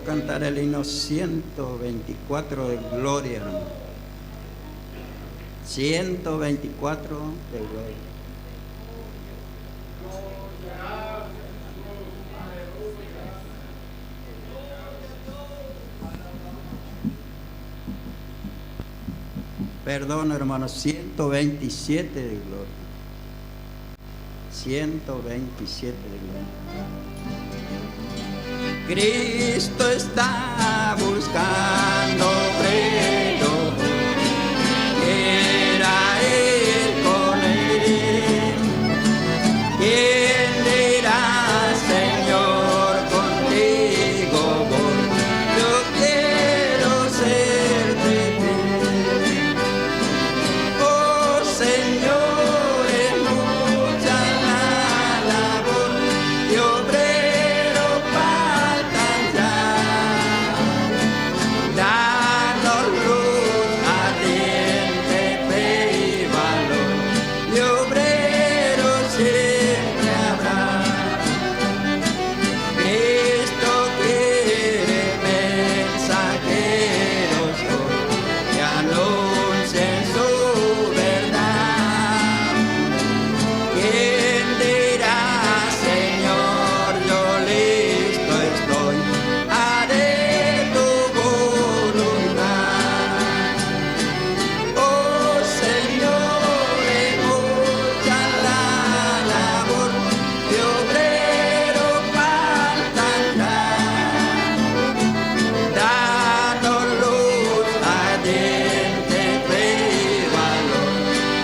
cantar el himno 124 de gloria, hermano. 124 de gloria. Perdón, hermano, 127 de gloria. 127 de gloria. Cristo está buscando preso, quiera ir con él. ¿Quién dirá, Señor, contigo voy? Yo quiero serte fiel. Oh Señor, es mucha la labor y obrero faltan ya. Danos luz, ardiente fe y valor, y obrero siempre habrá. Cristo quiere mensajeros hoy que anuncien su verdad. ¿Quién dirá, Señor, yo listo estoy, haré tu voluntad? Oh Señor, es mucha la labor y obrero faltan ya. Danos luz, ardiente fe y valor,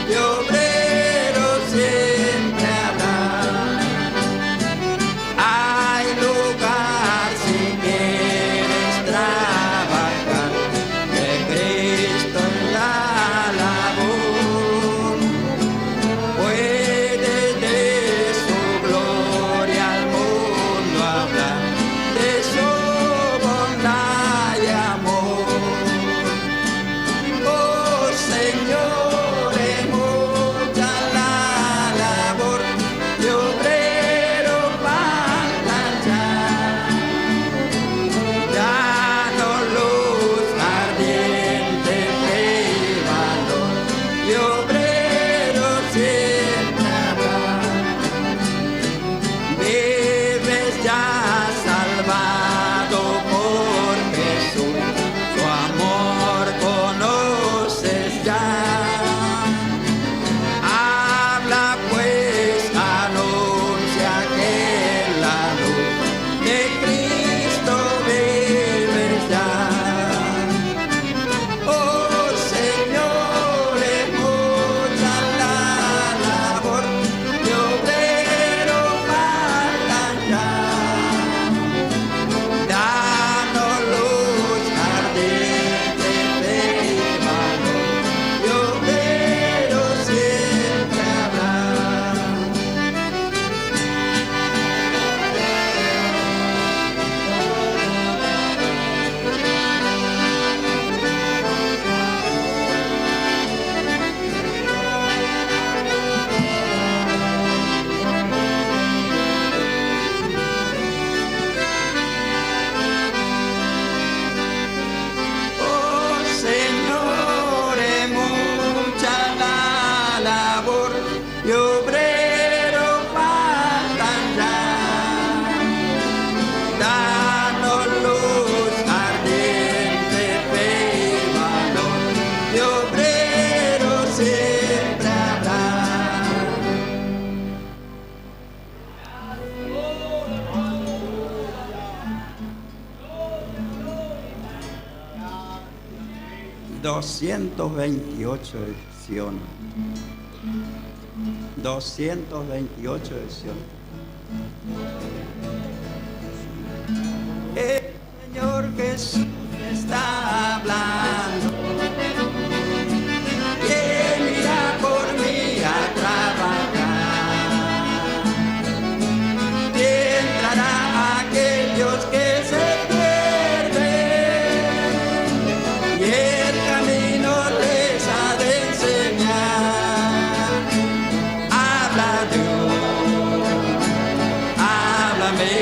y obrero siempre habrá. Hay lugar si quieres trabajar de Cristo en la labor. Puedes de su gloria al mundo hablar, de su bondad y amor. Oh Señor, es mucha la labor y obrero faltan ya. Danos luz, ardiente fe y valor, y obrero siempre habrá. Vives ya salvado por Jesús, su amor conoces ya. Habla pues, anuncia que en la luz de Cristo vives ya. Oh Señor, es mucha la labor y obrero faltan ya. Danos luz, ardiente fe y valor, y obrero siempre habrá. Oh Señor, es mucha la labor y obrero faltan ya. Danos luz, ardiente fe y valor, y obrero siempre habrá. ...228 ediciones... ...228 ediciones... El Señor Jesús está hablando... ¿Quién irá por mí a trabajar? ¿Quién traerá a aquellos que se pierden? Y el camino les ha de enseñar. Habla Dios, háblame.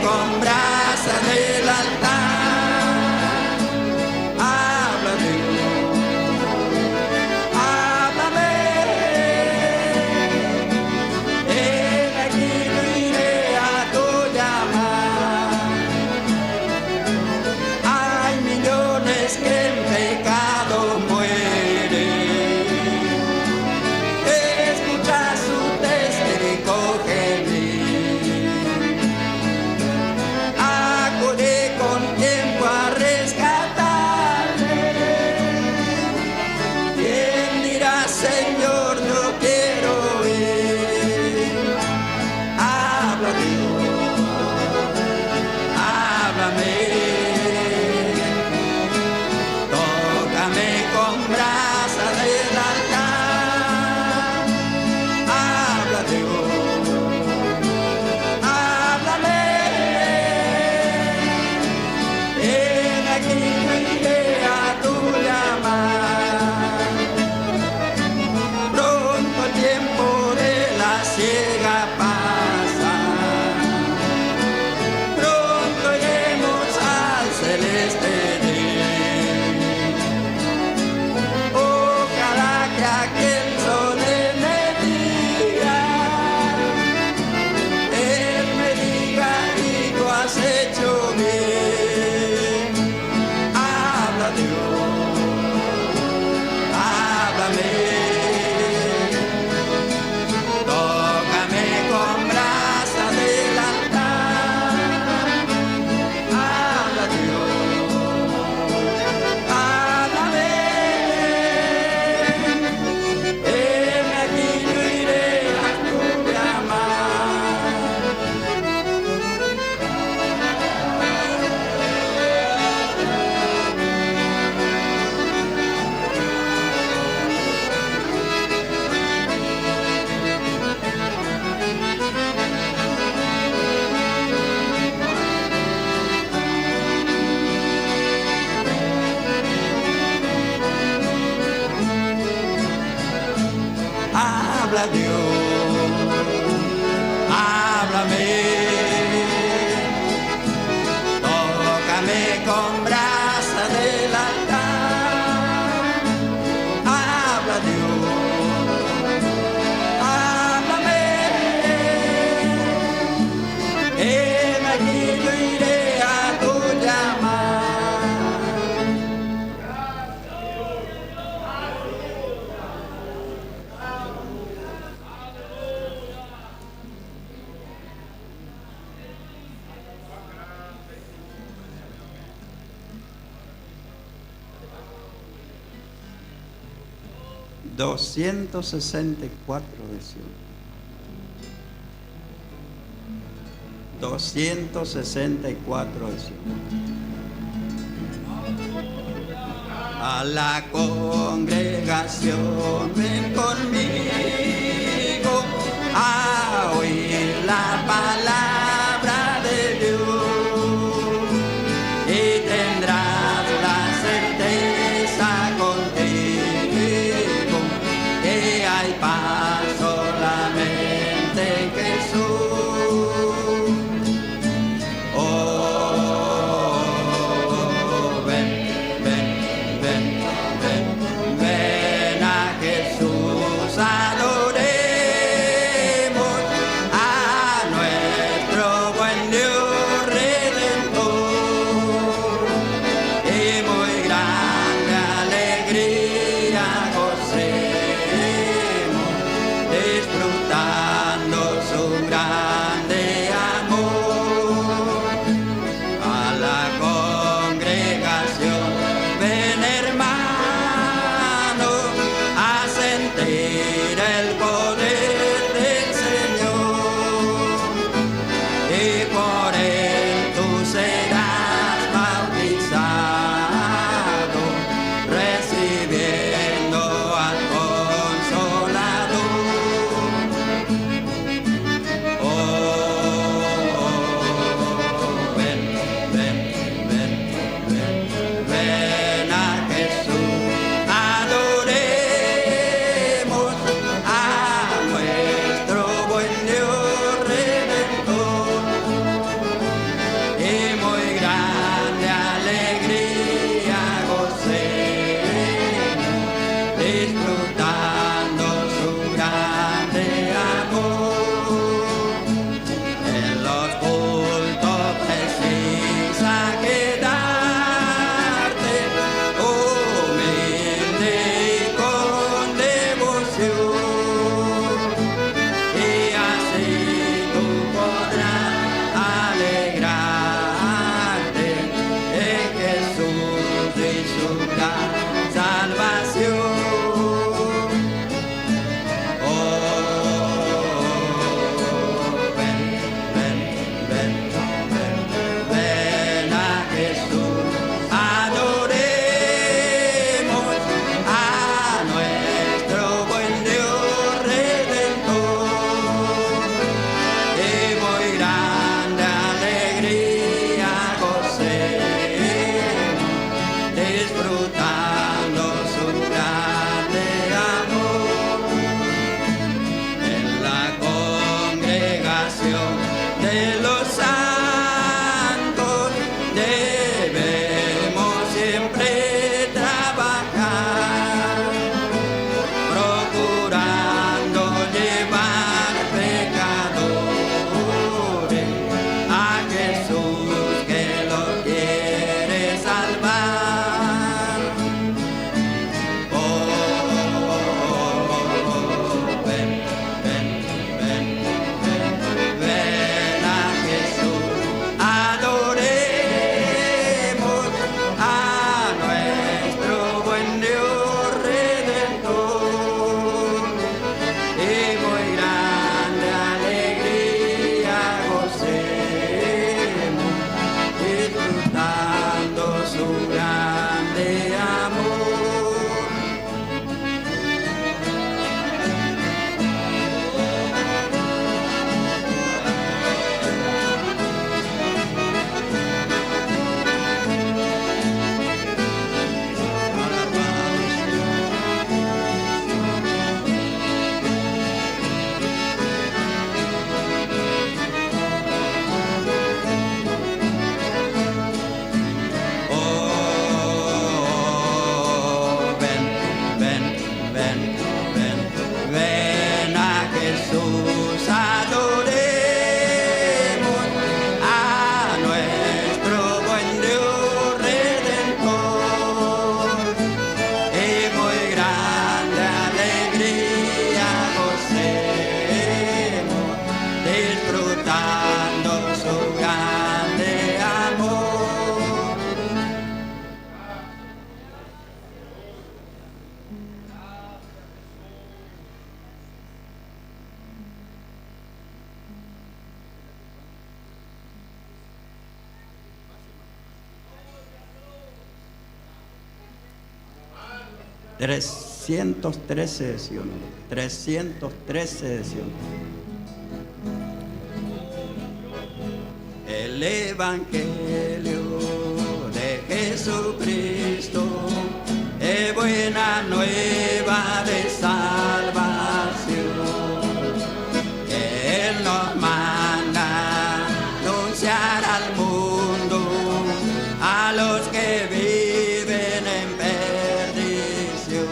con brasa del altar. Habla Dios, háblame. He aquí yo iré a tu llamar. Hay millones que en pecado mueren. Escucha su testigo gemir. Acude con tiempo a rescatarle. ¿Quién dirá, Señor, yo quiero ir? Habla Dios, háblame. Tócame con brasa del altar. Habla Dios, háblame. Ven aquí, yo iré a tu llamar. Pronto el tiempo de la siega pasa. Pronto iremos al celeste día. Ojalá que aquel solemne día Él me diga, hijo, has hecho bien. Habla Dios, háblame. Tócame con brasa del altar. Habla Dios, háblame. Heme aquí, yo iré a tu llamar. 'Habla Dios, háblame, tócame con brasa del altar. Habla Dios, háblame, heme aquí, yo iré a tu llamar. $264 decía. $264 decía. A la congregación ven conmigo a oír la palabra de Dios y tendrás la certeza contigo que hay paz solamente en Jesús. Oh, ven, ven, ven, ven, ven a Jesús, adoremos a nuestro 313, ¿sí o no? 313, ¿sí o no? El Evangelio de Jesucristo es buena nueva de salvación, que Él nos manda anunciar al mundo, a los que viven en perdición.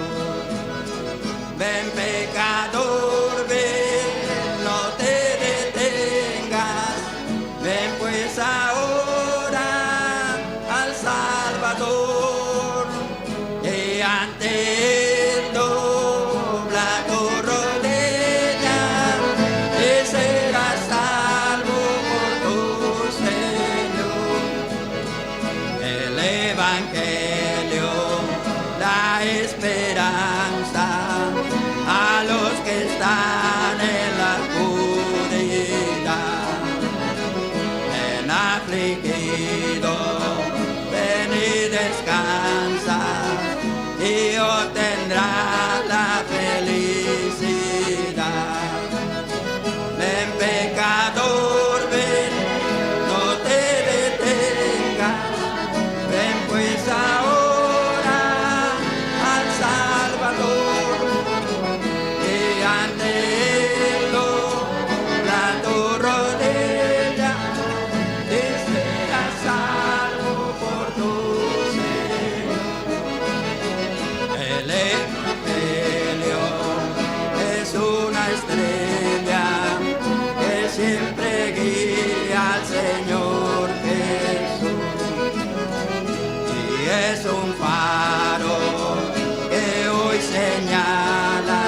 Ven pecador, ven, no te detengas, ven pues ahora al Salvador, y ante Él dobla tu rodilla y serás salvo por tu Señor. El Evangelio da esperanza a los que están en la oscuridad. Ven afligido, ven y descansa, y obtendrás la felicidad. Ven pecador, ven, no te detengas, ven pues ahora al Salvador, y ante Él dobla tu rodilla y serás salvo por tu Señor. El Evangelio es una estrella que siempre guía al Señor Jesús, y es un faro que hoy señala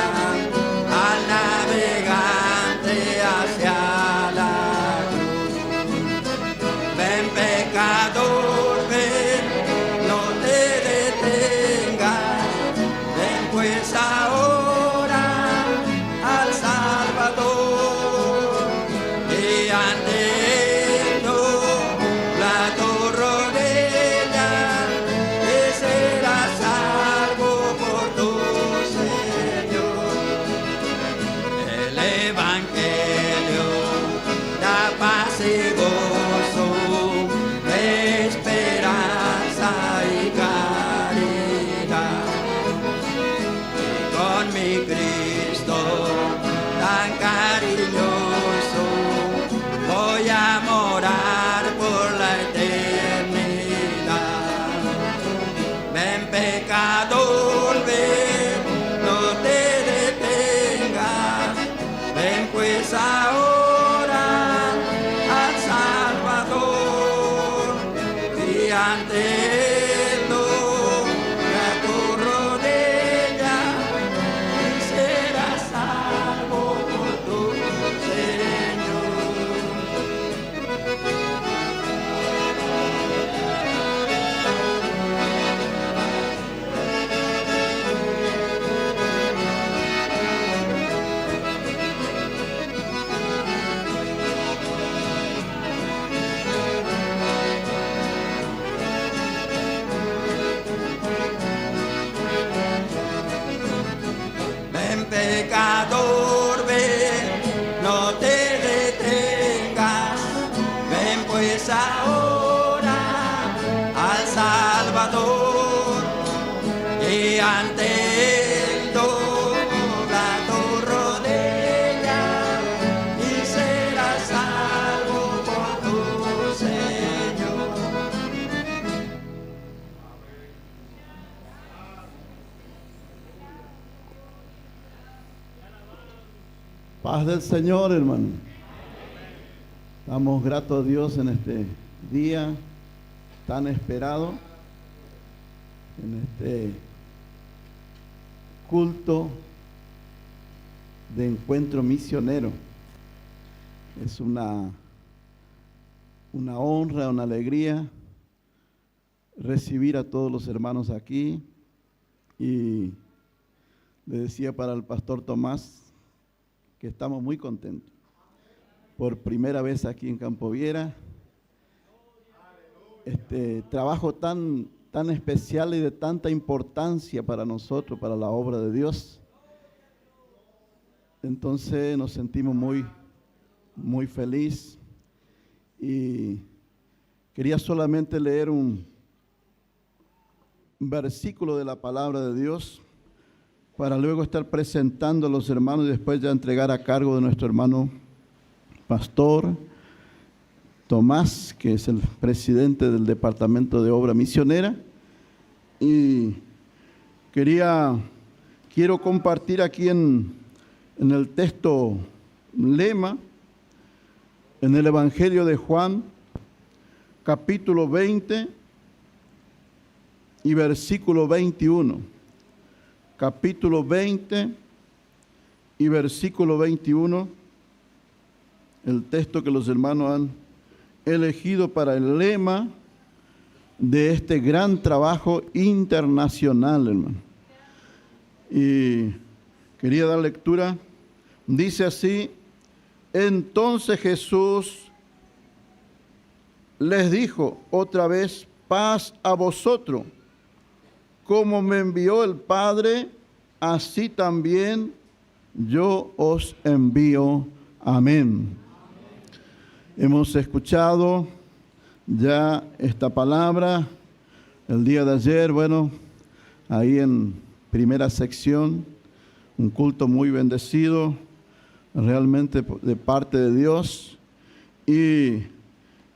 al navegante hacia la cruz. Ven pecador, ven, no te detengas, ven pues ahora al Salvador, y ante Él dobla tu rodilla y serás salvo por tu Señor. El Evangelio da paz y gozo, esperanza y caridad. Y con mi Cristo tan cariñoso voy a morar por la eternidad. Ven pecador, ven, no te detengas, ven pues ahora al Salvador, y ante Él dobla tu rodilla y serás salvo por tu Señor. Ven pecador, ven, no te detengas, ven pues ahora al Salvador, y ante Él dobla tu rodilla y serás salvo por tu Señor. Paz del Señor, hermano. Damos gratos a Dios en este día tan esperado, en este culto de encuentro misionero. Es una honra, una alegría recibir a todos los hermanos aquí, y le decía para el pastor Tomás que estamos muy contentos. Por primera vez aquí en Campo Viera, este trabajo tan tan especial y de tanta importancia para nosotros, para la obra de Dios. Entonces nos sentimos muy feliz y quería solamente leer un versículo de la palabra de Dios para luego estar presentando a los hermanos y después ya entregar a cargo de nuestro hermano pastor Tomás, que es el presidente del Departamento de Obra Misionera. Y quiero compartir aquí en el texto lema, en el Evangelio de Juan, capítulo 20 y versículo 21. Capítulo 20 y versículo 21, el texto que los hermanos han elegido para el lema de este gran trabajo internacional, hermano. Y quería dar lectura. Dice así: entonces Jesús les dijo otra vez: paz a vosotros. Como me envió el Padre, así también yo os envío. Amén. Hemos escuchado ya esta palabra el día de ayer, ahí en primera sección, un culto muy bendecido, realmente de parte de Dios, y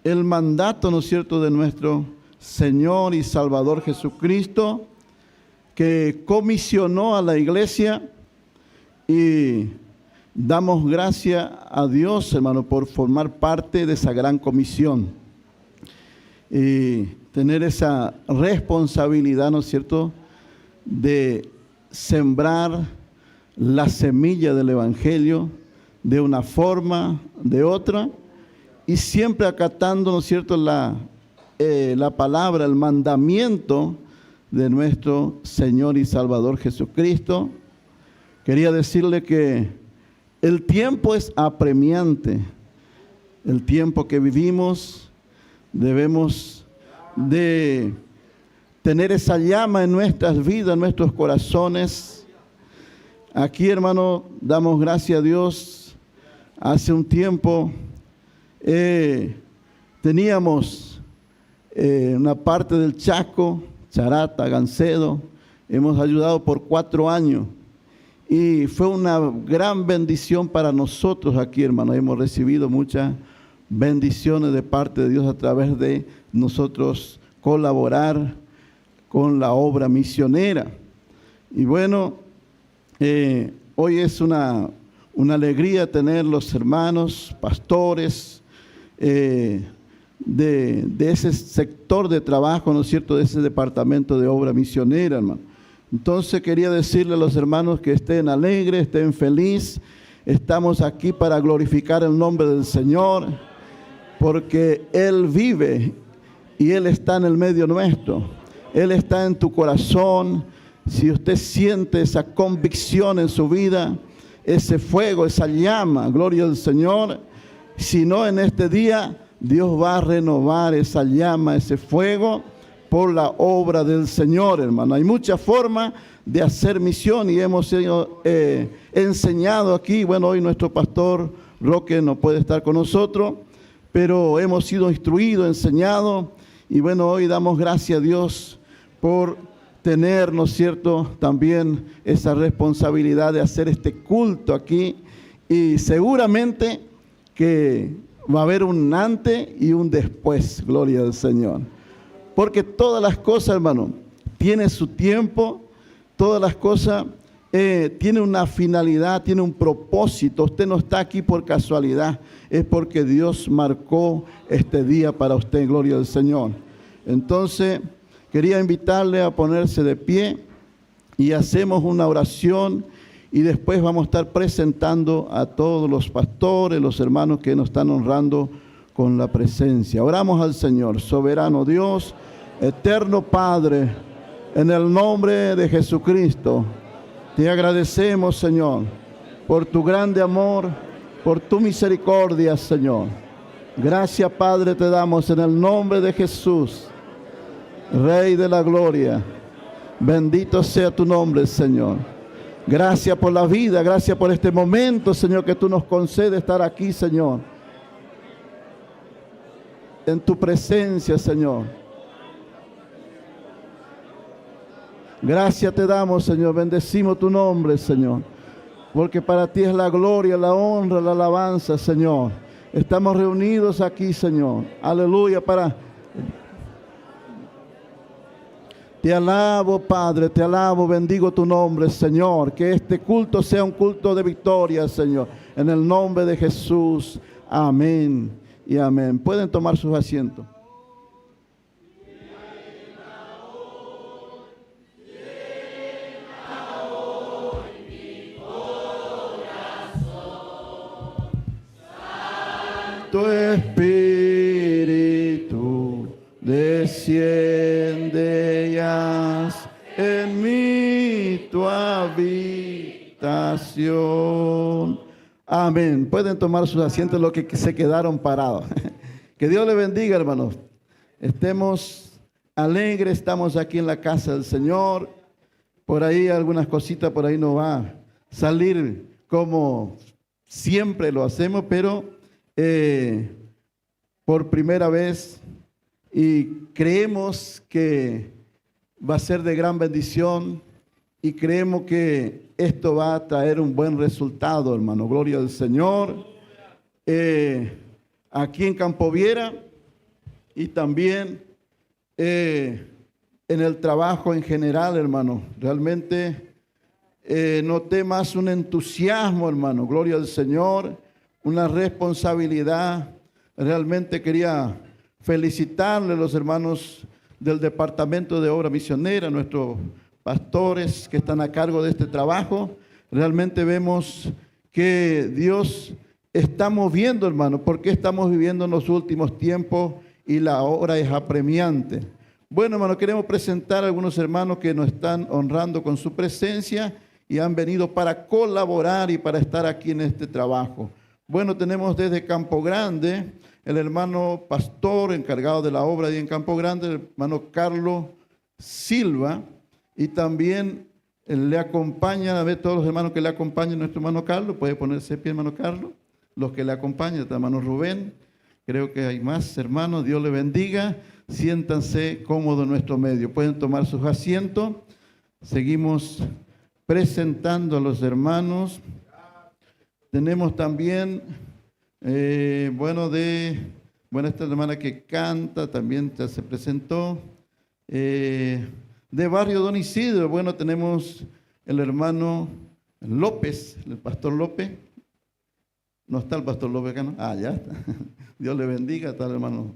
el mandato, ¿no es cierto?, de nuestro Señor y Salvador Jesucristo, que comisionó a la iglesia, y damos gracias a Dios, hermano, por formar parte de esa gran comisión y tener esa responsabilidad, ¿no es cierto?, de sembrar la semilla del Evangelio de una forma, de otra, y siempre acatando, ¿no es cierto?, la palabra, el mandamiento de nuestro Señor y Salvador Jesucristo. Quería decirle que el tiempo es apremiante. El tiempo que vivimos, debemos de tener esa llama en nuestras vidas, en nuestros corazones. Aquí, hermano, damos gracias a Dios. Hace un tiempo teníamos una parte del Chaco, Charata, Gancedo, hemos ayudado por 4 años y fue una gran bendición para nosotros aquí, hermano. Hemos recibido muchas bendiciones de parte de Dios a través de nosotros colaborar con la obra misionera. Y hoy es una alegría tener los hermanos, pastores, de ese sector de trabajo, ¿no es cierto?, de ese departamento de obra misionera, hermano. Entonces quería decirle a los hermanos que estén alegres, estén felices. Estamos aquí para glorificar el nombre del Señor, porque Él vive y Él está en el medio nuestro. Él está en tu corazón. Si usted siente esa convicción en su vida, ese fuego, esa llama, gloria al Señor, si no, en este día Dios va a renovar esa llama, ese fuego, por la obra del Señor, hermano. Hay muchas formas de hacer misión y hemos sido enseñado aquí. Hoy nuestro pastor Roque no puede estar con nosotros, pero hemos sido instruidos, enseñados, y hoy damos gracias a Dios por tener, ¿no es cierto?, también esa responsabilidad de hacer este culto aquí, y seguramente que va a haber un antes y un después, gloria al Señor. Porque todas las cosas, hermano, tienen su tiempo, todas las cosas tienen una finalidad, tienen un propósito. Usted no está aquí por casualidad, es porque Dios marcó este día para usted, gloria al Señor. Entonces, quería invitarle a ponerse de pie y hacemos una oración. Y después vamos a estar presentando a todos los pastores, los hermanos que nos están honrando con la presencia. Oramos al Señor. Soberano Dios, eterno Padre, en el nombre de Jesucristo, te agradecemos, Señor, por tu grande amor, por tu misericordia, Señor. Gracias, Padre, te damos en el nombre de Jesús. Rey de la gloria. Bendito sea tu nombre, Señor. Gracias por la vida, gracias por este momento, Señor, que tú nos concedes estar aquí, Señor. En tu presencia, Señor. Gracias te damos, Señor. Bendecimos tu nombre, Señor. Porque para ti es la gloria, la honra, la alabanza, Señor. Estamos reunidos aquí, Señor. Aleluya, Te alabo, Padre, te alabo, bendigo tu nombre, Señor. Que este culto sea un culto de victoria, Señor. En el nombre de Jesús. Amén y amén. Pueden tomar sus asientos. Tu Espíritu desciende y haz en mí tu habitación. Amén. Pueden tomar sus asientos los que se quedaron parados. Que Dios les bendiga, hermanos. Estemos alegres, estamos aquí en la casa del Señor. Por ahí algunas cositas, por ahí no va a salir como siempre lo hacemos, pero por primera vez, y creemos que va a ser de gran bendición y creemos que esto va a traer un buen resultado, hermano. Gloria al Señor. Aquí en Campo Viera y también en el trabajo en general, hermano. Realmente noté más un entusiasmo, hermano. Gloria al Señor. Una responsabilidad. Realmente quería felicitarle a los hermanos del Departamento de Obra Misionera, nuestros pastores que están a cargo de este trabajo. Realmente vemos que Dios está moviendo, hermano, porque estamos viviendo en los últimos tiempos y la hora es apremiante. Bueno, hermano, queremos presentar a algunos hermanos que nos están honrando con su presencia y han venido para colaborar y para estar aquí en este trabajo. Bueno, tenemos desde Campo Grande el hermano pastor encargado de la obra ahí en Campo Grande, el hermano Carlos Silva, y también le acompañan, a ver todos los hermanos que le acompañan, nuestro hermano Carlos, puede ponerse de pie, hermano Carlos, los que le acompañan, el hermano Rubén, creo que hay más hermanos, Dios le bendiga, siéntanse cómodos en nuestro medio, pueden tomar sus asientos, seguimos presentando a los hermanos. Tenemos también, esta hermana que canta, también ya se presentó. De Barrio Don Isidro, bueno, tenemos el hermano López, el pastor López. No está el pastor López acá, ¿no? Ah, ya está. Dios le bendiga, está el hermano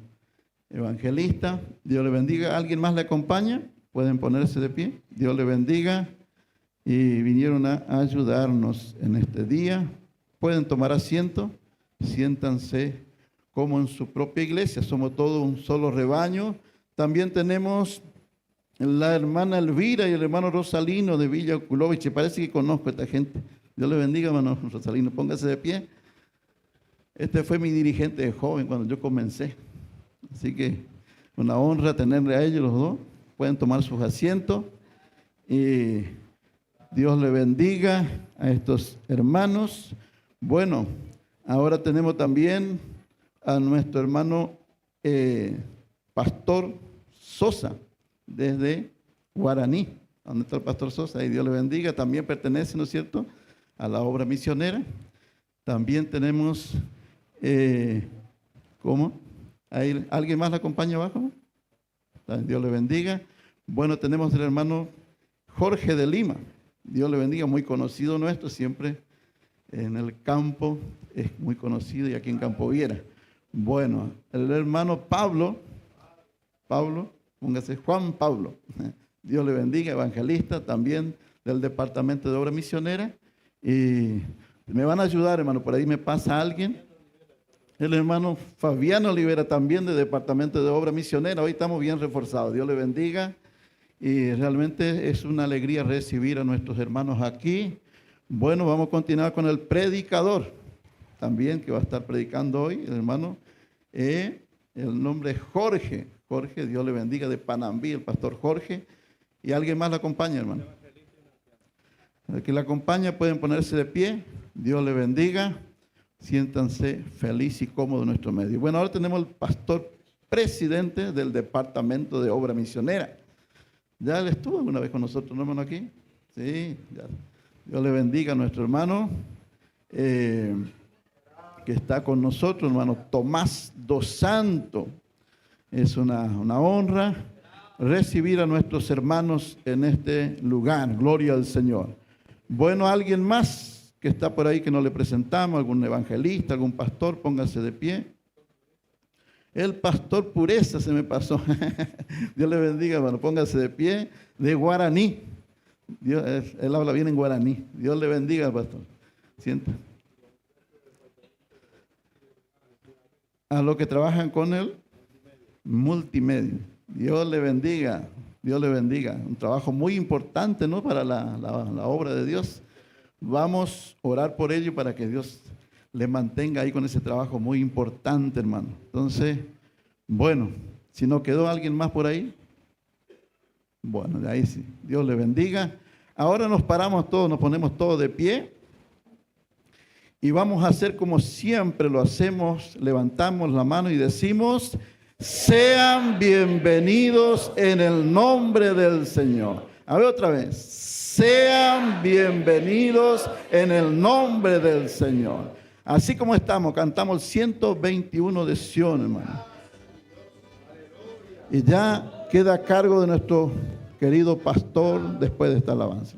evangelista. Dios le bendiga. ¿Alguien más le acompaña? Pueden ponerse de pie. Dios le bendiga. Y vinieron a ayudarnos en este día. Pueden tomar asiento, siéntanse como en su propia iglesia, somos todos un solo rebaño. También tenemos la hermana Elvira y el hermano Rosalino de Villa Okulovich, parece que conozco a esta gente. Dios le bendiga, hermano Rosalino, póngase de pie. Este fue mi dirigente de joven cuando yo comencé, así que una honra tenerle a ellos los dos. Pueden tomar sus asientos y Dios le bendiga a estos hermanos. Bueno, ahora tenemos también a nuestro hermano Pastor Sosa, desde Guaraní. ¿Dónde está el Pastor Sosa? Y Dios le bendiga. También pertenece, ¿no es cierto?, a la obra misionera. También tenemos, ¿cómo? ¿Alguien más la acompaña abajo? Dios le bendiga. Bueno, tenemos el hermano Jorge de Lima. Dios le bendiga, muy conocido nuestro, siempre en el campo, es muy conocido y aquí en Campo Viera. Bueno, el hermano Pablo, póngase Juan Pablo, Dios le bendiga, evangelista también del Departamento de Obra Misionera. Y me van a ayudar, hermano, por ahí me pasa alguien. El hermano Fabiano Olivera también del Departamento de Obra Misionera. Hoy estamos bien reforzados, Dios le bendiga. Y realmente es una alegría recibir a nuestros hermanos aquí. Bueno, vamos a continuar con el predicador también, que va a estar predicando hoy, el hermano El nombre es Jorge. Jorge, Dios le bendiga, de Panambí, el pastor Jorge. ¿Y alguien más la acompaña, hermano? El que la acompaña pueden ponerse de pie. Dios le bendiga. Siéntanse feliz y cómodo en nuestro medio. Bueno, ahora tenemos el pastor presidente del Departamento de Obra Misionera. ¿Ya él estuvo alguna vez con nosotros, no, hermano, aquí? Sí, ya. Dios le bendiga a nuestro hermano que está con nosotros, hermano Tomás dos Santos. Es una honra recibir a nuestros hermanos en este lugar. Gloria al Señor. Bueno, alguien más que está por ahí que no le presentamos, algún evangelista, algún pastor, póngase de pie. El pastor Pureza se me pasó. Dios le bendiga, hermano, póngase de pie, de guaraní. Él habla bien en guaraní. Dios le bendiga, pastor. Sienta. A los que trabajan con él, multimedia. Dios le bendiga. Dios le bendiga. Un trabajo muy importante, ¿no? Para la obra de Dios. Vamos a orar por ello para que Dios le mantenga ahí con ese trabajo muy importante, hermano. Entonces, bueno, si no quedó alguien más por ahí, bueno, de ahí sí. Dios le bendiga. Ahora nos paramos todos, nos ponemos todos de pie y vamos a hacer como siempre lo hacemos. Levantamos la mano y decimos: sean bienvenidos en el nombre del Señor. A ver otra vez. Sean bienvenidos en el nombre del Señor. Así como estamos, cantamos 121 de Sion, hermano. Y ya queda a cargo de nuestro querido pastor después de esta alabanza.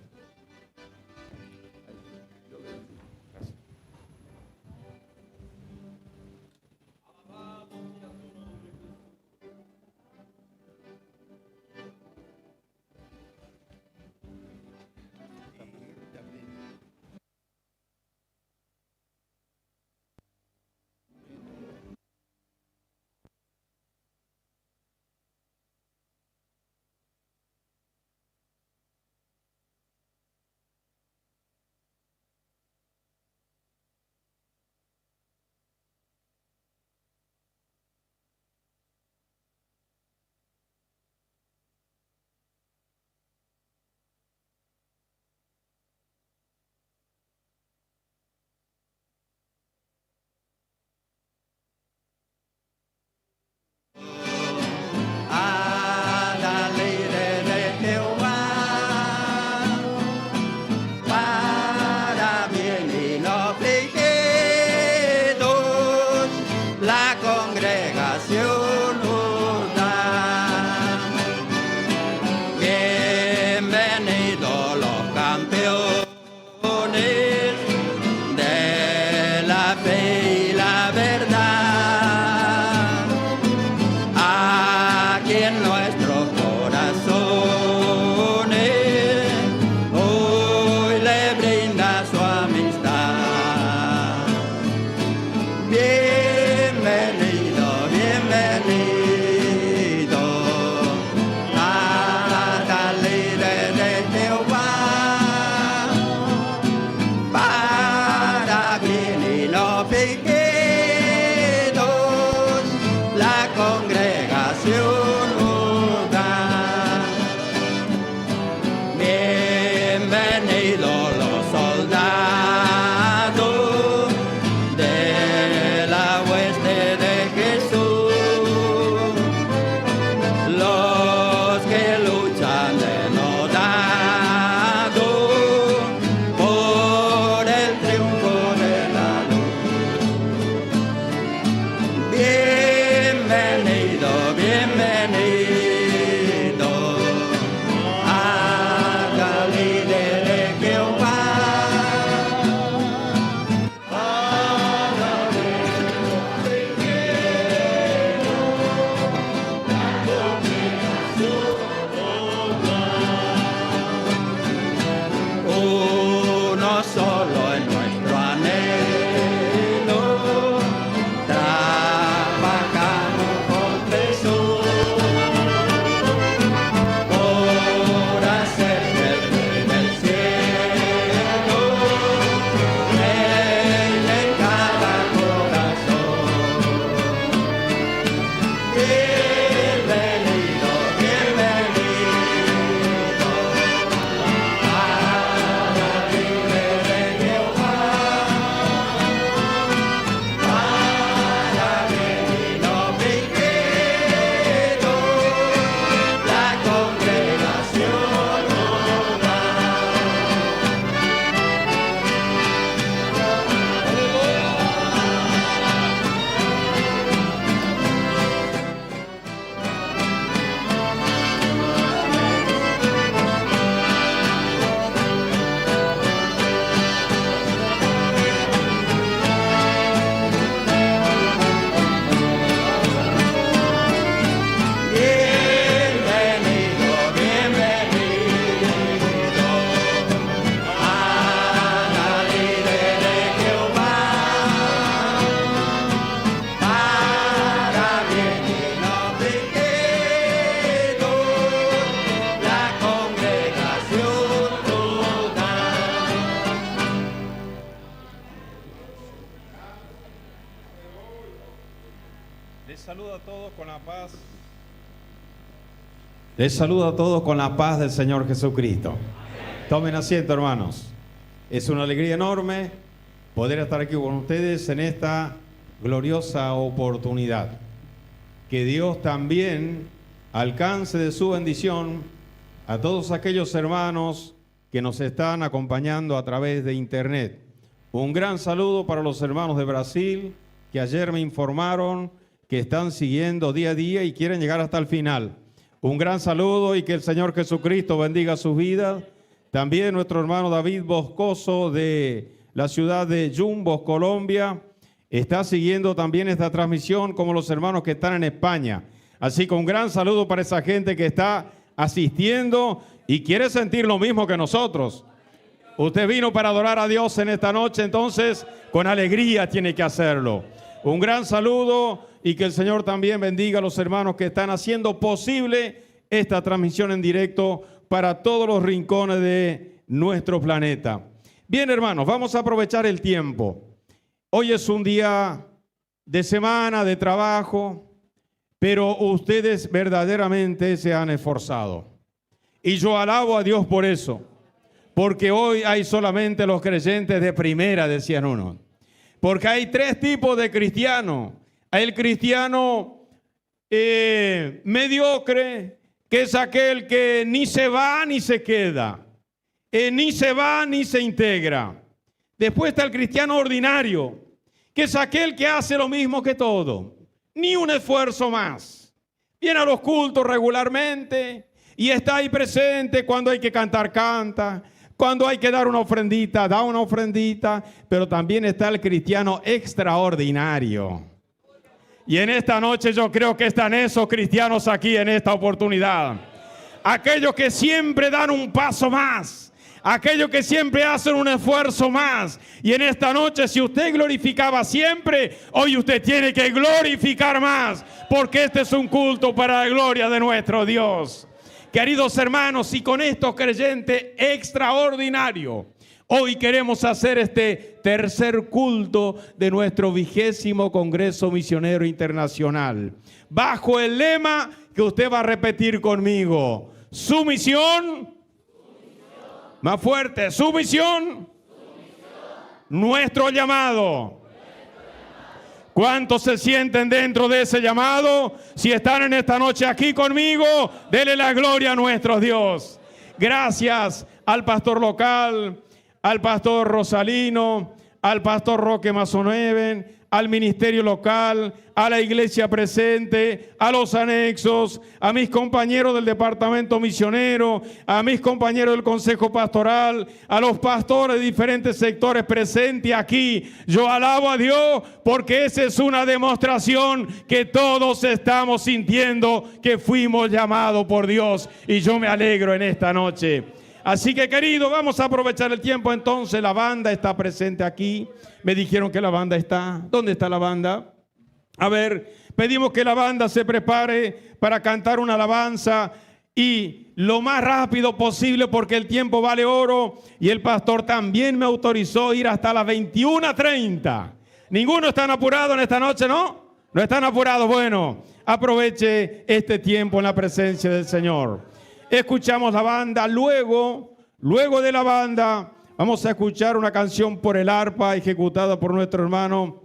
con la paz. Les saludo a todos con la paz del Señor Jesucristo. Tomen asiento, hermanos. Es una alegría enorme poder estar aquí con ustedes en esta gloriosa oportunidad. Que Dios también alcance de su bendición a todos aquellos hermanos que nos están acompañando a través de internet. Un gran saludo para los hermanos de Brasil, que ayer me informaron que están siguiendo día a día y quieren llegar hasta el final. Un gran saludo y que el Señor Jesucristo bendiga sus vidas. También nuestro hermano David Boscoso de la ciudad de Yumbos, Colombia, está siguiendo también esta transmisión, como los hermanos que están en España. Así que un gran saludo para esa gente que está asistiendo y quiere sentir lo mismo que nosotros. Usted vino para adorar a Dios en esta noche, entonces con alegría tiene que hacerlo. Un gran saludo y que el Señor también bendiga a los hermanos que están haciendo posible esta transmisión en directo para todos los rincones de nuestro planeta. Bien, hermanos, vamos a aprovechar el tiempo. Hoy es un día de semana, de trabajo, pero ustedes verdaderamente se han esforzado. Y yo alabo a Dios por eso, porque hoy hay solamente los creyentes de primera, decían unos. Porque hay tres tipos de cristianos. Hay el cristiano mediocre, que es aquel que ni se va ni se queda, ni se va ni se integra. Después está el cristiano ordinario, que es aquel que hace lo mismo que todo, ni un esfuerzo más. Viene a los cultos regularmente y está ahí presente cuando hay que cantar, canta. Cuando hay que dar una ofrendita, da una ofrendita. Pero también está el cristiano extraordinario. Y en esta noche yo creo que están esos cristianos aquí en esta oportunidad. Aquellos que siempre dan un paso más. Aquellos que siempre hacen un esfuerzo más. Y en esta noche, si usted glorificaba siempre, hoy usted tiene que glorificar más. Porque este es un culto para la gloria de nuestro Dios. Queridos hermanos, y con estos creyentes extraordinarios, hoy queremos hacer este tercer culto de nuestro 20º Congreso Misionero Internacional, bajo el lema que usted va a repetir conmigo: su misión, más fuerte, su misión, nuestro llamado. ¿Cuántos se sienten dentro de ese llamado? Si están en esta noche aquí conmigo, denle la gloria a nuestro Dios. Gracias al pastor local, al pastor Rosalino, al pastor Roque Masoneven, al ministerio local, a la iglesia presente, a los anexos, a mis compañeros del departamento misionero, a mis compañeros del consejo pastoral, a los pastores de diferentes sectores presentes aquí. Yo alabo a Dios porque esa es una demostración que todos estamos sintiendo que fuimos llamados por Dios, y yo me alegro en esta noche. Así que, querido, vamos a aprovechar el tiempo. Entonces, la banda está presente aquí. Me dijeron que la banda está. ¿Dónde está la banda? A ver, pedimos que la banda se prepare para cantar una alabanza y lo más rápido posible, porque el tiempo vale oro y el pastor también me autorizó ir hasta las 21:30. ¿Ninguno está apurado en esta noche, no? ¿No están apurados? Bueno, aproveche este tiempo en la presencia del Señor. Escuchamos la banda, luego de la banda vamos a escuchar una canción por el arpa ejecutada por nuestro hermano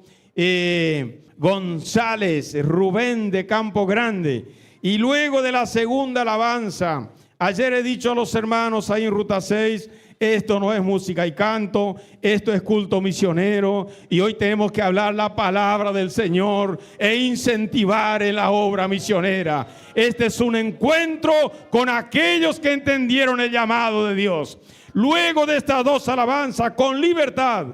González Rubén de Campo Grande. Y luego de la segunda alabanza, ayer he dicho a los hermanos ahí en Ruta 6, esto no es música y canto, esto es culto misionero, y hoy tenemos que hablar la palabra del Señor e incentivar en la obra misionera. Este es un encuentro con aquellos que entendieron el llamado de Dios. Luego de estas dos alabanzas, con libertad,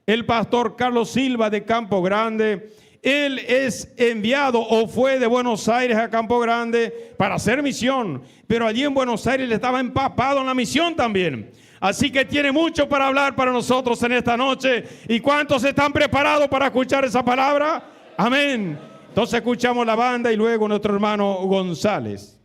el pastor Carlos Silva de Campo Grande, él es enviado o fue de Buenos Aires a Campo Grande para hacer misión, pero allí en Buenos Aires le estaba empapado en la misión también. Así que tiene mucho para hablar para nosotros en esta noche. ¿Y cuántos están preparados para escuchar esa palabra? Amén. Entonces escuchamos la banda y luego nuestro hermano González.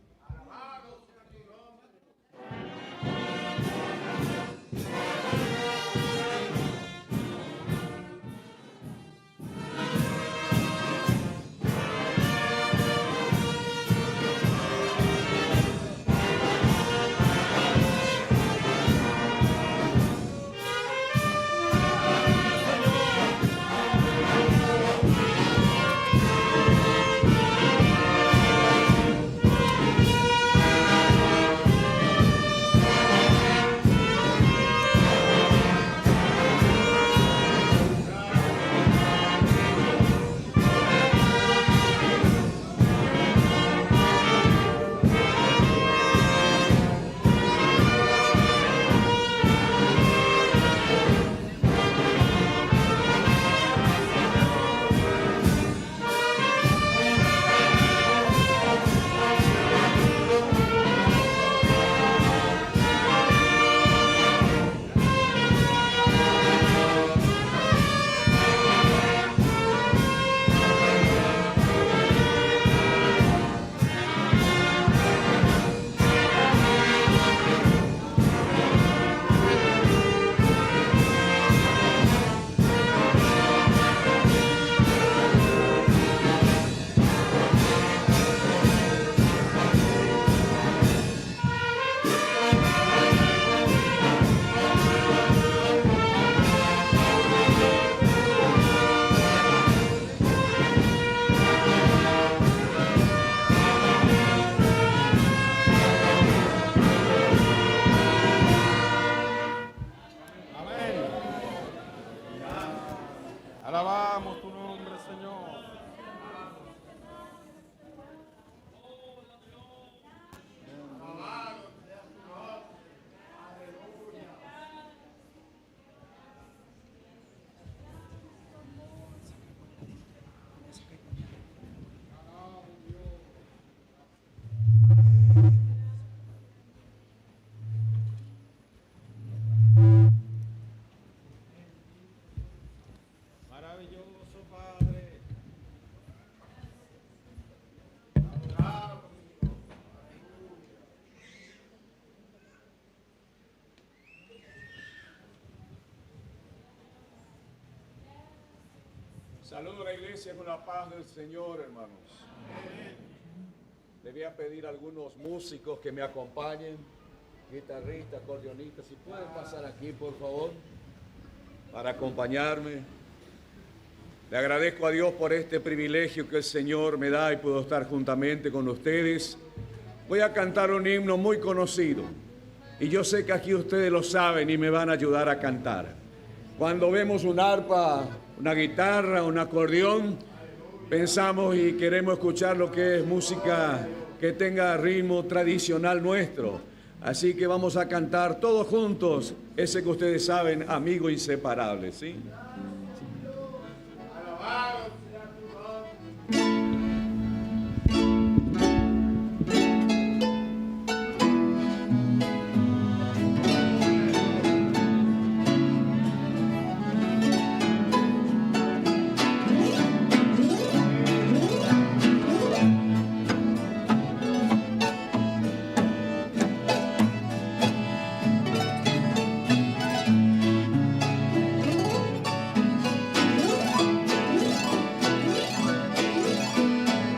Saludo a la iglesia con la paz del Señor, hermanos. Le voy a pedir a algunos músicos que me acompañen, guitarristas, acordeonistas, si pueden pasar aquí, por favor, para acompañarme. Le agradezco a Dios por este privilegio que el Señor me da y puedo estar juntamente con ustedes. Voy a cantar un himno muy conocido y yo sé que aquí ustedes lo saben y me van a ayudar a cantar. Cuando vemos un arpa, una guitarra, un acordeón, pensamos y queremos escuchar lo que es música que tenga ritmo tradicional nuestro. Así que vamos a cantar todos juntos ese que ustedes saben, amigo inseparable, ¿sí?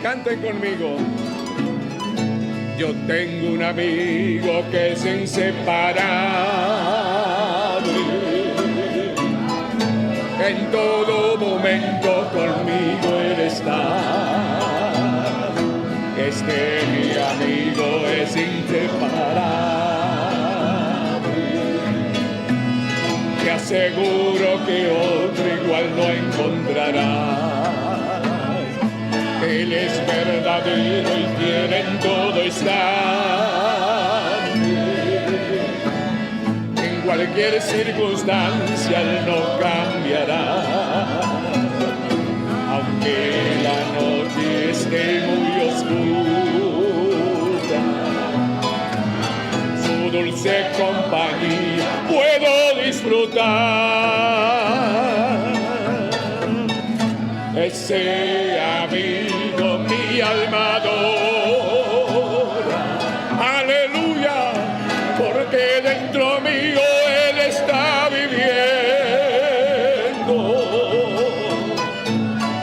Canten conmigo. Yo tengo un amigo que es inseparable, en todo momento conmigo él está. Mi amigo es inseparable. Te aseguro que otro igual no encontrarás. Él es verdadero y fiel en todo instante. En cualquier circunstancia él no cambiará. Aunque la noche esté muy oscura, su dulce compañía puedo disfrutar. Ese amigo mi alma adora, aleluya, porque dentro mío él está viviendo.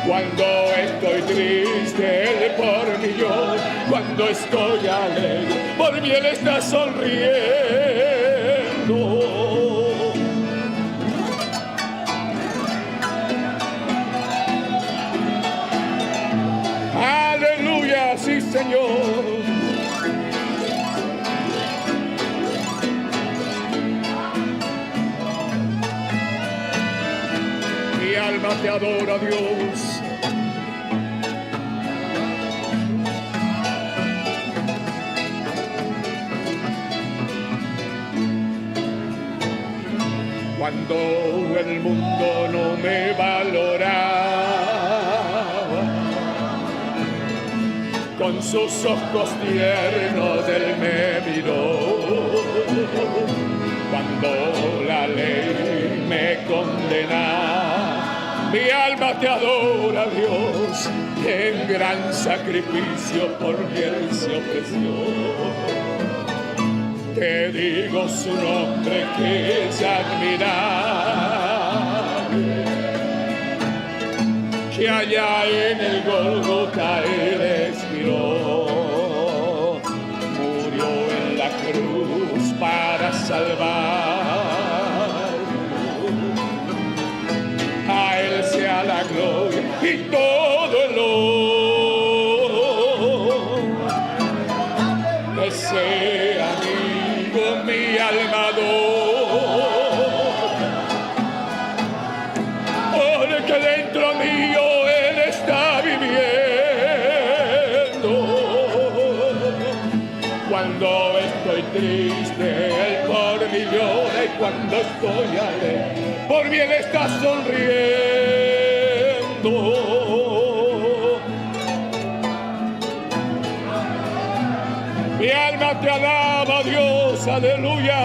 Cuando estoy triste, él por mí llora. Cuando estoy alegre, por mí él está sonriendo. Aleluya, sí, Señor. Mi alma te adora, Dios. Cuando el mundo no me valoraba, con sus ojos tiernos él me miró. Cuando la ley me condenaba, mi alma te adora, Dios, en gran sacrificio por mí él se ofreció. Te digo su nombre que es admirable, que allá en el Golgota él expiró, murió en la cruz para salvar. A él sea la gloria y todo el honor. Ese amigo mi alma adora, porque dentro mío él está viviendo. Cuando estoy triste, él por mí llora, y cuando estoy alegre, por mí él está sonriendo. Mi alma te alaba, Dios, aleluya.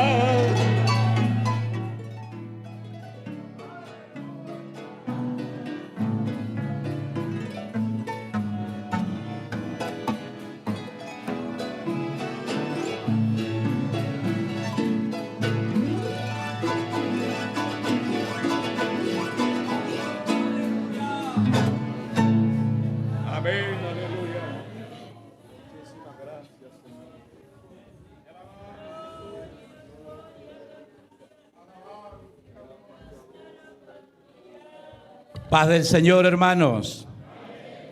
Paz del Señor, hermanos.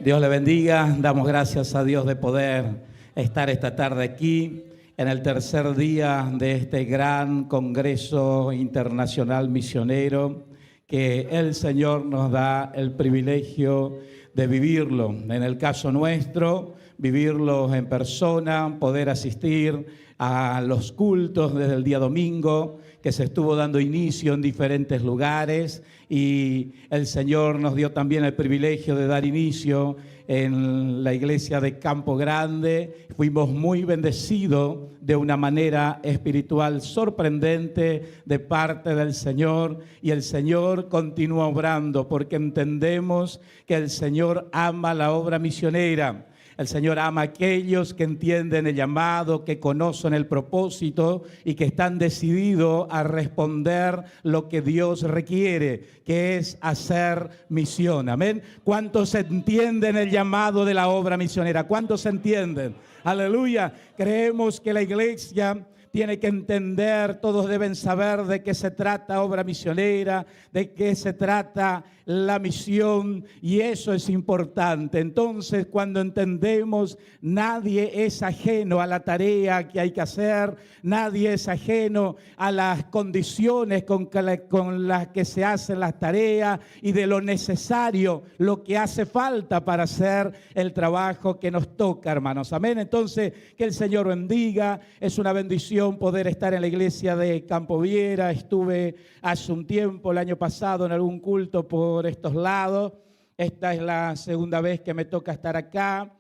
Dios le bendiga. Damos gracias a Dios de poder estar esta tarde aquí en el tercer día de este gran Congreso Internacional Misionero que el Señor nos da el privilegio de vivirlo. En el caso nuestro, vivirlo en persona, poder asistir a los cultos desde el día domingo, que se estuvo dando inicio en diferentes lugares, y el Señor nos dio también el privilegio de dar inicio en la iglesia de Campo Grande. Fuimos muy bendecidos de una manera espiritual sorprendente de parte del Señor, y el Señor continúa obrando porque entendemos que el Señor ama la obra misionera. El Señor ama a aquellos que entienden el llamado, que conocen el propósito y que están decididos a responder lo que Dios requiere, que es hacer misión. Amén. ¿Cuántos entienden el llamado de la obra misionera? ¿Cuántos entienden? Aleluya. Creemos que la iglesia tiene que entender, todos deben saber de qué se trata obra misionera, de qué se trata la misión, y eso es importante. Entonces, cuando entendemos, nadie es ajeno a la tarea que hay que hacer, nadie es ajeno a las condiciones con las que se hacen las tareas y de lo necesario, lo que hace falta para hacer el trabajo que nos toca, hermanos. Amén. Entonces, que el Señor bendiga. Es una bendición poder estar en la iglesia de Campo Viera. Estuve hace un tiempo, el año pasado, en algún culto por estos lados. Esta es la segunda vez que me toca estar acá.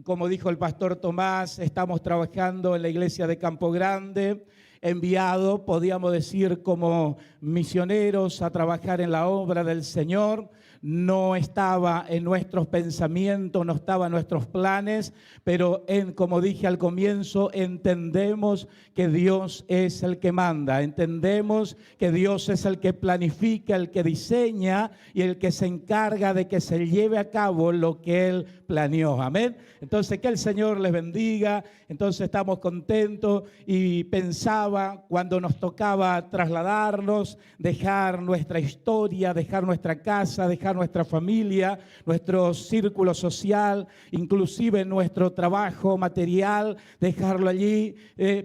Como dijo el pastor Tomás, estamos trabajando en la iglesia de Campo Grande, enviado, podríamos decir, como misioneros a trabajar en la obra del Señor. No estaba en nuestros pensamientos, no estaba en nuestros planes, pero como dije al comienzo, entendemos que Dios es el que manda, entendemos que Dios es el que planifica, el que diseña y el que se encarga de que se lleve a cabo lo que Él planeó. Amén. Entonces, que el Señor les bendiga. Entonces, estamos contentos, y pensaba cuando nos tocaba trasladarnos, dejar nuestra historia, dejar nuestra casa, dejar nuestra familia, nuestro círculo social, inclusive nuestro trabajo material, dejarlo allí.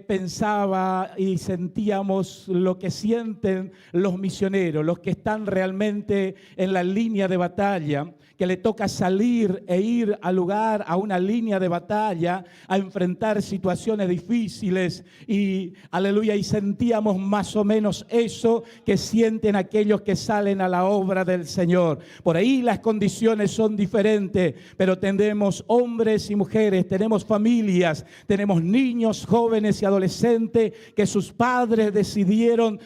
Pensaba y sentíamos lo que sienten los misioneros, los que están realmente en la línea de batalla, que le toca salir e ir al lugar, a una línea de batalla, a enfrentar situaciones difíciles, y aleluya, y sentíamos más o menos eso que sienten aquellos que salen a la obra del Señor. Por ahí las condiciones son diferentes, pero tenemos hombres y mujeres, tenemos familias, tenemos niños, jóvenes y adolescentes que sus padres decidieron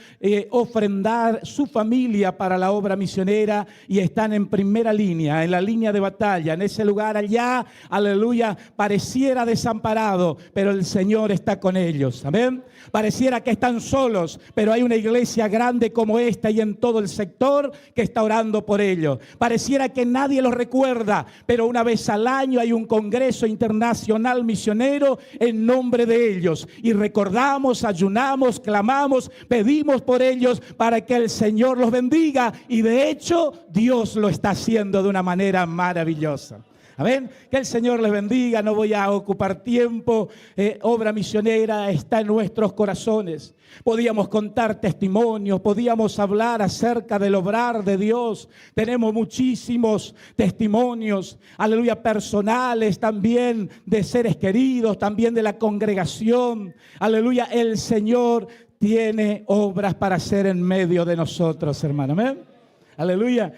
ofrendar su familia para la obra misionera, y están en primera línea, en la línea de batalla, en ese lugar allá, aleluya. Pareciera desamparado, pero el Señor está con ellos, amén. Pareciera que están solos, pero hay una iglesia grande como esta y en todo el sector que está orando por ellos. Pareciera que nadie los recuerda, pero una vez al año hay un Congreso Internacional Misionero en nombre de ellos, y recordamos, ayunamos, clamamos, pedimos por ellos para que el Señor los bendiga, y de hecho Dios lo está haciendo de una manera maravillosa. Amén. Que el Señor les bendiga. No voy a ocupar tiempo. Obra misionera está en nuestros corazones. Podíamos contar testimonios, podíamos hablar acerca del obrar de Dios. Tenemos muchísimos testimonios, aleluya, personales también, de seres queridos, también de la congregación. Aleluya, el Señor tiene obras para hacer en medio de nosotros, hermano. Amén. Aleluya,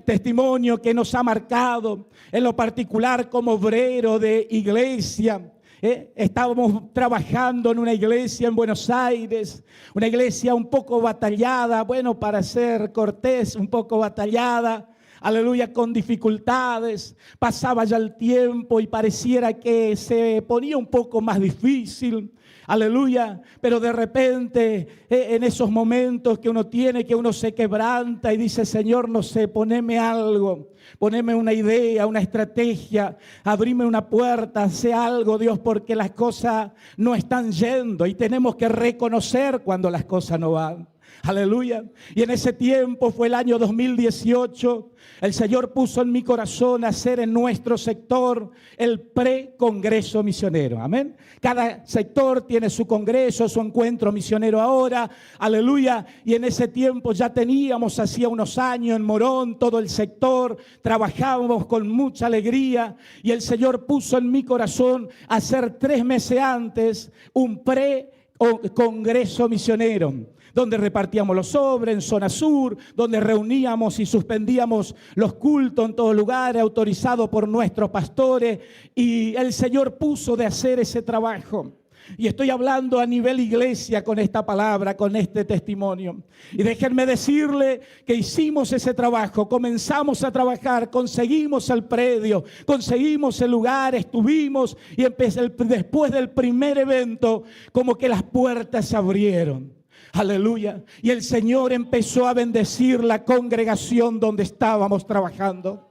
testimonio que nos ha marcado en lo particular como obrero de iglesia. Estábamos trabajando en una iglesia en Buenos Aires, una iglesia un poco batallada, bueno, para ser cortés, un poco batallada. Aleluya, con dificultades. Pasaba ya el tiempo y pareciera que se ponía un poco más difícil. Aleluya, pero de repente en esos momentos que uno tiene, que uno se quebranta y dice: Señor, no sé, poneme algo, poneme una idea, una estrategia, abrime una puerta, sé algo, Dios, porque las cosas no están yendo y tenemos que reconocer cuando las cosas no van. Aleluya. Y en ese tiempo fue el año 2018. El Señor puso en mi corazón hacer en nuestro sector el pre-congreso misionero. Amén. Cada sector tiene su congreso, su encuentro misionero ahora. Aleluya. Y en ese tiempo ya teníamos, hacía unos años en Morón, todo el sector. Trabajábamos con mucha alegría. Y el Señor puso en mi corazón hacer 3 meses antes un pre-congreso misionero, donde repartíamos los sobres en zona sur, donde reuníamos y suspendíamos los cultos en todo lugar, autorizado por nuestros pastores, y el Señor puso de hacer ese trabajo. Y estoy hablando a nivel iglesia con esta palabra, con este testimonio. Y déjenme decirle que hicimos ese trabajo, comenzamos a trabajar, conseguimos el predio, conseguimos el lugar, estuvimos y después del primer evento, como que las puertas se abrieron. Aleluya. Y el Señor empezó a bendecir la congregación donde estábamos trabajando.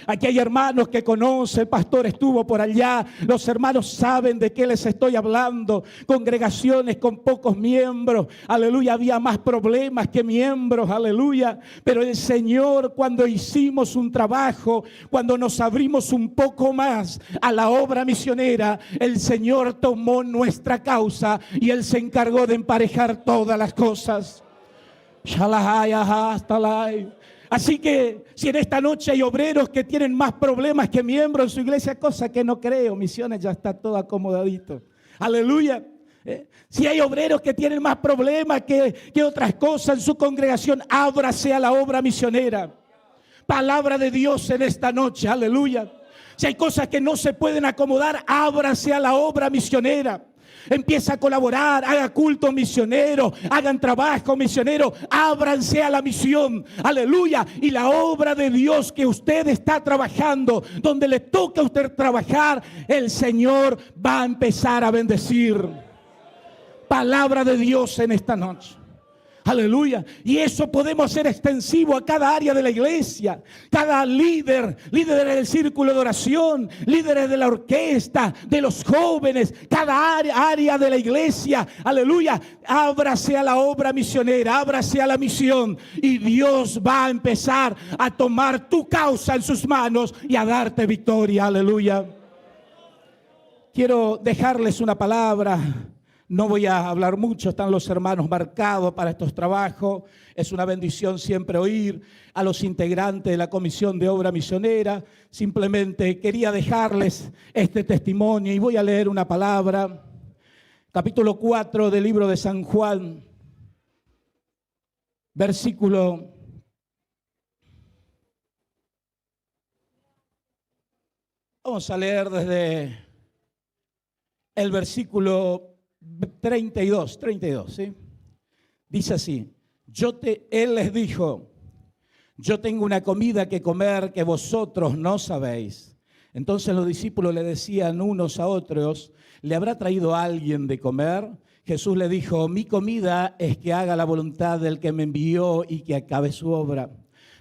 Aquí hay hermanos que conocen, el pastor estuvo por allá, los hermanos saben de qué les estoy hablando. Congregaciones con pocos miembros, aleluya, había más problemas que miembros, aleluya. Pero el Señor, cuando hicimos un trabajo, cuando nos abrimos un poco más a la obra misionera, el Señor tomó nuestra causa y Él se encargó de emparejar todas las cosas. Así que si en esta noche hay obreros que tienen más problemas que miembros en su iglesia, cosa que no creo, Misiones ya está todo acomodadito. Aleluya. Si hay obreros que tienen más problemas que otras cosas en su congregación, ábrase a la obra misionera. Palabra de Dios en esta noche, aleluya. Si hay cosas que no se pueden acomodar, ábrase a la obra misionera. Empieza a colaborar, haga culto misionero, hagan trabajo misionero, ábranse a la misión, aleluya. Y la obra de Dios que usted está trabajando, donde le toca a usted trabajar, el Señor va a empezar a bendecir. Palabra de Dios en esta noche. Aleluya. Y eso podemos hacer extensivo a cada área de la iglesia. Cada líderes del círculo de oración, líderes de la orquesta, de los jóvenes, cada área de la iglesia. Aleluya. Ábrase a la obra misionera, ábrase a la misión. Y Dios va a empezar a tomar tu causa en sus manos y a darte victoria. Aleluya. Quiero dejarles una palabra. No voy a hablar mucho, están los hermanos marcados para estos trabajos. Es una bendición siempre oír a los integrantes de la Comisión de Obra Misionera. Simplemente quería dejarles este testimonio y voy a leer una palabra. Capítulo 4 del libro de San Juan, versículo 'Vamos a leer desde el versículo 32, ¿sí? Dice así: Él les dijo: yo tengo una comida que comer que vosotros no sabéis. Entonces los discípulos le decían unos a otros: ¿le habrá traído alguien de comer? Jesús le dijo: mi comida es que haga la voluntad del que me envió y que acabe su obra.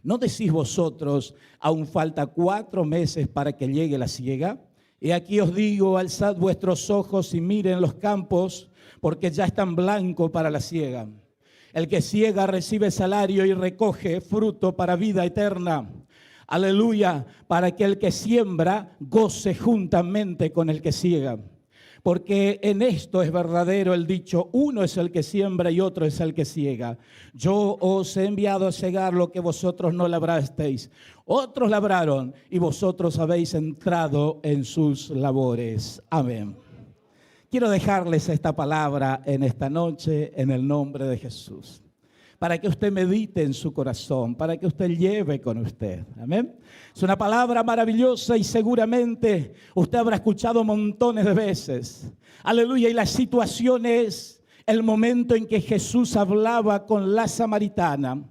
¿No decís vosotros, aún falta 4 meses para que llegue la siega? Y aquí os digo, alzad vuestros ojos y miren los campos, porque ya están blancos para la siega. El que siega recibe salario y recoge fruto para vida eterna. Aleluya, para que el que siembra goce juntamente con el que siega. Porque en esto es verdadero el dicho: uno es el que siembra y otro es el que siega. Yo os he enviado a segar lo que vosotros no labrasteis. Otros labraron y vosotros habéis entrado en sus labores. Amén. Quiero dejarles esta palabra en esta noche en el nombre de Jesús, para que usted medite en su corazón, para que usted lleve con usted. Amén. Es una palabra maravillosa y seguramente usted habrá escuchado montones de veces. Aleluya. Y la situación es el momento en que Jesús hablaba con la samaritana.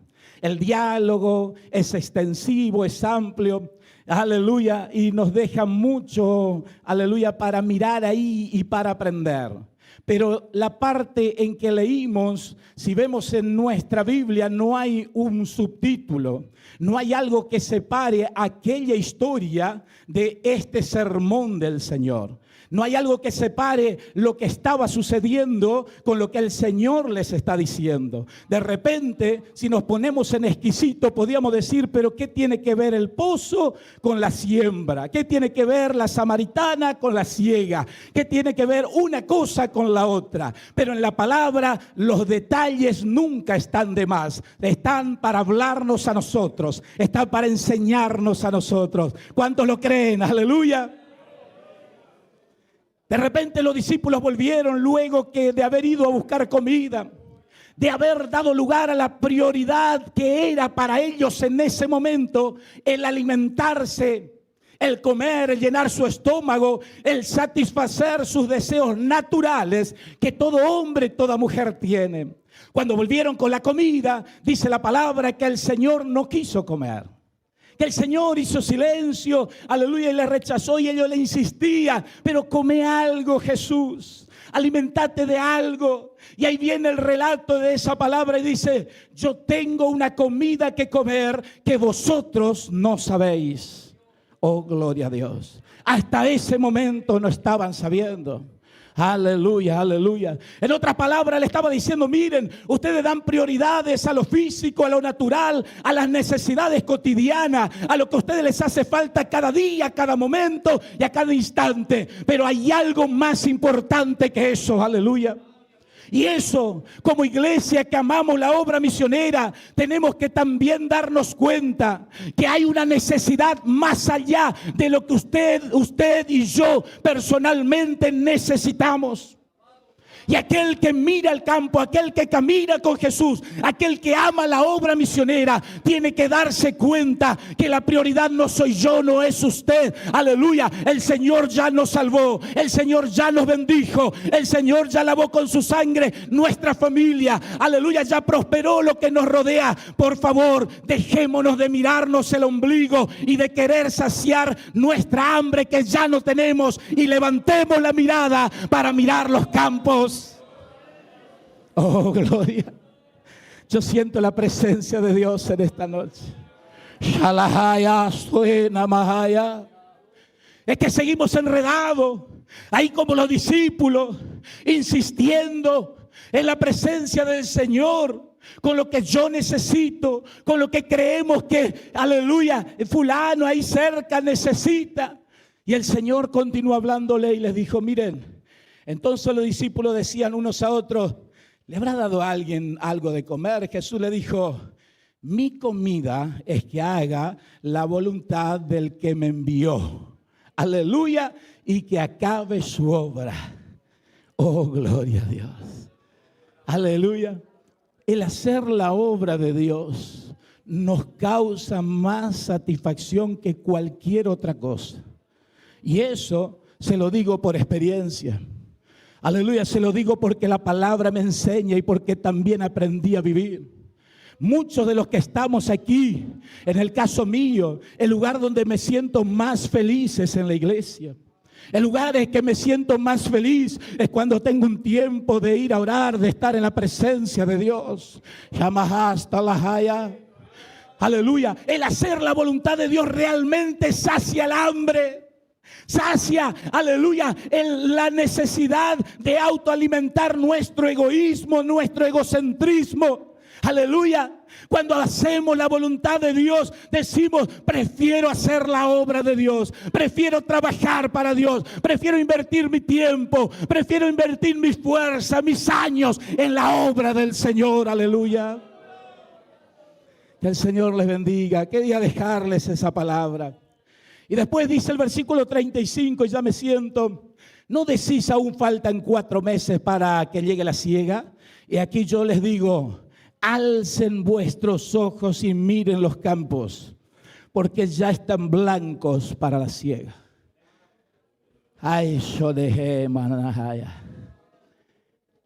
El diálogo es extensivo, es amplio. Aleluya. Y nos deja mucho, aleluya, para mirar ahí y para aprender. Pero la parte en que leímos, si vemos en nuestra Biblia, no hay un subtítulo, no hay algo que separe aquella historia de este sermón del Señor. No hay algo que separe lo que estaba sucediendo con lo que el Señor les está diciendo. De repente, si nos ponemos en exquisito, podríamos decir, pero ¿qué tiene que ver el pozo con la siembra? ¿Qué tiene que ver la samaritana con la ciega? ¿Qué tiene que ver una cosa con la otra? Pero en la palabra los detalles nunca están de más. Están para hablarnos a nosotros, están para enseñarnos a nosotros. ¿Cuántos lo creen? Aleluya. De repente los discípulos volvieron luego de haber ido a buscar comida, de haber dado lugar a la prioridad que era para ellos en ese momento, el alimentarse, el comer, el llenar su estómago, el satisfacer sus deseos naturales que todo hombre y toda mujer tiene. Cuando volvieron con la comida, dice la palabra que el Señor no quiso comer. Que el Señor hizo silencio, aleluya, y le rechazó y ellos le insistían, pero come algo, Jesús, alimentate de algo. Y ahí viene el relato de esa palabra y dice, yo tengo una comida que comer que vosotros no sabéis. Oh, gloria a Dios. Hasta ese momento no estaban sabiendo. Aleluya, aleluya. En otras palabras le estaba diciendo, miren, ustedes dan prioridades a lo físico, a lo natural, a las necesidades cotidianas, a lo que a ustedes les hace falta cada día, a cada momento y a cada instante. Pero hay algo más importante que eso, aleluya. Y eso, como iglesia que amamos la obra misionera, tenemos que también darnos cuenta que hay una necesidad más allá de lo que usted y yo personalmente necesitamos. Y aquel que mira el campo, aquel que camina con Jesús, aquel que ama la obra misionera, tiene que darse cuenta que la prioridad no soy yo, no es usted. Aleluya, el Señor ya nos salvó, el Señor ya nos bendijo, el Señor ya lavó con su sangre nuestra familia. Aleluya, ya prosperó lo que nos rodea. Por favor, dejémonos de mirarnos el ombligo y de querer saciar nuestra hambre que ya no tenemos y levantemos la mirada para mirar los campos. Oh, gloria. Yo siento la presencia de Dios en esta noche. Shalahaya, suena mahaya. Es que seguimos enredados, ahí como los discípulos, insistiendo en la presencia del Señor, con lo que yo necesito, con lo que creemos que, aleluya, fulano ahí cerca necesita. Y el Señor continuó hablándole y les dijo, miren, entonces los discípulos decían unos a otros, ¿le habrá dado a alguien algo de comer? Jesús le dijo, mi comida es que haga la voluntad del que me envió. Aleluya, y que acabe su obra. Oh, gloria a Dios. Aleluya. El hacer la obra de Dios nos causa más satisfacción que cualquier otra cosa. Y eso se lo digo por experiencia. Aleluya, se lo digo porque la palabra me enseña y porque también aprendí a vivir. Muchos de los que estamos aquí, en el caso mío, el lugar donde me siento más feliz es en la iglesia. El lugar en que me siento más feliz es cuando tengo un tiempo de ir a orar, de estar en la presencia de Dios. Aleluya, el hacer la voluntad de Dios realmente sacia el hambre. Sacia, aleluya, la necesidad de autoalimentar nuestro egoísmo, nuestro egocentrismo. Aleluya. Cuando hacemos la voluntad de Dios, decimos, prefiero hacer la obra de Dios, prefiero trabajar para Dios, prefiero invertir mi tiempo, prefiero invertir mis fuerzas, mis años en la obra del Señor. Aleluya. Que el Señor les bendiga. Quería dejarles esa palabra. Y después dice el versículo 35, y ya me siento, ¿no decís aún faltan 4 meses para que llegue la siega? Y aquí yo les digo, alcen vuestros ojos y miren los campos, porque ya están blancos para la siega. Ay, yo dejé manajaya.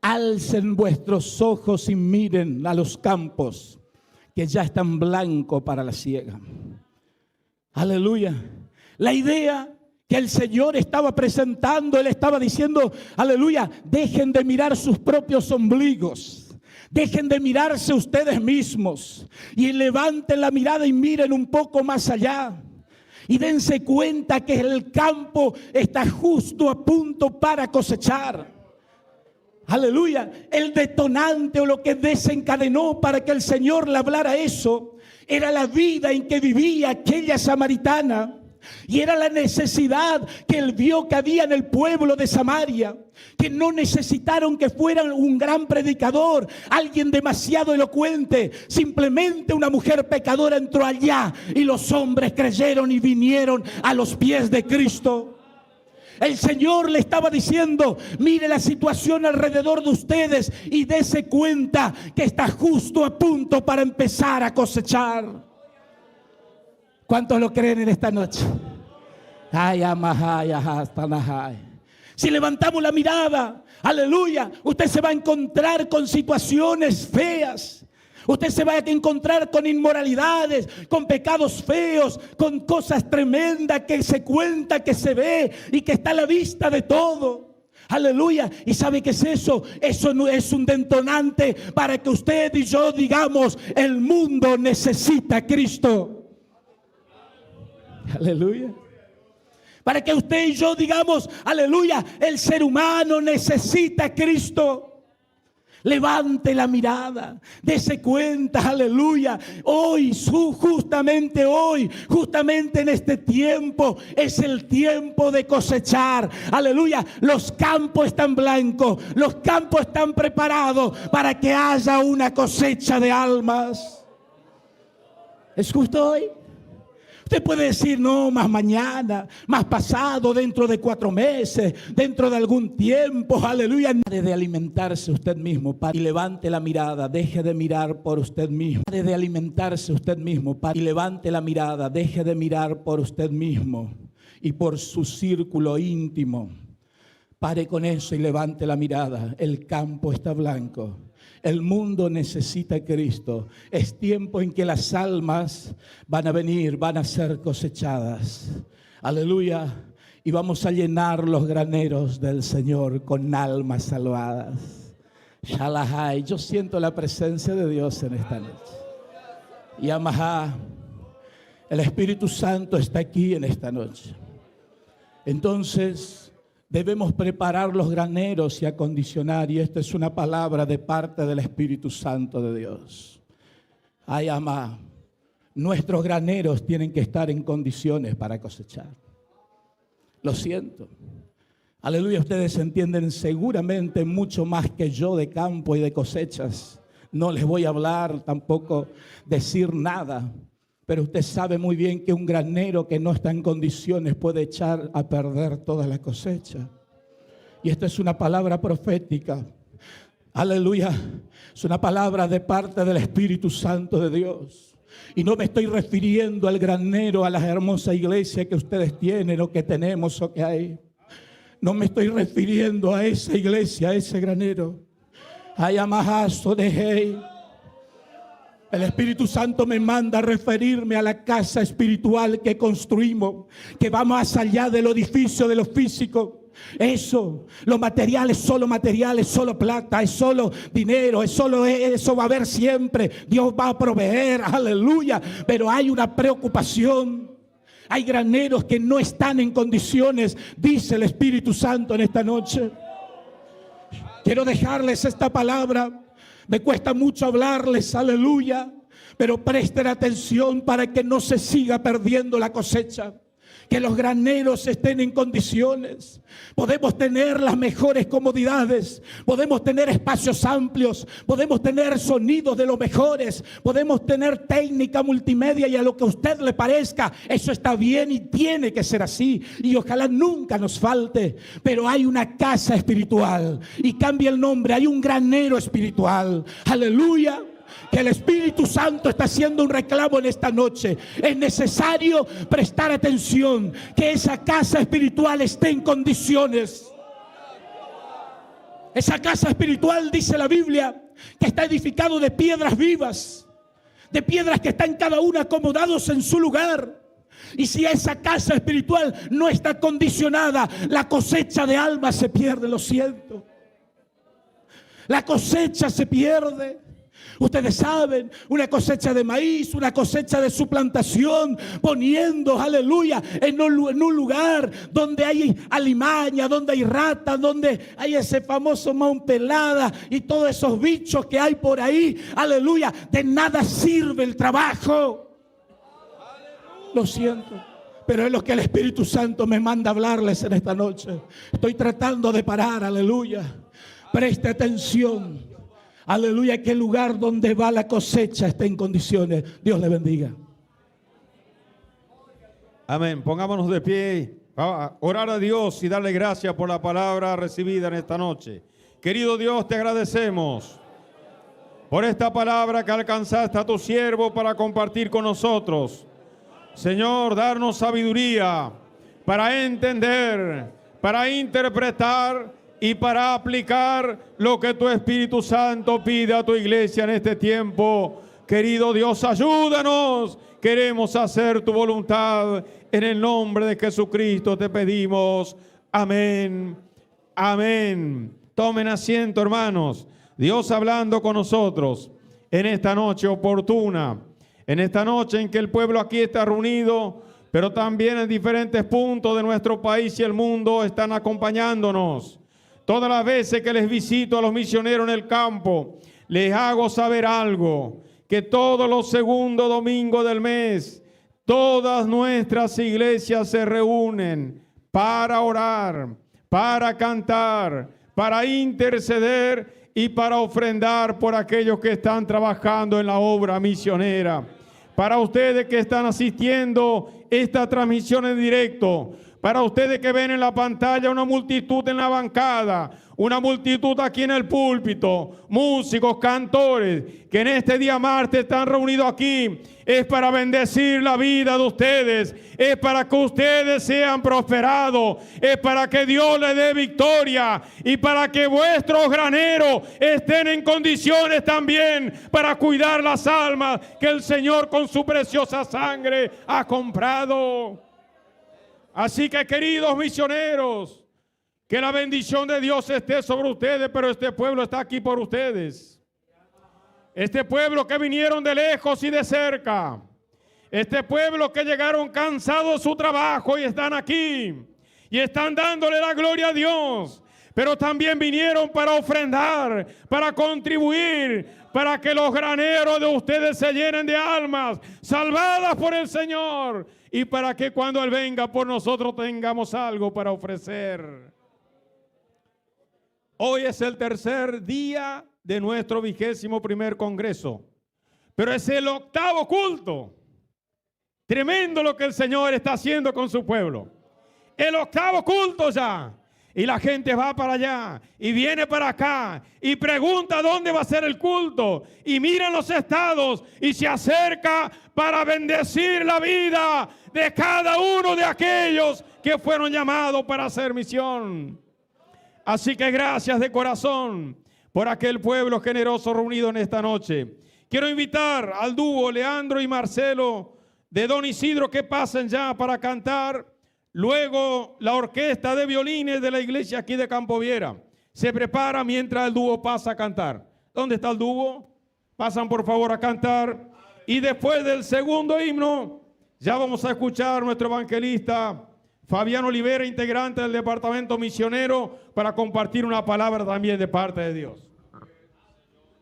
Alcen vuestros ojos y miren a los campos, que ya están blancos para la siega. Aleluya. La idea que el Señor estaba presentando, Él estaba diciendo, aleluya, dejen de mirar sus propios ombligos, dejen de mirarse ustedes mismos y levanten la mirada y miren un poco más allá. Y dense cuenta que el campo está justo a punto para cosechar. Aleluya. El detonante o lo que desencadenó para que el Señor le hablara eso era la vida en que vivía aquella samaritana. Y era la necesidad que él vio que había en el pueblo de Samaria, que no necesitaron que fueran un gran predicador, alguien demasiado elocuente. Simplemente una mujer pecadora entró allá y los hombres creyeron y vinieron a los pies de Cristo. El Señor le estaba diciendo: mire la situación alrededor de ustedes y dése cuenta que está justo a punto para empezar a cosechar. ¿Cuántos lo creen en esta noche? Si levantamos la mirada, aleluya, usted se va a encontrar con situaciones feas. Usted se va a encontrar con inmoralidades, con pecados feos, con cosas tremendas que se cuenta, que se ve y que está a la vista de todo. Aleluya. ¿Y sabe qué es eso? Eso no es un detonante para que usted y yo digamos: el mundo necesita a Cristo. Aleluya. Para que usted y yo digamos: aleluya, el ser humano necesita a Cristo. Levante la mirada, dése cuenta, aleluya. Hoy, justamente en este tiempo, es el tiempo de cosechar. Aleluya, los campos están blancos, los campos están preparados para que haya una cosecha de almas. ¿Es justo hoy? Usted puede decir: no, más mañana, más pasado, dentro de 4 meses, dentro de algún tiempo, aleluya. Pare de alimentarse usted mismo, y levante la mirada, deje de mirar por usted mismo. Pare de alimentarse usted mismo, y levante la mirada, deje de mirar por usted mismo y por su círculo íntimo. Pare con eso y levante la mirada. El campo está blanco. El mundo necesita a Cristo. Es tiempo en que las almas van a venir, van a ser cosechadas. Aleluya. Y vamos a llenar los graneros del Señor con almas salvadas. Shalahai. Yo siento la presencia de Dios en esta noche. Y Amahá, el Espíritu Santo está aquí en esta noche. Entonces debemos preparar los graneros y acondicionar, y esta es una palabra de parte del Espíritu Santo de Dios. Ay, amá, nuestros graneros tienen que estar en condiciones para cosechar. Lo siento. Aleluya, ustedes entienden seguramente mucho más que yo de campo y de cosechas. No les voy a hablar, tampoco decir nada. Pero usted sabe muy bien que un granero que no está en condiciones puede echar a perder toda la cosecha. Y esta es una palabra profética. Aleluya. Es una palabra de parte del Espíritu Santo de Dios. Y no me estoy refiriendo al granero, a la hermosa iglesia que ustedes tienen o que tenemos o que hay. No me estoy refiriendo a esa iglesia, a ese granero. Ay, amajazo de hey. El Espíritu Santo me manda a referirme a la casa espiritual que construimos, que va más allá del edificio, de lo físico. Eso, lo material es solo plata, es solo dinero, eso va a haber siempre. Dios va a proveer, aleluya. Pero hay una preocupación. Hay graneros que no están en condiciones, dice el Espíritu Santo en esta noche. Quiero dejarles esta palabra. Me cuesta mucho hablarles, aleluya, pero presten atención para que no se siga perdiendo la cosecha. Que los graneros estén en condiciones. Podemos tener las mejores comodidades, podemos tener espacios amplios, podemos tener sonidos de los mejores, podemos tener técnica multimedia y a lo que a usted le parezca. Eso está bien y tiene que ser así, y ojalá nunca nos falte. Pero hay una casa espiritual, y cambia el nombre, hay un granero espiritual. Aleluya. Que el Espíritu Santo está haciendo un reclamo en esta noche. Es necesario prestar atención, que esa casa espiritual esté en condiciones. Esa casa espiritual, dice la Biblia, que está edificado de piedras vivas, de piedras que están cada una acomodados en su lugar. Y si esa casa espiritual no está condicionada, la cosecha de almas se pierde, lo siento. La cosecha se pierde. Ustedes saben, una cosecha de maíz, una cosecha de su plantación, poniendo, aleluya, en un lugar donde hay alimaña, donde hay ratas, donde hay ese famoso mount pelada y todos esos bichos que hay por ahí, aleluya. De nada sirve el trabajo. Lo siento, pero es lo que el Espíritu Santo me manda hablarles en esta noche. Estoy tratando de parar, aleluya. Preste atención. Aleluya, que el lugar donde va la cosecha esté en condiciones. Dios le bendiga. Amén. Pongámonos de pie a orar a Dios y darle gracias por la palabra recibida en esta noche. Querido Dios, te agradecemos por esta palabra que alcanzaste a tu siervo para compartir con nosotros. Señor, darnos sabiduría para entender, para interpretar y para aplicar lo que tu Espíritu Santo pide a tu iglesia en este tiempo. Querido Dios, ayúdanos. Queremos hacer tu voluntad. En el nombre de Jesucristo te pedimos. Amén. Amén. Tomen asiento, hermanos. Dios hablando con nosotros en esta noche oportuna. En esta noche en que el pueblo aquí está reunido, pero también en diferentes puntos de nuestro país y el mundo están acompañándonos. Todas las veces que les visito a los misioneros en el campo, les hago saber algo, que todos los segundos domingos del mes, todas nuestras iglesias se reúnen para orar, para cantar, para interceder y para ofrendar por aquellos que están trabajando en la obra misionera. Para ustedes que están asistiendo esta transmisión en directo, para ustedes que ven en la pantalla una multitud en la bancada, una multitud aquí en el púlpito, músicos, cantores, que en este día martes están reunidos aquí, es para bendecir la vida de ustedes, es para que ustedes sean prosperados, es para que Dios les dé victoria y para que vuestros graneros estén en condiciones también para cuidar las almas que el Señor con su preciosa sangre ha comprado. Así que, queridos misioneros, que la bendición de Dios esté sobre ustedes, pero este pueblo está aquí por ustedes. Este pueblo que vinieron de lejos y de cerca. Este pueblo que llegaron cansados de su trabajo y están aquí. Y están dándole la gloria a Dios. Pero también vinieron para ofrendar, para contribuir, para que los graneros de ustedes se llenen de almas salvadas por el Señor. Y para que cuando Él venga por nosotros tengamos algo para ofrecer. Hoy es el tercer día de nuestro 21º congreso. Pero es el 8º culto. Tremendo lo que el Señor está haciendo con su pueblo. El 8º culto ya. Y la gente va para allá y viene para acá y pregunta dónde va a ser el culto. Y mira los estados y se acerca para bendecir la vida de cada uno de aquellos que fueron llamados para hacer misión. Así que gracias de corazón por aquel pueblo generoso reunido en esta noche. Quiero invitar al dúo Leandro y Marcelo de Don Isidro que pasen ya para cantar. Luego la orquesta de violines de la iglesia aquí de Campo Viera se prepara mientras el dúo pasa a cantar. ¿Dónde está el dúo? Pasan por favor a cantar. Y después del segundo himno ya vamos a escuchar a nuestro evangelista Fabián Olivera, integrante del departamento misionero, para compartir una palabra también de parte de Dios.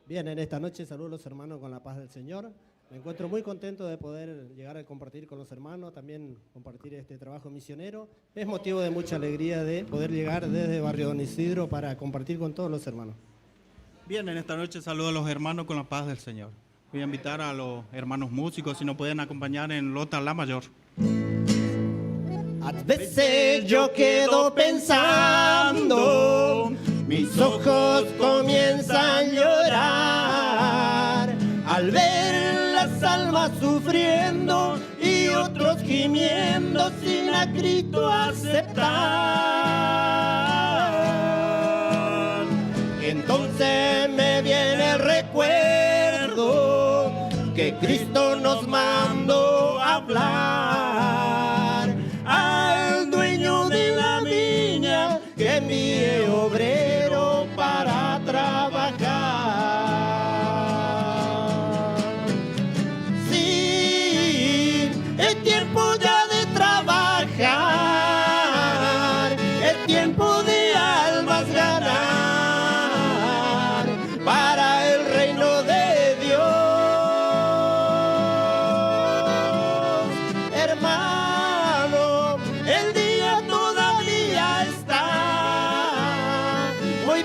Bien, en esta noche saludo a los hermanos con la paz del Señor. Me encuentro muy contento de poder llegar a compartir con los hermanos, también compartir este trabajo misionero. Es motivo de mucha alegría de poder llegar desde Barrio Don Isidro para compartir con todos los hermanos. Bien, en esta noche saludo a los hermanos con la paz del Señor. Voy a invitar a los hermanos músicos si nos pueden acompañar en Lota La Mayor. A veces yo quedo pensando, mis ojos comienzan a llorar al ver las almas sufriendo y otros gimiendo sin a Cristo aceptar. Entonces me viene el recuerdo que Cristo nos mandó a hablar al dueño de la viña que envíe obrero para trabajar.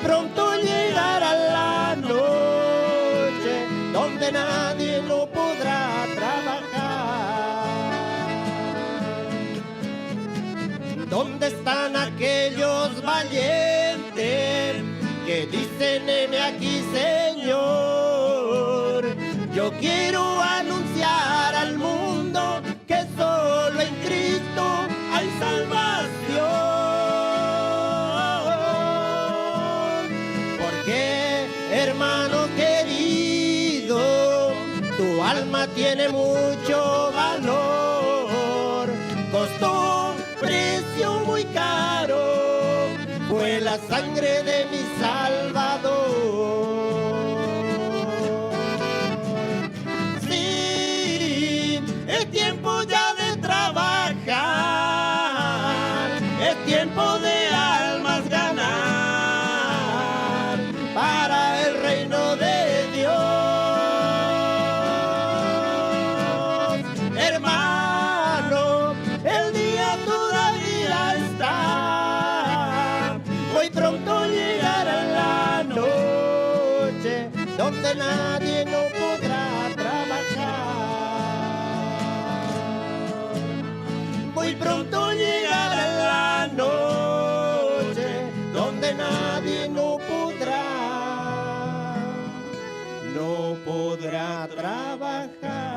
pronto llegará la noche donde nadie no podrá trabajar. ¿Dónde están aquellos valientes que dicen heme aquí, Señor? Yo quiero anunciar al mundo que solo en Cristo hay salvación. Porque, hermano querido, tu alma tiene mucho valor. Costó precio muy caro, fue la sangre de mi Salvador. Sí, es tiempo ya de trabajar, es tiempo de almas ganar para el reino de Dios. Hermano, el día todavía está, muy pronto llegará la noche donde nadie no podrá trabajar. Muy pronto llegará la noche donde nadie no podrá trabajar.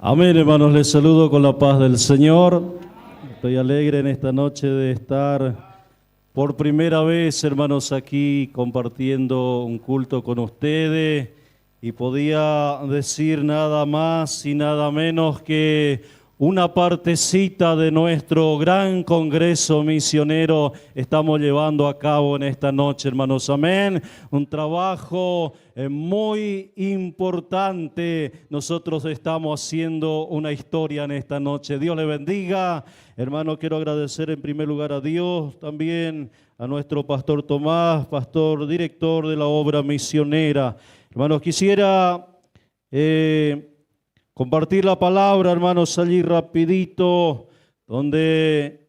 Amén, hermanos, les saludo con la paz del Señor. Estoy alegre en esta noche de estar por primera vez, hermanos, aquí compartiendo un culto con ustedes, y podía decir nada más y nada menos que una partecita de nuestro gran congreso misionero estamos llevando a cabo en esta noche, hermanos. Amén. Un trabajo muy importante. Nosotros estamos haciendo una historia en esta noche. Dios le bendiga. Hermano, quiero agradecer en primer lugar a Dios, también a nuestro pastor Tomás, pastor director de la obra misionera. Hermanos, quisiera compartir la palabra, hermanos, allí rapidito, donde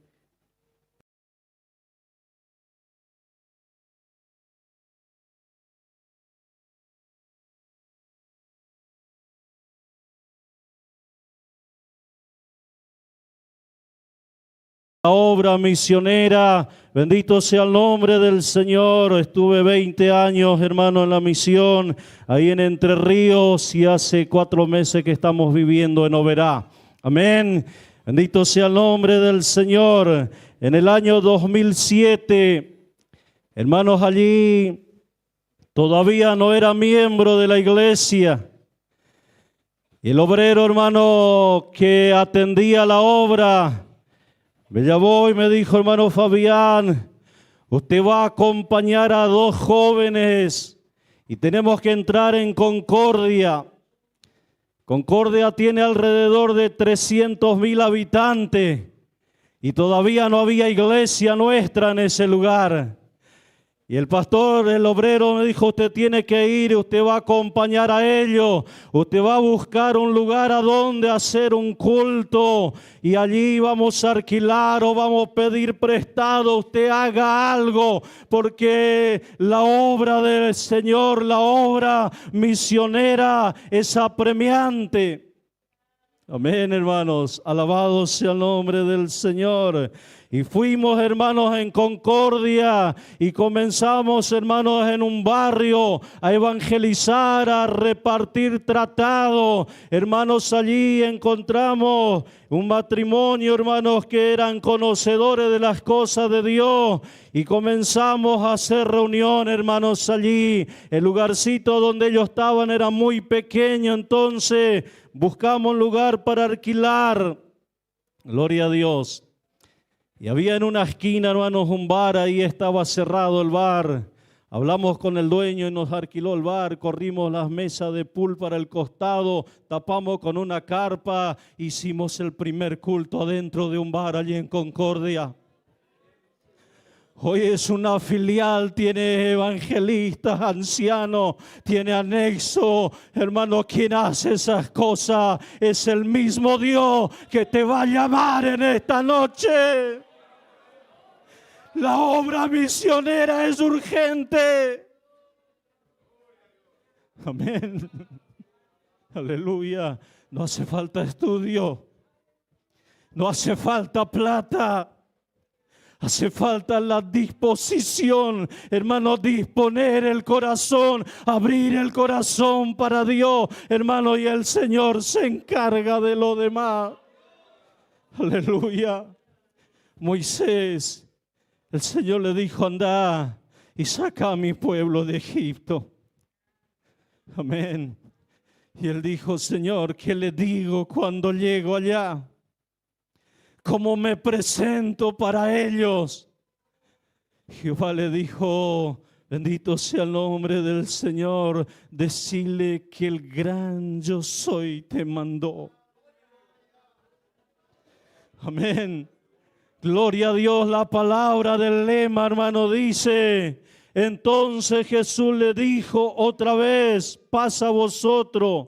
la obra misionera. Bendito sea el nombre del Señor. Estuve 20 años, hermano, en la misión, ahí en Entre Ríos, y hace 4 meses que estamos viviendo en Oberá. Amén. Bendito sea el nombre del Señor. En el año 2007, hermanos, allí todavía no era miembro de la iglesia. Y el obrero, hermano, que atendía la obra, me llamó y me dijo: hermano Fabián, usted va a acompañar a 2 jóvenes y tenemos que entrar en Concordia. Concordia tiene alrededor de 300,000 habitantes y todavía no había iglesia nuestra en ese lugar. Y el pastor, el obrero, me dijo: usted tiene que ir, usted va a acompañar a ellos, usted va a buscar un lugar a donde hacer un culto y allí vamos a alquilar o vamos a pedir prestado, usted haga algo, porque la obra del Señor, la obra misionera es apremiante. Amén, hermanos, alabado sea el nombre del Señor. Y fuimos, hermanos, en Concordia y comenzamos, hermanos, en un barrio a evangelizar, a repartir tratados. Hermanos, allí encontramos un matrimonio, hermanos, que eran conocedores de las cosas de Dios. Y comenzamos a hacer reunión, hermanos, allí. El lugarcito donde ellos estaban era muy pequeño, entonces buscamos un lugar para alquilar. Gloria a Dios. Y había en una esquina, hermanos, un bar, ahí estaba cerrado el bar. Hablamos con el dueño y nos alquiló el bar, corrimos las mesas de pool para el costado, tapamos con una carpa, hicimos el primer culto adentro de un bar allí en Concordia. Hoy es una filial, tiene evangelistas, ancianos, tiene anexo. Hermano, quien hace esas cosas es el mismo Dios que te va a llamar en esta noche. La obra misionera es urgente. Amén. Aleluya. No hace falta estudio. No hace falta plata. Hace falta la disposición, hermano, disponer el corazón, abrir el corazón para Dios, hermano, y el Señor se encarga de lo demás. Aleluya. Moisés, el Señor le dijo: anda y saca a mi pueblo de Egipto. Amén. Y él dijo: Señor, ¿qué le digo cuando llego allá? ¿Cómo me presento para ellos? Jehová le dijo: bendito sea el nombre del Señor, decirle que el gran yo soy te mandó. Amén. Gloria a Dios. La palabra del lema, hermano, dice: entonces Jesús le dijo otra vez: pasa vosotros,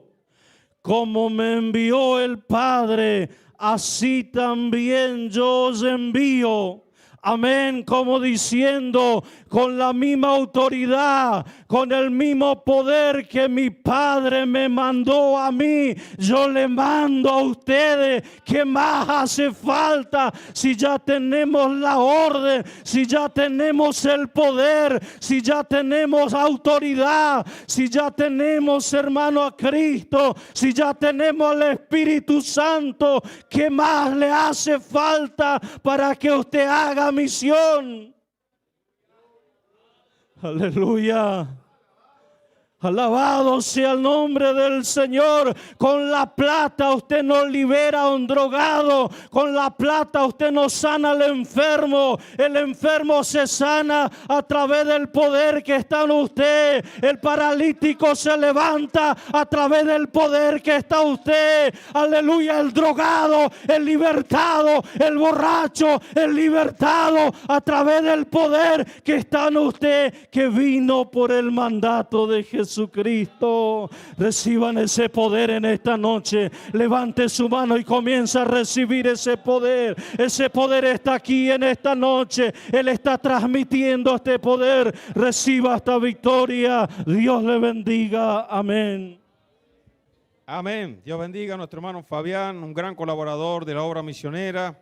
como me envió el Padre, así también yo os envío. Amén, como diciendo, con la misma autoridad, con el mismo poder que mi Padre me mandó a mí, yo le mando a ustedes. ¿Qué más hace falta? Si ya tenemos la orden, si ya tenemos el poder, si ya tenemos autoridad, si ya tenemos, hermano, a Cristo, si ya tenemos al Espíritu Santo, ¿qué más le hace falta para que usted haga misión? Aleluya. Alabado sea el nombre del Señor. Con la plata usted no libera a un drogado. Con la plata usted no sana al enfermo. El enfermo se sana a través del poder que está en usted. El paralítico se levanta a través del poder que está en usted. Aleluya. El drogado, el libertado, el borracho, el libertado a través del poder que está en usted, que vino por el mandato de Jesucristo. Reciban ese poder en esta noche. Levante su mano y comienza a recibir ese poder. Ese poder está aquí en esta noche. Él está transmitiendo este poder. Reciba esta victoria. Dios le bendiga. Amén. Amén. Dios bendiga a nuestro hermano Fabián, un gran colaborador de la obra misionera.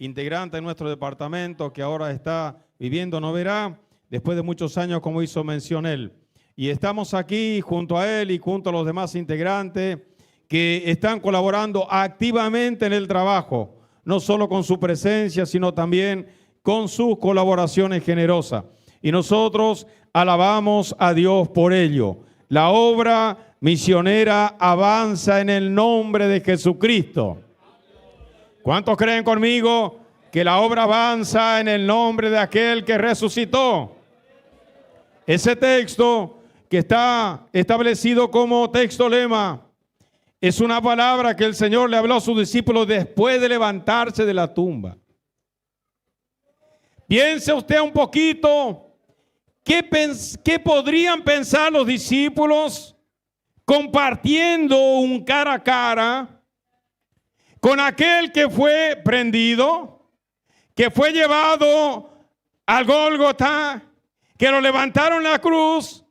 integrante de nuestro departamento, que ahora está viviendo en Oberá, después de muchos años, como hizo mención él. Y estamos aquí junto a él y junto a los demás integrantes que están colaborando activamente en el trabajo, no solo con su presencia, sino también con sus colaboraciones generosas. Y nosotros alabamos a Dios por ello. La obra misionera avanza en el nombre de Jesucristo. ¿Cuántos creen conmigo que la obra avanza en el nombre de aquel que resucitó? Ese texto que está establecido como texto lema es una palabra que el Señor le habló a sus discípulos después de levantarse de la tumba. Piense usted un poquito, ¿qué podrían pensar los discípulos compartiendo un cara a cara con aquel que fue prendido, que fue llevado al Gólgota, que lo levantaron en la cruz,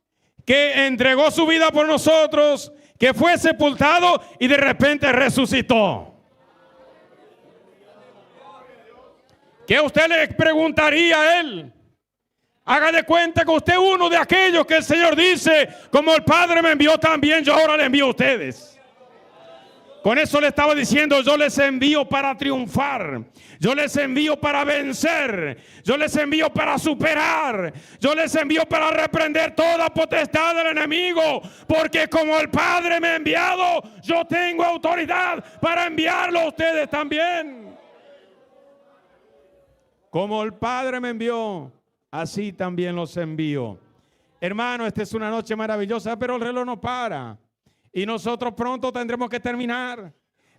que entregó su vida por nosotros, que fue sepultado y de repente resucitó? ¿Qué usted le preguntaría a él? Haga de cuenta que usted es uno de aquellos que el Señor dice, como el Padre me envió también, yo ahora le envío a ustedes. Con eso le estaba diciendo, yo les envío para triunfar, yo les envío para vencer, yo les envío para superar, yo les envío para reprender toda potestad del enemigo, porque como el Padre me ha enviado, yo tengo autoridad para enviarlo a ustedes también. Como el Padre me envió, así también los envío. Hermano, esta es una noche maravillosa, pero el reloj no para. Y nosotros pronto tendremos que terminar.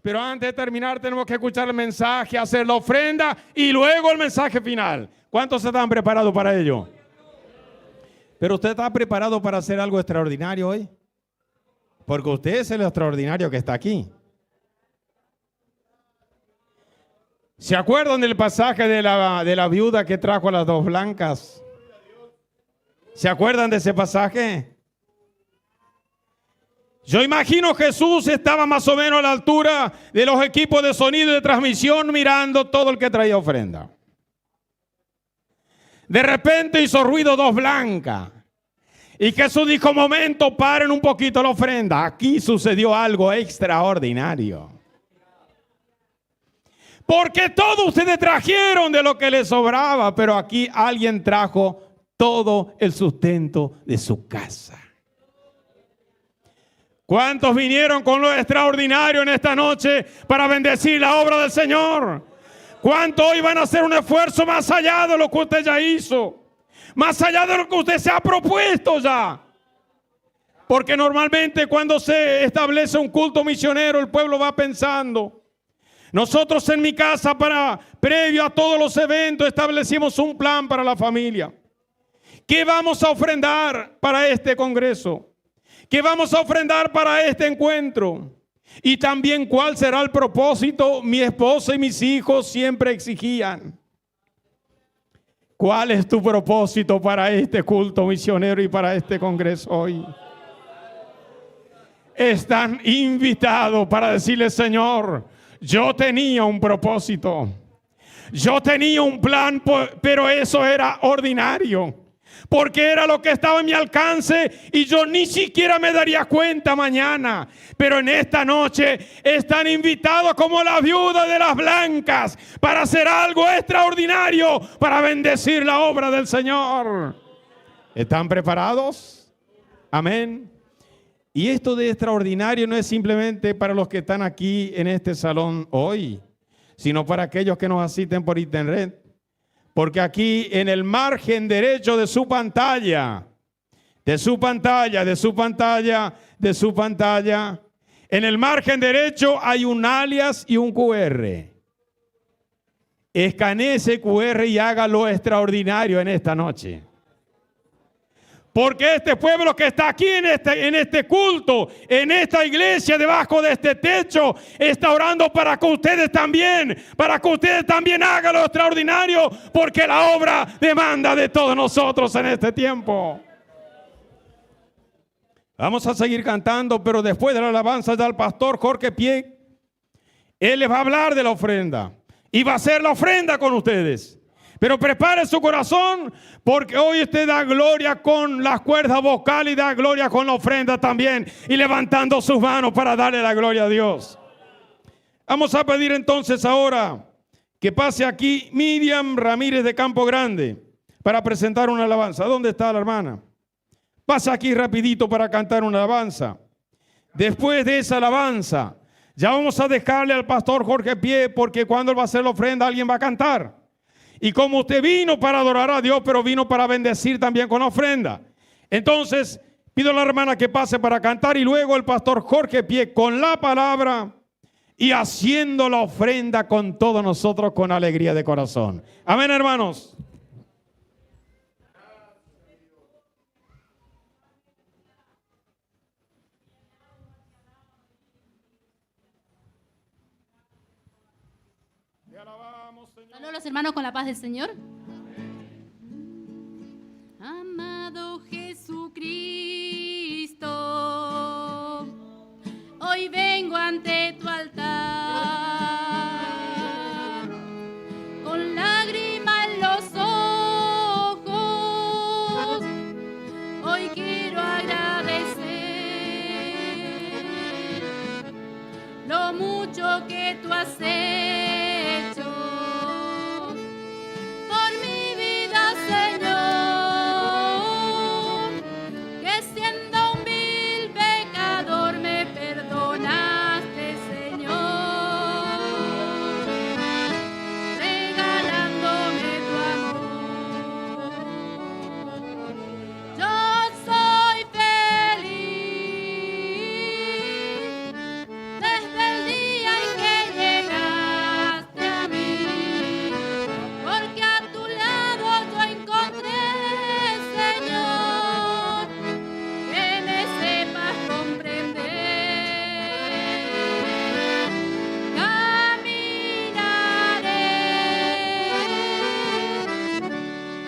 Pero antes de terminar tenemos que escuchar el mensaje, hacer la ofrenda y luego el mensaje final. ¿Cuántos están preparados para ello? Pero usted está preparado para hacer algo extraordinario hoy. Porque usted es el extraordinario que está aquí. ¿Se acuerdan del pasaje de la viuda que trajo a las dos blancas? ¿Se acuerdan de ese pasaje? Yo imagino Jesús estaba más o menos a la altura de los equipos de sonido y de transmisión mirando todo el que traía ofrenda. De repente hizo ruido dos blancas. Y Jesús dijo, momento, paren un poquito la ofrenda. Aquí sucedió algo extraordinario. Porque todos ustedes trajeron de lo que les sobraba, pero aquí alguien trajo todo el sustento de su casa. ¿Cuántos vinieron con lo extraordinario en esta noche para bendecir la obra del Señor? ¿Cuántos hoy van a hacer un esfuerzo más allá de lo que usted ya hizo? Más allá de lo que usted se ha propuesto ya. Porque normalmente cuando se establece un culto misionero, el pueblo va pensando. Nosotros en mi casa, previo a todos los eventos, establecimos un plan para la familia. ¿Qué vamos a ofrendar para este congreso? ¿Qué vamos a ofrendar para este encuentro? Y también cuál será el propósito. Mi esposa y mis hijos siempre exigían. ¿Cuál es tu propósito para este culto misionero y para este congreso hoy? Están invitados para decirle, Señor, yo tenía un propósito. Yo tenía un plan, pero eso era ordinario. Porque era lo que estaba en mi alcance y yo ni siquiera me daría cuenta mañana. Pero en esta noche están invitados como la viuda de las blancas para hacer algo extraordinario, para bendecir la obra del Señor. ¿Están preparados? Amén. Y esto de extraordinario no es simplemente para los que están aquí en este salón hoy, sino para aquellos que nos asisten por internet. Porque aquí en el margen derecho de su pantalla, en el margen derecho hay un alias y un QR. Escanee ese QR y haga lo extraordinario en esta noche. Porque este pueblo que está aquí en este culto, en esta iglesia, debajo de este techo, está orando para que ustedes también hagan lo extraordinario, porque la obra demanda de todos nosotros en este tiempo. Vamos a seguir cantando, pero después de la alabanza ya el pastor Jorge Pie, él les va a hablar de la ofrenda. y va a hacer la ofrenda con ustedes. Pero prepare su corazón, porque hoy usted da gloria con las cuerdas vocales y da gloria con la ofrenda también, y levantando sus manos para darle la gloria a Dios. Vamos a pedir entonces ahora que pase aquí Miriam Ramírez de Campo Grande para presentar una alabanza. ¿Dónde está la hermana? Pasa aquí rapidito para cantar una alabanza. Después de esa alabanza, ya vamos a dejarle al pastor Jorge pie, porque cuando él va a hacer la ofrenda, alguien va a cantar. Y como usted vino para adorar a Dios, pero vino para bendecir también con la ofrenda. Entonces, pido a la hermana que pase para cantar, y luego el pastor Jorge pie con la palabra y haciendo la ofrenda con todos nosotros con alegría de corazón. Amén, hermanos. Saludos a los hermanos con la paz del Señor. Amado Jesucristo, hoy vengo ante tu altar con lágrimas en los ojos. Hoy quiero agradecer lo mucho que tú has hecho por mi vida, Señor, que siendo un vil pecador me perdonaste, Señor, regalándome tu amor. Yo soy feliz desde el día en que llegaste a mí, porque a tu lado yo encontré, Señor, que me sepas comprender. Caminaré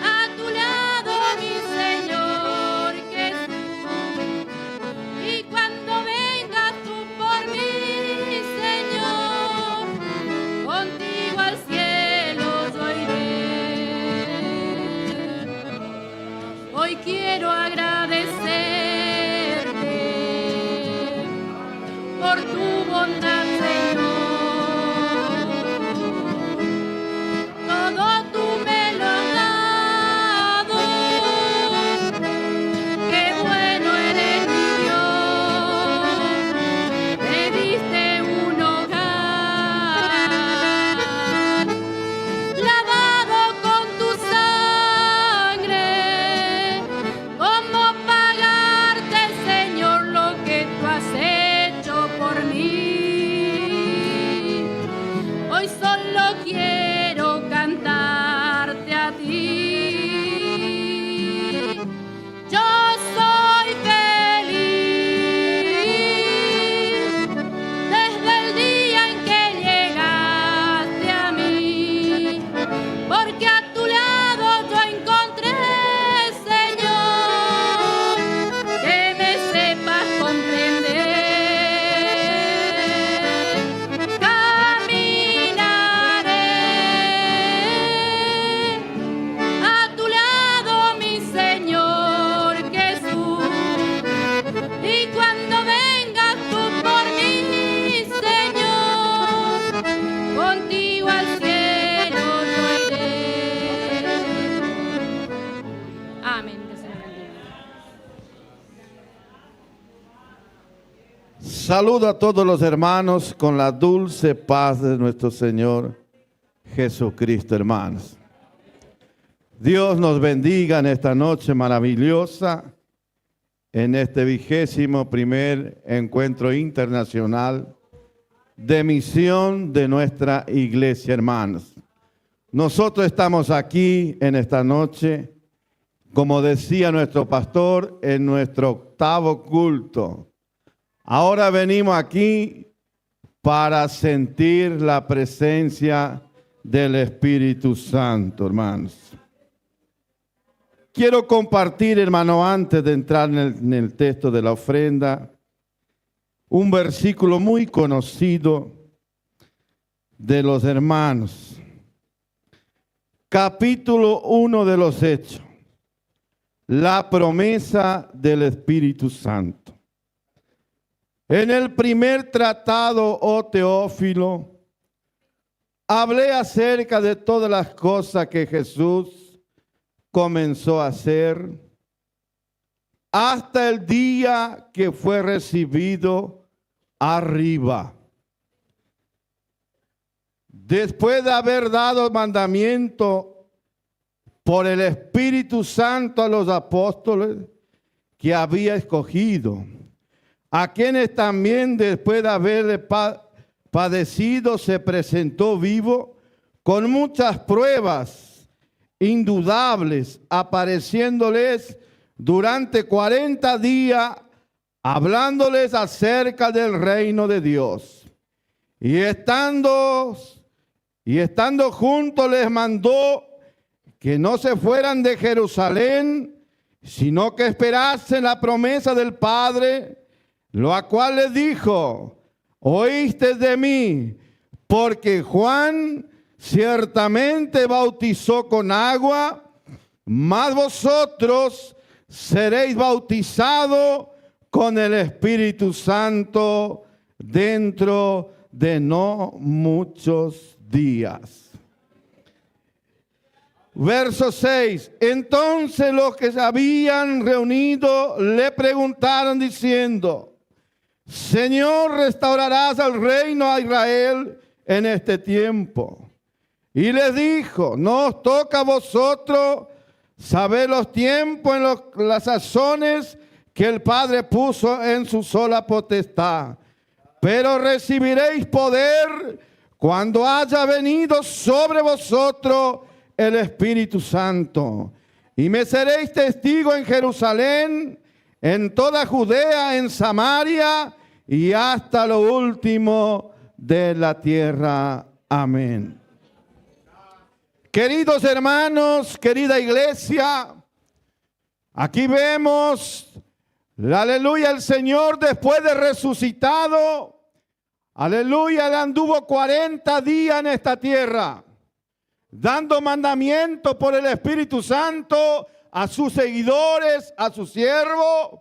a tu lado, mi Señor Jesús, y cuando vengas tú por mí, Señor, contigo al cielo yo iré. Hoy quiero agradecerte por tu bondad, Señor. Todo tú me lo has dado. Qué bueno eres, mi Dios. Me diste un hogar lavado con tu sangre. ¿Cómo pagarte, Señor, lo que tú has hecho por mí? Hoy solo quiero cantarte a ti. Yo soy feliz desde el día en que llegaste a mí, porque a tu lado yo encontré, Señor, que me sepas comprender. Caminaré a tu lado, mi Señor Jesús, y cuando vengas tú por mí, Señor, contigo al cielo yo iré. Amén. Que se lo bendiga. Saludo a todos los hermanos con la dulce paz de nuestro Señor Jesucristo, hermanos. Dios nos bendiga en esta noche maravillosa, en este 21º encuentro internacional de misión de nuestra iglesia, hermanos. Nosotros estamos aquí en esta noche, como decía nuestro pastor, en nuestro 8º culto. Ahora venimos aquí para sentir la presencia del Espíritu Santo, hermanos. Quiero compartir, hermano, antes de entrar en el texto de la ofrenda, un versículo muy conocido de los hermanos. capítulo 1 de los Hechos. La promesa del Espíritu Santo. En el primer tratado, oh Teófilo, hablé acerca de todas las cosas que Jesús comenzó a hacer hasta el día que fue recibido arriba. Después de haber dado mandamiento por el Espíritu Santo a los apóstoles que había escogido, a quienes también después de haber padecido se presentó vivo con muchas pruebas indudables, apareciéndoles durante 40 días, hablándoles acerca del reino de Dios. Y estando juntos les mandó que no se fueran de Jerusalén, sino que esperasen la promesa del Padre, lo cual les dijo: oíste de mí, porque Juan ciertamente bautizó con agua, mas vosotros seréis bautizados con el Espíritu Santo dentro de no muchos días. Verso 6. Entonces los que se habían reunido le preguntaron diciendo: Señor, ¿restaurarás el reino a Israel en este tiempo? Y les dijo: no os toca a vosotros saber los tiempos en las sazones que el Padre puso en su sola potestad, pero recibiréis poder cuando haya venido sobre vosotros el Espíritu Santo. Y me seréis testigo en Jerusalén, en toda Judea, en Samaria y hasta lo último de la tierra. Amén. Queridos hermanos, querida iglesia, aquí vemos, aleluya, el Señor después de resucitado, aleluya, él anduvo 40 días en esta tierra, dando mandamiento por el Espíritu Santo a sus seguidores, a sus siervos,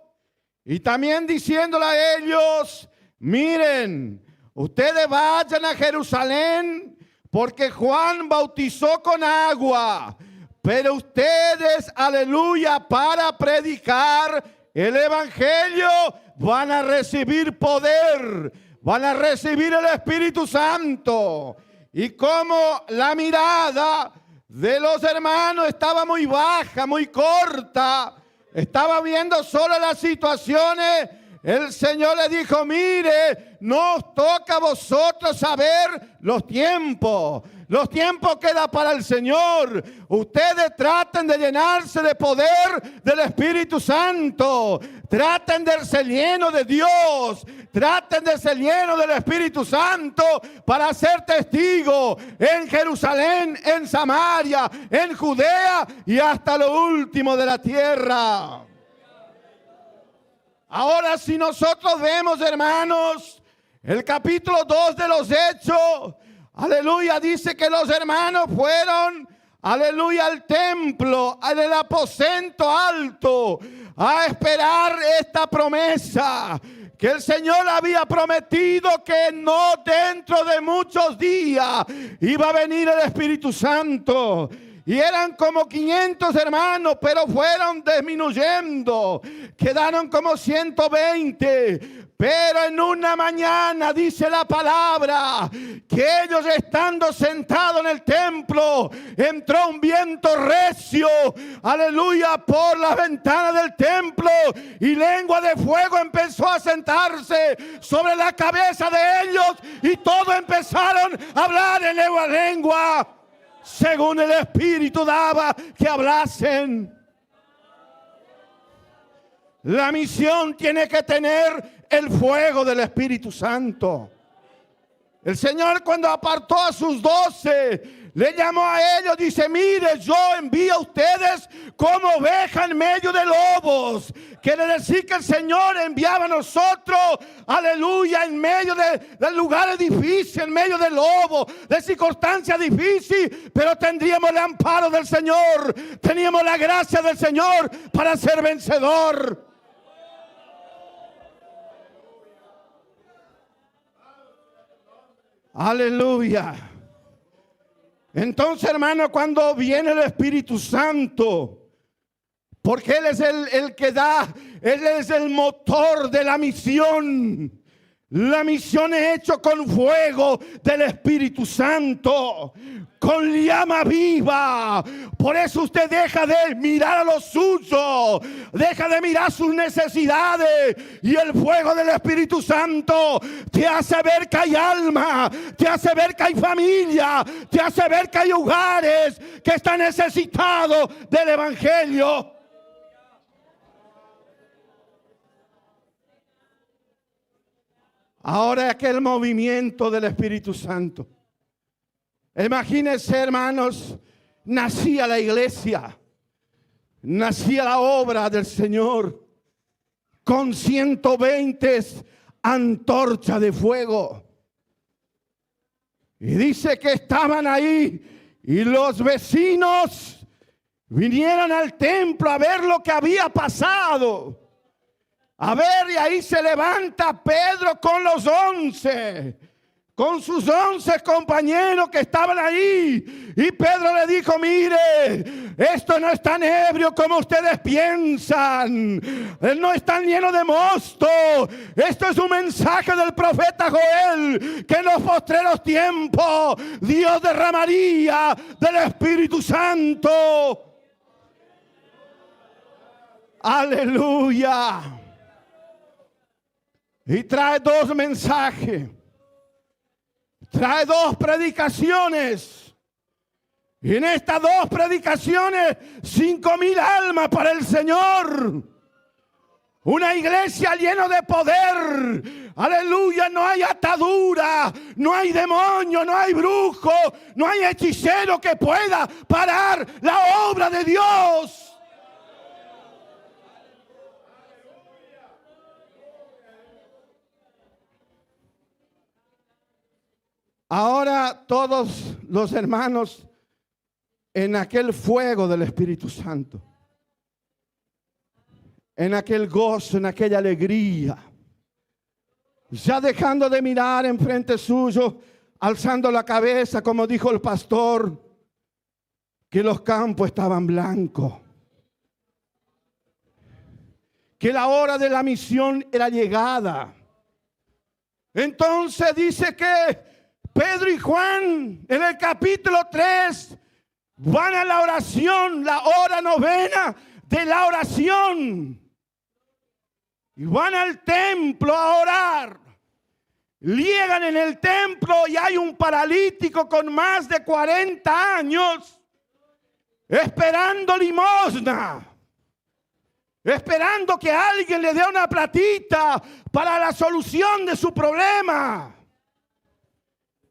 y también diciéndole a ellos: miren, ustedes vayan a Jerusalén, porque Juan bautizó con agua, pero ustedes, aleluya, para predicar el Evangelio van a recibir poder, van a recibir el Espíritu Santo. Y como la mirada de los hermanos estaba muy baja, muy corta, estaba viendo solo las situaciones, el Señor le dijo: mire, no os toca a vosotros saber los tiempos. Los tiempos quedan para el Señor. Ustedes traten de llenarse de poder del Espíritu Santo. Traten de ser llenos de Dios. Traten de ser llenos del Espíritu Santo para ser testigos en Jerusalén, en Samaria, en Judea y hasta lo último de la tierra. Ahora, si nosotros vemos, hermanos, el capítulo 2 de los Hechos, aleluya, dice que los hermanos fueron, aleluya, al templo, al aposento alto, a esperar esta promesa que el Señor había prometido, que no dentro de muchos días iba a venir el Espíritu Santo. Y eran como 500 hermanos, pero fueron disminuyendo. Quedaron como 120. Pero en una mañana dice la palabra que ellos, estando sentados en el templo, entró un viento recio, aleluya, por las ventanas del templo, y lengua de fuego empezó a sentarse sobre la cabeza de ellos, y todos empezaron a hablar en nueva lengua, según el Espíritu daba que hablasen. La misión tiene que tener el fuego del Espíritu Santo. El Señor, cuando apartó a sus 12, le llamó a ellos, dice: mire, yo envío a ustedes como oveja en medio de lobos. Quiere decir que el Señor enviaba a nosotros, aleluya, en medio de lugares difíciles, en medio de lobos, de circunstancias difíciles, pero tendríamos el amparo del Señor, teníamos la gracia del Señor para ser vencedor. Aleluya. Entonces, hermano, cuando viene el Espíritu Santo, porque Él es el que da, Él es el motor de la misión. La misión es hecha con fuego del Espíritu Santo, con llama viva. Por eso usted deja de mirar a los suyos, deja de mirar sus necesidades, y el fuego del Espíritu Santo te hace ver que hay alma, te hace ver que hay familia, te hace ver que hay hogares que están necesitados del Evangelio. Ahora aquel movimiento del Espíritu Santo. Imagínense, hermanos, nacía la iglesia, nacía la obra del Señor con 120 antorchas de fuego. Y dice que estaban ahí y los vecinos vinieron al templo a ver lo que había pasado. A ver, y ahí se levanta Pedro con los 11, con sus 11 compañeros que estaban ahí. Y Pedro le dijo: mire, esto no es tan ebrio como ustedes piensan. No es tan lleno de mosto. Esto es un mensaje del profeta Joel, que en los postreros tiempos Dios derramaría del Espíritu Santo. Aleluya. Y trae 2 mensajes, trae 2 predicaciones. Y en estas 2 predicaciones, 5,000 almas para el Señor. Una iglesia llena de poder. Aleluya, no hay atadura, no hay demonio, no hay brujo, no hay hechicero que pueda parar la obra de Dios. Ahora todos los hermanos en aquel fuego del Espíritu Santo, en aquel gozo, en aquella alegría, ya dejando de mirar enfrente suyo, alzando la cabeza, como dijo el pastor, que los campos estaban blancos, que la hora de la misión era llegada. Entonces dice que Pedro y Juan en el capítulo 3 van a la oración, la hora novena de la oración. Y van al templo a orar. Llegan en el templo y hay un paralítico con más de 40 años esperando limosna. Esperando que alguien le dé una platita para la solución de su problema.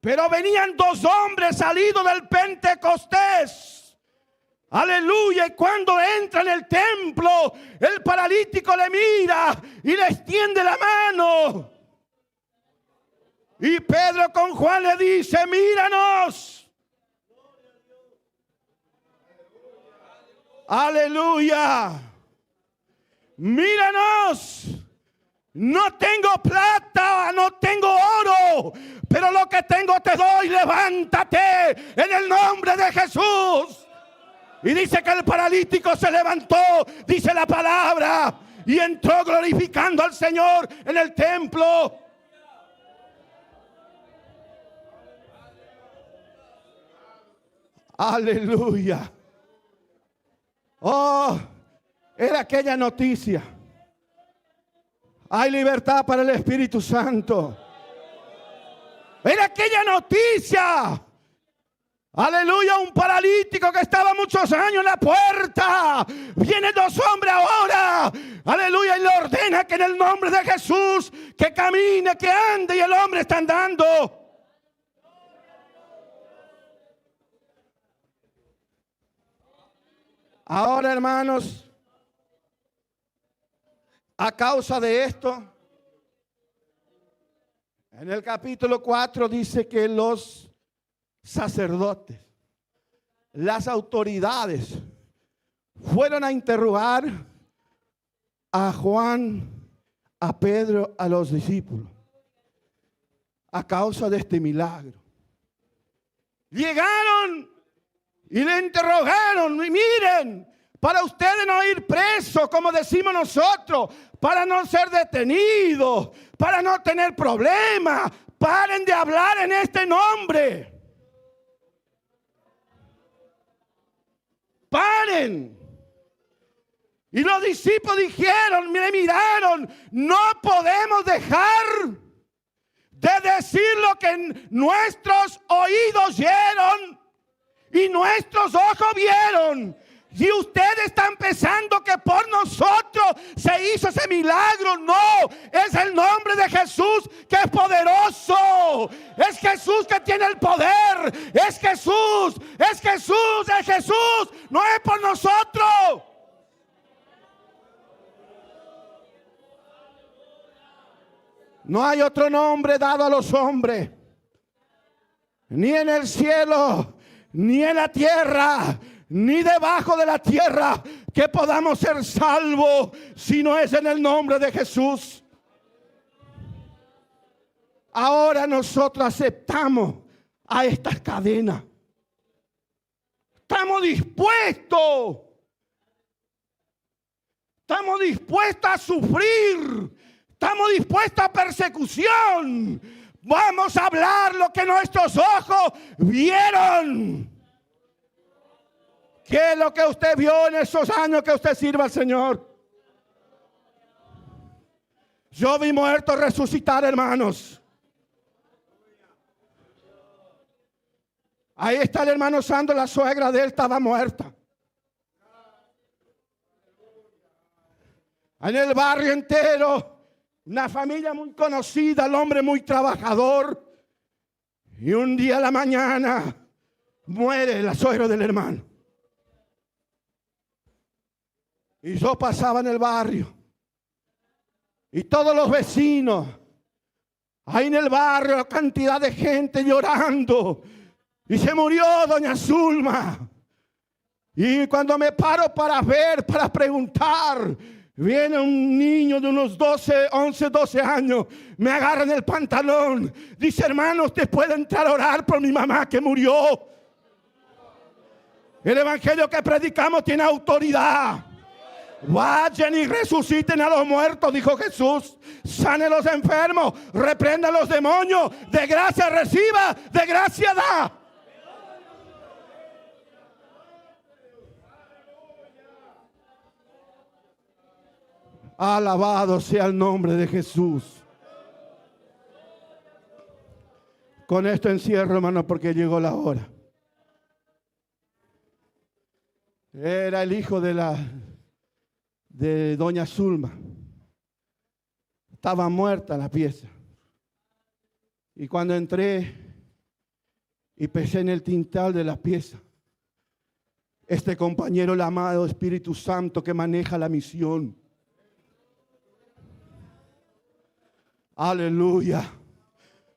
Pero venían 2 hombres salidos del Pentecostés. Aleluya. Y cuando entra en el templo, el paralítico le mira y le extiende la mano. Y Pedro con Juan le dice: míranos. Aleluya. Míranos. No tengo plata, no tengo oro, pero lo que tengo te doy. Levántate en el nombre de Jesús. Y dice que el paralítico se levantó, dice la palabra, y entró glorificando al Señor en el templo. Aleluya. Oh, era aquella noticia. Hay libertad para el Espíritu Santo. Era aquella noticia. Aleluya, un paralítico que estaba muchos años en la puerta. Vienen 2 hombres ahora. Aleluya, y le ordena que en el nombre de Jesús, que camine, que ande, y el hombre está andando. Ahora, hermanos, a causa de esto, en el capítulo 4 dice que los sacerdotes, las autoridades, fueron a interrogar a Juan, a Pedro, a los discípulos, a causa de este milagro. Llegaron y le interrogaron, y miren, para ustedes no ir presos, como decimos nosotros, para no ser detenidos, para no tener problemas, paren de hablar en este nombre. Paren. Y los discípulos dijeron, me miraron, no podemos dejar de decir lo que nuestros oídos oyeron y nuestros ojos vieron. Y ustedes están pensando que por nosotros se hizo ese milagro. No, es el nombre de Jesús que es poderoso. Es Jesús que tiene el poder. Es Jesús, es Jesús, es Jesús. No es por nosotros. No hay otro nombre dado a los hombres, ni en el cielo, ni en la tierra, ni debajo de la tierra, que podamos ser salvos si no es en el nombre de Jesús. Ahora nosotros aceptamos a estas cadenas. Estamos dispuestos a sufrir. Estamos dispuestos a persecución. Vamos a hablar lo que nuestros ojos vieron. ¿Qué es lo que usted vio en esos años que usted sirva al Señor? Yo vi muertos resucitar, hermanos. Ahí está el hermano Sandro, la suegra de él estaba muerta. En el barrio entero, una familia muy conocida, el hombre muy trabajador. Y un día a la mañana muere la suegra del hermano. Y yo pasaba en el barrio. Y todos los vecinos, ahí en el barrio, cantidad de gente llorando. Y se murió doña Zulma. Y cuando me paro para ver, para preguntar, viene un niño de unos 11, 12 años, me agarra en el pantalón, dice, hermano, usted puede entrar a orar por mi mamá que murió. El evangelio que predicamos tiene autoridad. Vayan y resuciten a los muertos, dijo Jesús. Sane a los enfermos, reprenda a los demonios. De gracia reciba, de gracia da. Alabado sea el nombre de Jesús. Con esto encierro, hermano, porque llegó la hora. Era el hijo de doña Zulma. Estaba muerta la pieza. Y cuando entré y pesé en el tintal de la pieza, este compañero, el amado Espíritu Santo que maneja la misión, aleluya.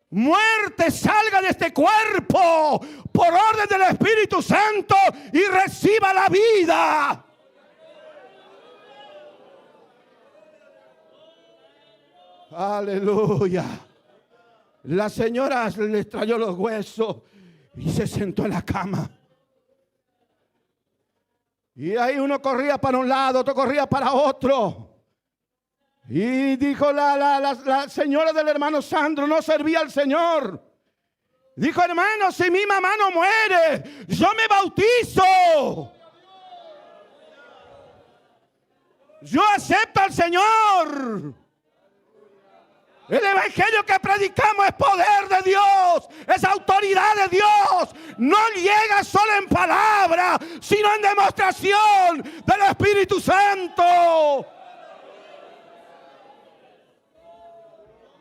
Muerte, salga de este cuerpo por orden del Espíritu Santo y reciba la vida. Aleluya. La señora le trayó los huesos y se sentó en la cama. Y ahí uno corría para un lado, otro corría para otro. Y dijo la señora del hermano Sandro, no servía al Señor. Dijo, hermano, si mi mamá no muere, yo me bautizo. Yo acepto al Señor. El evangelio que predicamos es poder de Dios, es autoridad de Dios. No llega solo en palabra, sino en demostración del Espíritu Santo.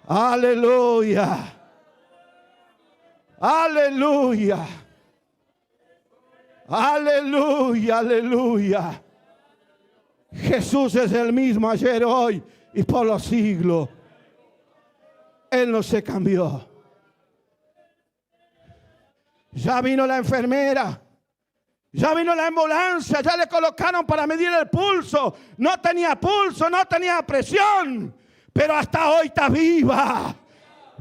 Aleluya. Aleluya. Aleluya, aleluya. Jesús es el mismo ayer, hoy y por los siglos. Él no se cambió. Ya vino la enfermera. Ya vino la ambulancia. Ya le colocaron para medir el pulso. No tenía pulso, no tenía presión. Pero hasta hoy está viva.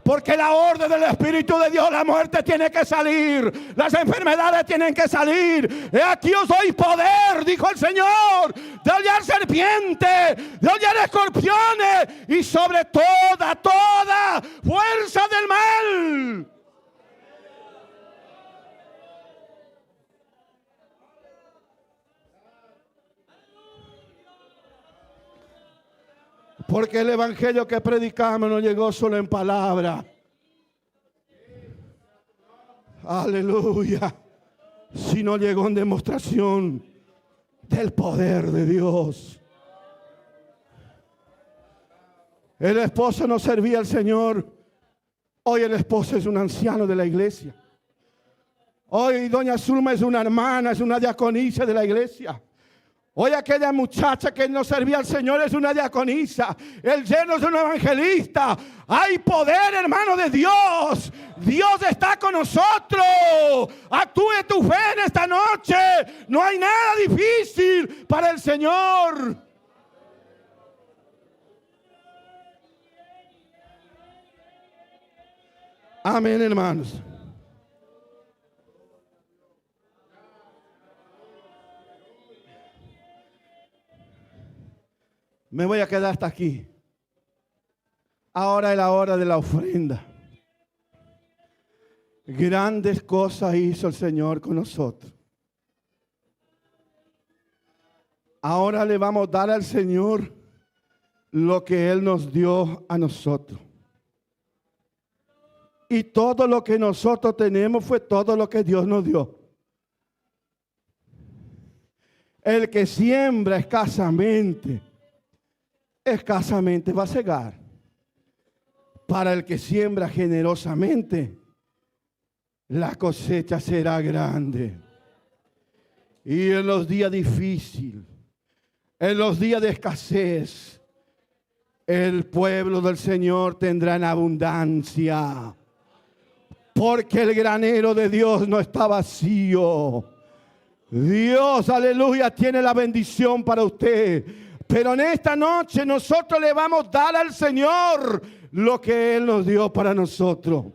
Porque la orden del Espíritu de Dios, la muerte tiene que salir. Las enfermedades tienen que salir. He aquí os doy poder, dijo el Señor, de hollar serpientes, de hollar escorpiones y sobre toda fuerza del mal. Porque el evangelio que predicamos no llegó solo en palabra. Aleluya. Sino llegó en demostración del poder de Dios. El esposo no servía al Señor. Hoy el esposo es un anciano de la iglesia. Hoy doña Zulma es una hermana, es una diaconisa de la iglesia. Hoy aquella muchacha que no servía al Señor es una diaconisa. El yerno es un evangelista. Hay poder, hermano, de Dios. Dios está con nosotros. Actúe tu fe en esta noche. No hay nada difícil para el Señor. Amén, hermanos. Me voy a quedar hasta aquí. Ahora es la hora de la ofrenda. Grandes cosas hizo el Señor con nosotros. Ahora le vamos a dar al Señor lo que Él nos dio a nosotros. Y todo lo que nosotros tenemos fue todo lo que Dios nos dio. El que siembra escasamente va a cegar. Para el que siembra generosamente, la cosecha será grande. Y en los días difíciles, en los días de escasez, el pueblo del Señor tendrá en abundancia. Porque el granero de Dios no está vacío. Dios, aleluya, tiene la bendición para usted. Pero en esta noche nosotros le vamos a dar al Señor lo que Él nos dio para nosotros.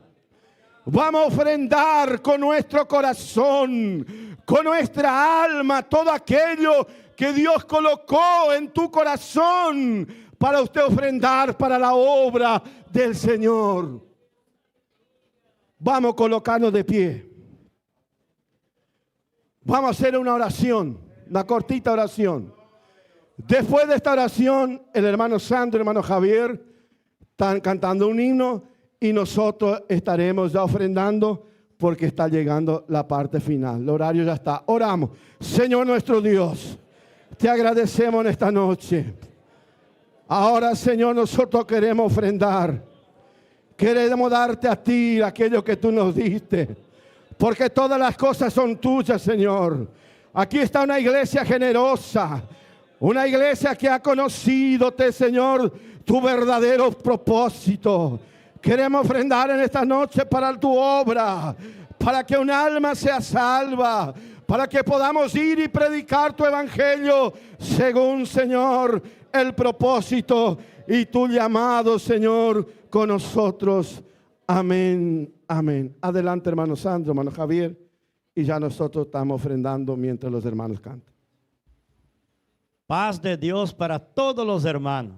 Vamos a ofrendar con nuestro corazón, con nuestra alma, todo aquello que Dios colocó en tu corazón para usted ofrendar para la obra del Señor. Vamos a colocarnos de pie. Vamos a hacer una oración, una cortita oración. Después de esta oración, el hermano Sandro y el hermano Javier están cantando un himno y nosotros estaremos ya ofrendando porque está llegando la parte final. El horario ya está. Oramos. Señor nuestro Dios, te agradecemos en esta noche. Ahora, Señor, nosotros queremos ofrendar. Queremos darte a ti aquello que tú nos diste. Porque todas las cosas son tuyas, Señor. Aquí está una iglesia generosa. Una iglesia que ha conocido, Señor, tu verdadero propósito. Queremos ofrendar en esta noche para tu obra, para que un alma sea salva, para que podamos ir y predicar tu evangelio según, Señor, el propósito y tu llamado, Señor, con nosotros. Amén, amén. Adelante, hermano Sandro, hermano Javier, y ya nosotros estamos ofrendando mientras los hermanos cantan. Paz de Dios para todos los hermanos.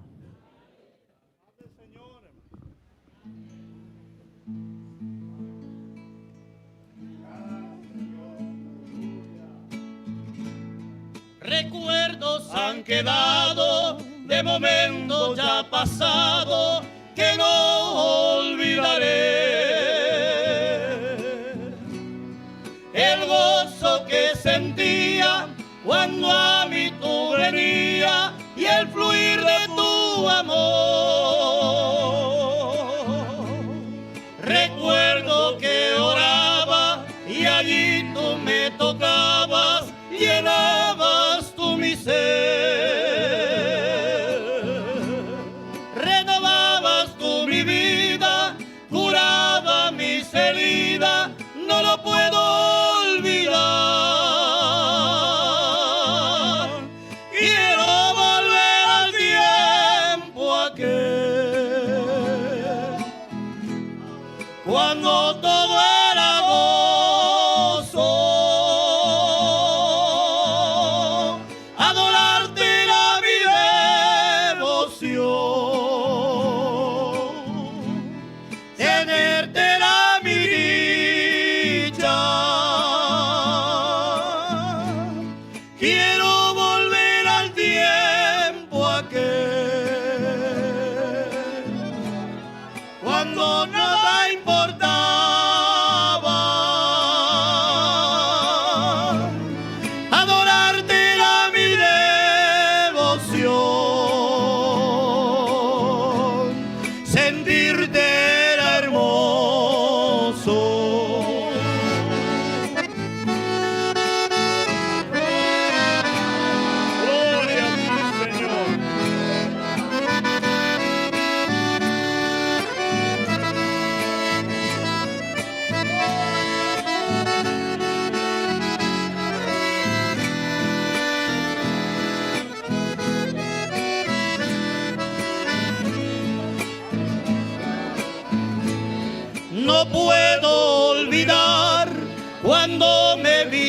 Recuerdos han quedado de momentos ya pasados que no olvidaré. El gozo que sentía cuando a mí tú venías y el fluir de tu amor. Recuerdo que oraba y allí tú me tocabas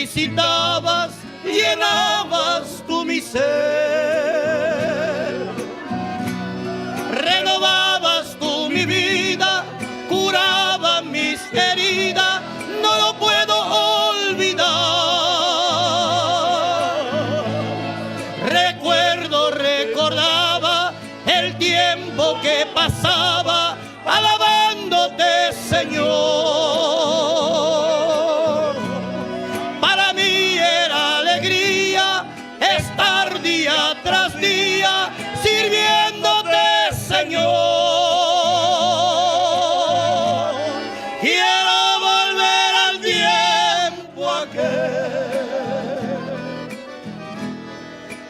visitabas, llenabas tú mi ser. Renovabas tú mi vida, curabas mis heridas, no lo puedo olvidar. Recordaba el tiempo que pasaba alabándote, Señor. Para mí era alegría estar día tras día sirviéndote, Señor. Quiero volver al tiempo aquel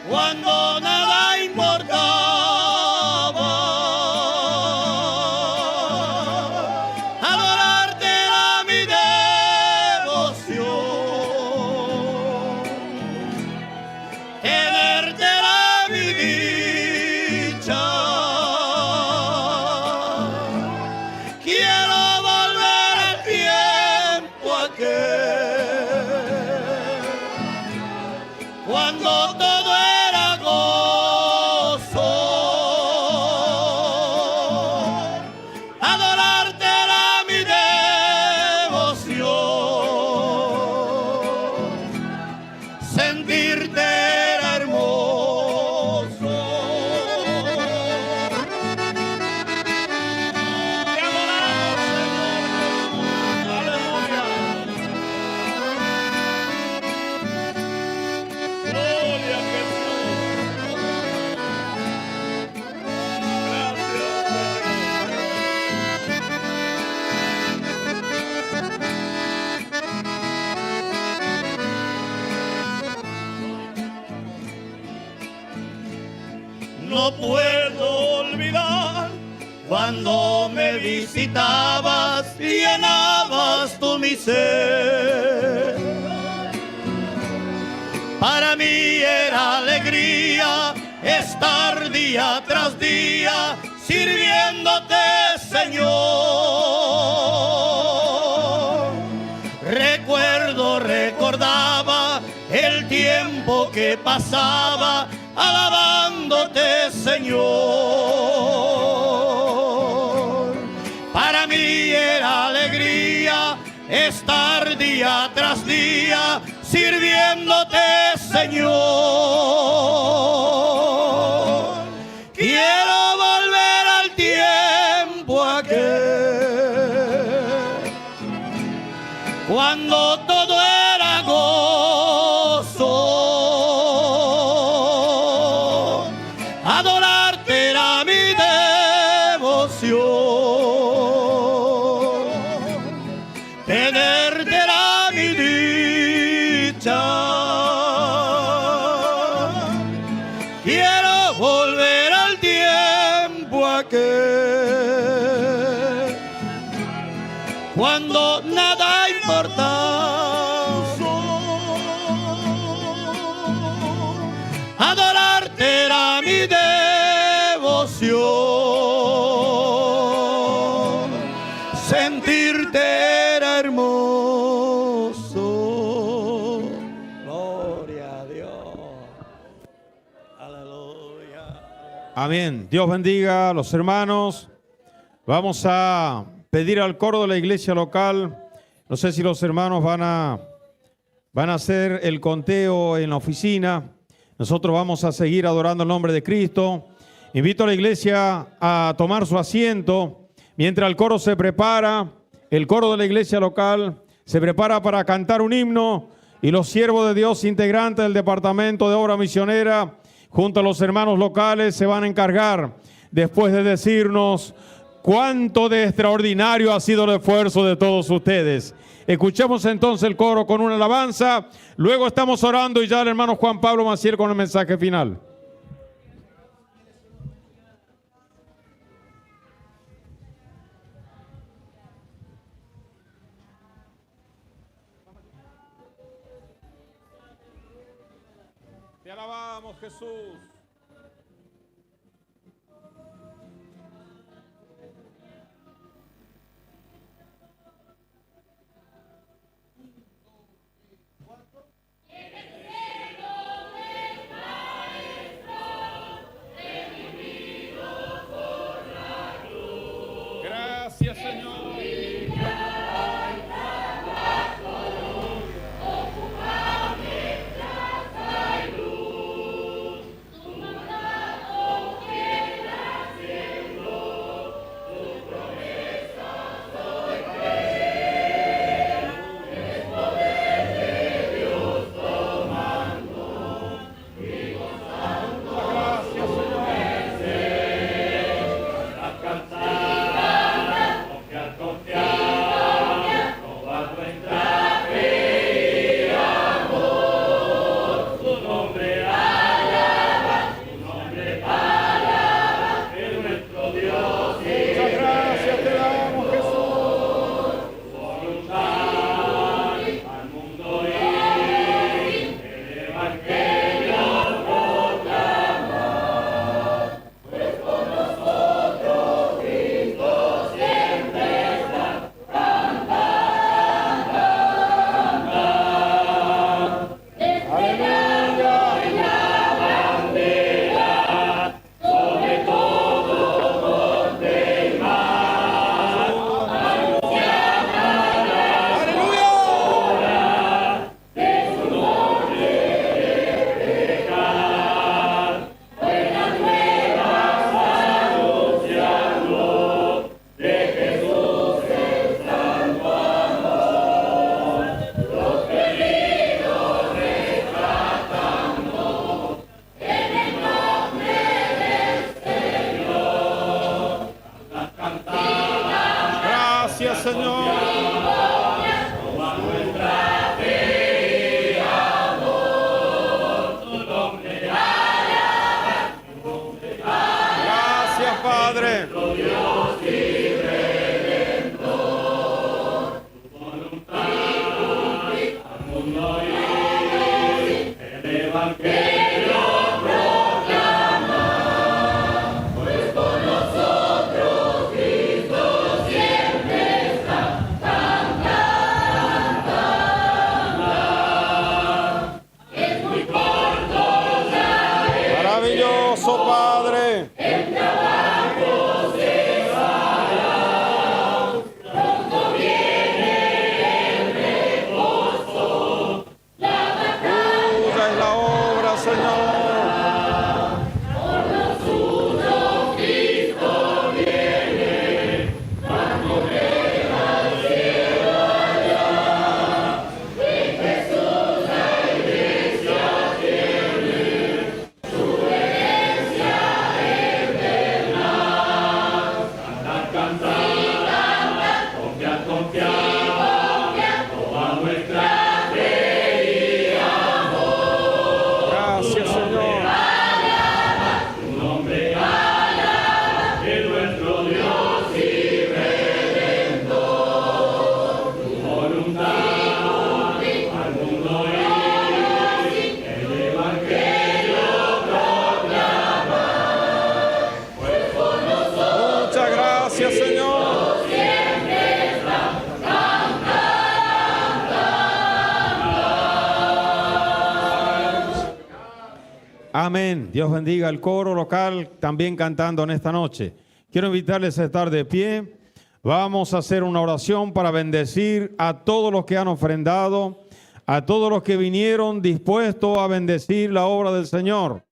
cuando nada importaba. Cuando todo era gozo, adorarte era mi devoción, sentirte era hermoso. Te adoramos, Señor, aleluya. Gloria a Jesús. No puedo olvidar cuando me visitabas y llenabas tú mi ser. Para mí era alegría estar día tras día sirviéndote, Señor. Recordaba el tiempo que pasaba alabándote, Señor. Para mí era alegría estar día tras día sirviéndote, Señor. Quiero volver al tiempo aquel cuando todo era gozo, adorarte era mi devoción, tenerte era mi dicha. Quiero volver al tiempo aquel cuando nada importaba, adorarte era mi devoción, sentirte era hermoso. Gloria a Dios. Aleluya. Amén. Dios bendiga a los hermanos. Vamos a pedir al coro de la iglesia local. No sé si los hermanos van a hacer el conteo en la oficina. Nosotros vamos a seguir adorando el nombre de Cristo. Invito a la iglesia a tomar su asiento mientras el coro se prepara. El coro de la iglesia local se prepara para cantar un himno y los siervos de Dios integrantes del Departamento de Obra Misionera junto a los hermanos locales se van a encargar después de decirnos cuánto de extraordinario ha sido el esfuerzo de todos ustedes. Escuchemos entonces el coro con una alabanza. Luego estamos orando y ya el hermano Juan Pablo Maciel con el mensaje final. Te alabamos, Jesús. Señor. Gracias, Padre. Maravilloso, Padre. Tuya es la obra, Señor. Gracias, Señor. Muchas gracias, Señor. Amén. Dios bendiga el coro local también cantando en esta noche. Quiero invitarles a estar de pie. Vamos a hacer una oración para bendecir a todos los que han ofrendado, a todos los que vinieron dispuestos a bendecir la obra del Señor.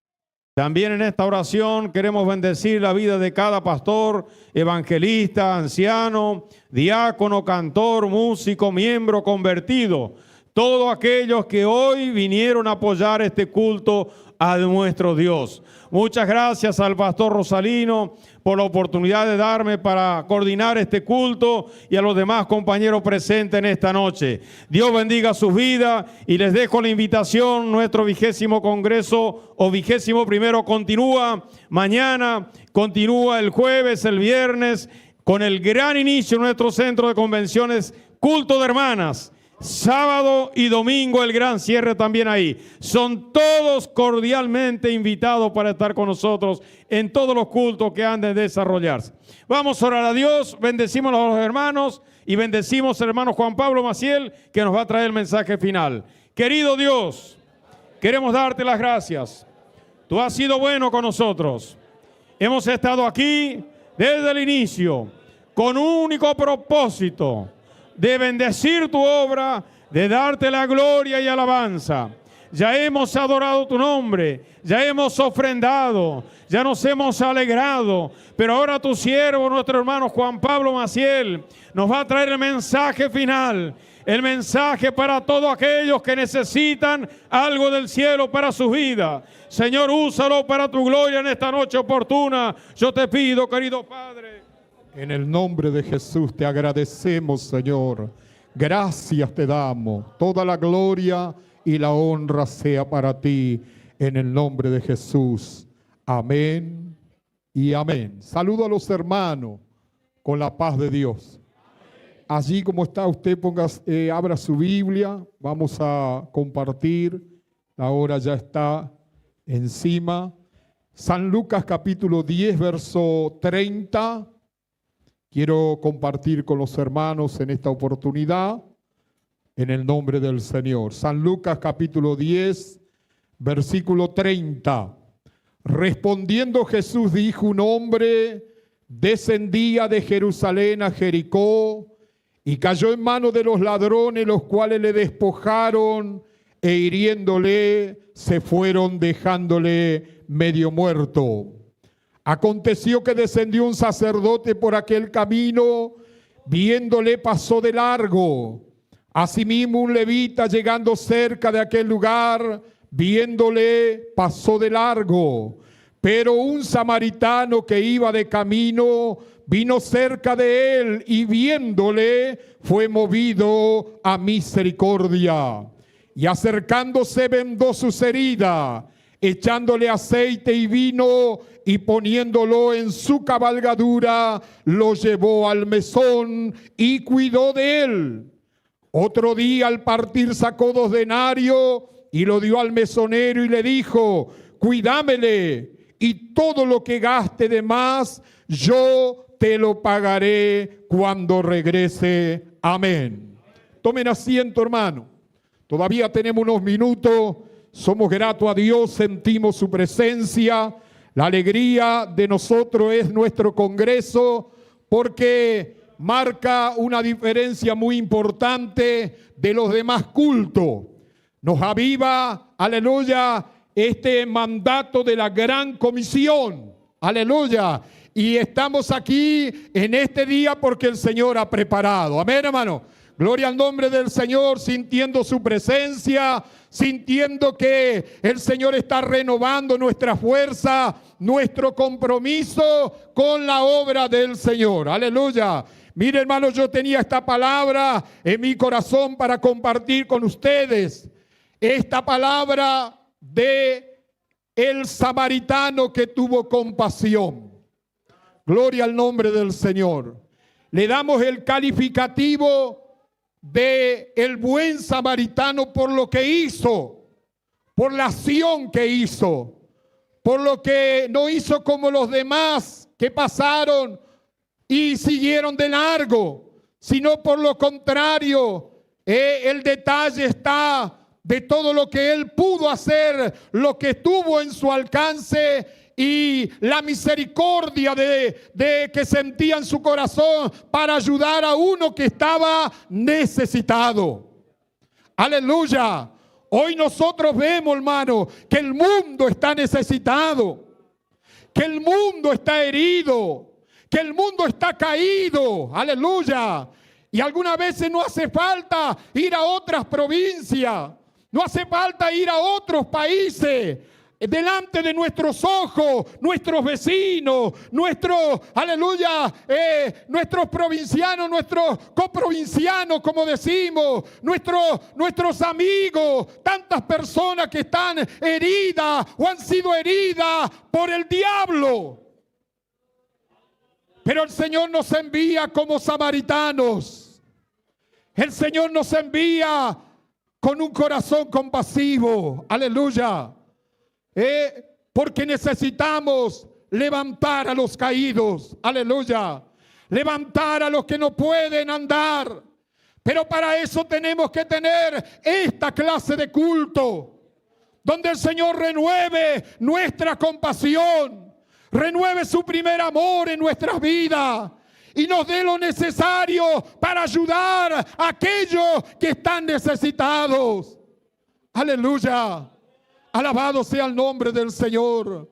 También en esta oración queremos bendecir la vida de cada pastor, evangelista, anciano, diácono, cantor, músico, miembro convertido. Todos aquellos que hoy vinieron a apoyar este culto a nuestro Dios. Muchas gracias al pastor Rosalino por la oportunidad de darme para coordinar este culto y a los demás compañeros presentes en esta noche. Dios bendiga sus vidas y les dejo la invitación. Nuestro 20º Congreso o 21º continúa mañana, continúa el jueves, el viernes, con el gran inicio en nuestro centro de convenciones, culto de hermanas. Sábado y domingo el gran cierre también ahí. Son todos cordialmente invitados para estar con nosotros en todos los cultos que han de desarrollarse. Vamos a orar a Dios, bendecimos a los hermanos y bendecimos al hermano Juan Pablo Maciel, que nos va a traer el mensaje final. Querido Dios, queremos darte las gracias. Tú has sido bueno con nosotros. Hemos estado aquí desde el inicio con un único propósito: de bendecir tu obra, de darte la gloria y alabanza. Ya hemos adorado tu nombre, ya hemos ofrendado, ya nos hemos alegrado, pero ahora tu siervo, nuestro hermano Juan Pablo Maciel, nos va a traer el mensaje final, el mensaje para todos aquellos que necesitan algo del cielo para su vida. Señor, úsalo para tu gloria en esta noche oportuna. Yo te pido, querido Padre. En el nombre de Jesús te agradecemos, Señor. Gracias te damos. Toda la gloria y la honra sea para ti. En el nombre de Jesús. Amén y amén. Saludo a los hermanos con la paz de Dios. Allí como está usted, abra su Biblia. Vamos a compartir. La hora ya está encima. San Lucas capítulo 10, verso 30. Quiero compartir con los hermanos en esta oportunidad, en el nombre del Señor. San Lucas capítulo 10, versículo 30. Respondiendo Jesús dijo: un hombre descendía de Jerusalén a Jericó y cayó en manos de los ladrones, los cuales le despojaron e hiriéndole se fueron dejándole medio muerto. Aconteció que descendió un sacerdote por aquel camino, viéndole pasó de largo. Asimismo un levita llegando cerca de aquel lugar, viéndole pasó de largo. Pero un samaritano que iba de camino vino cerca de él y viéndole fue movido a misericordia. Y acercándose vendó sus heridas, echándole aceite y vino y poniéndolo en su cabalgadura, lo llevó al mesón y cuidó de él. Otro día al partir sacó 2 denarios y lo dio al mesonero y le dijo: cuidámele, y todo lo que gaste de más yo te lo pagaré cuando regrese. Amén. Tomen asiento, hermano. Todavía tenemos unos minutos. Somos gratos a Dios, sentimos su presencia. La alegría de nosotros es nuestro congreso, porque marca una diferencia muy importante de los demás cultos. Nos aviva, aleluya, este mandato de la gran comisión. Aleluya. Y estamos aquí en este día porque el Señor ha preparado. Amén, hermano. Gloria al nombre del Señor, sintiendo su presencia, sintiendo que el Señor está renovando nuestra fuerza, nuestro compromiso con la obra del Señor. Aleluya. Mire, hermano, yo tenía esta palabra en mi corazón para compartir con ustedes. Esta palabra de el samaritano que tuvo compasión. Gloria al nombre del Señor. Le damos el calificativo de el buen samaritano por lo que hizo, por la acción que hizo, por lo que no hizo como los demás que pasaron y siguieron de largo, sino por lo contrario, el detalle está de todo lo que él pudo hacer, lo que tuvo en su alcance y la misericordia de que sentía en su corazón para ayudar a uno que estaba necesitado. Aleluya. Hoy nosotros vemos, hermano, que el mundo está necesitado, que el mundo está herido, que el mundo está caído. Aleluya. Y algunas veces no hace falta ir a otras provincias, no hace falta ir a otros países. Delante de nuestros ojos, nuestros vecinos, nuestros provincianos, nuestros coprovincianos, como decimos, nuestros amigos, tantas personas que están heridas o han sido heridas por el diablo. Pero el Señor nos envía como samaritanos. El Señor nos envía con un corazón compasivo. Aleluya. Porque necesitamos levantar a los caídos, aleluya, levantar a los que no pueden andar, pero para eso tenemos que tener esta clase de culto, donde el Señor renueve nuestra compasión, renueve su primer amor en nuestras vidas y nos dé lo necesario para ayudar a aquellos que están necesitados, aleluya. Alabado sea el nombre del Señor.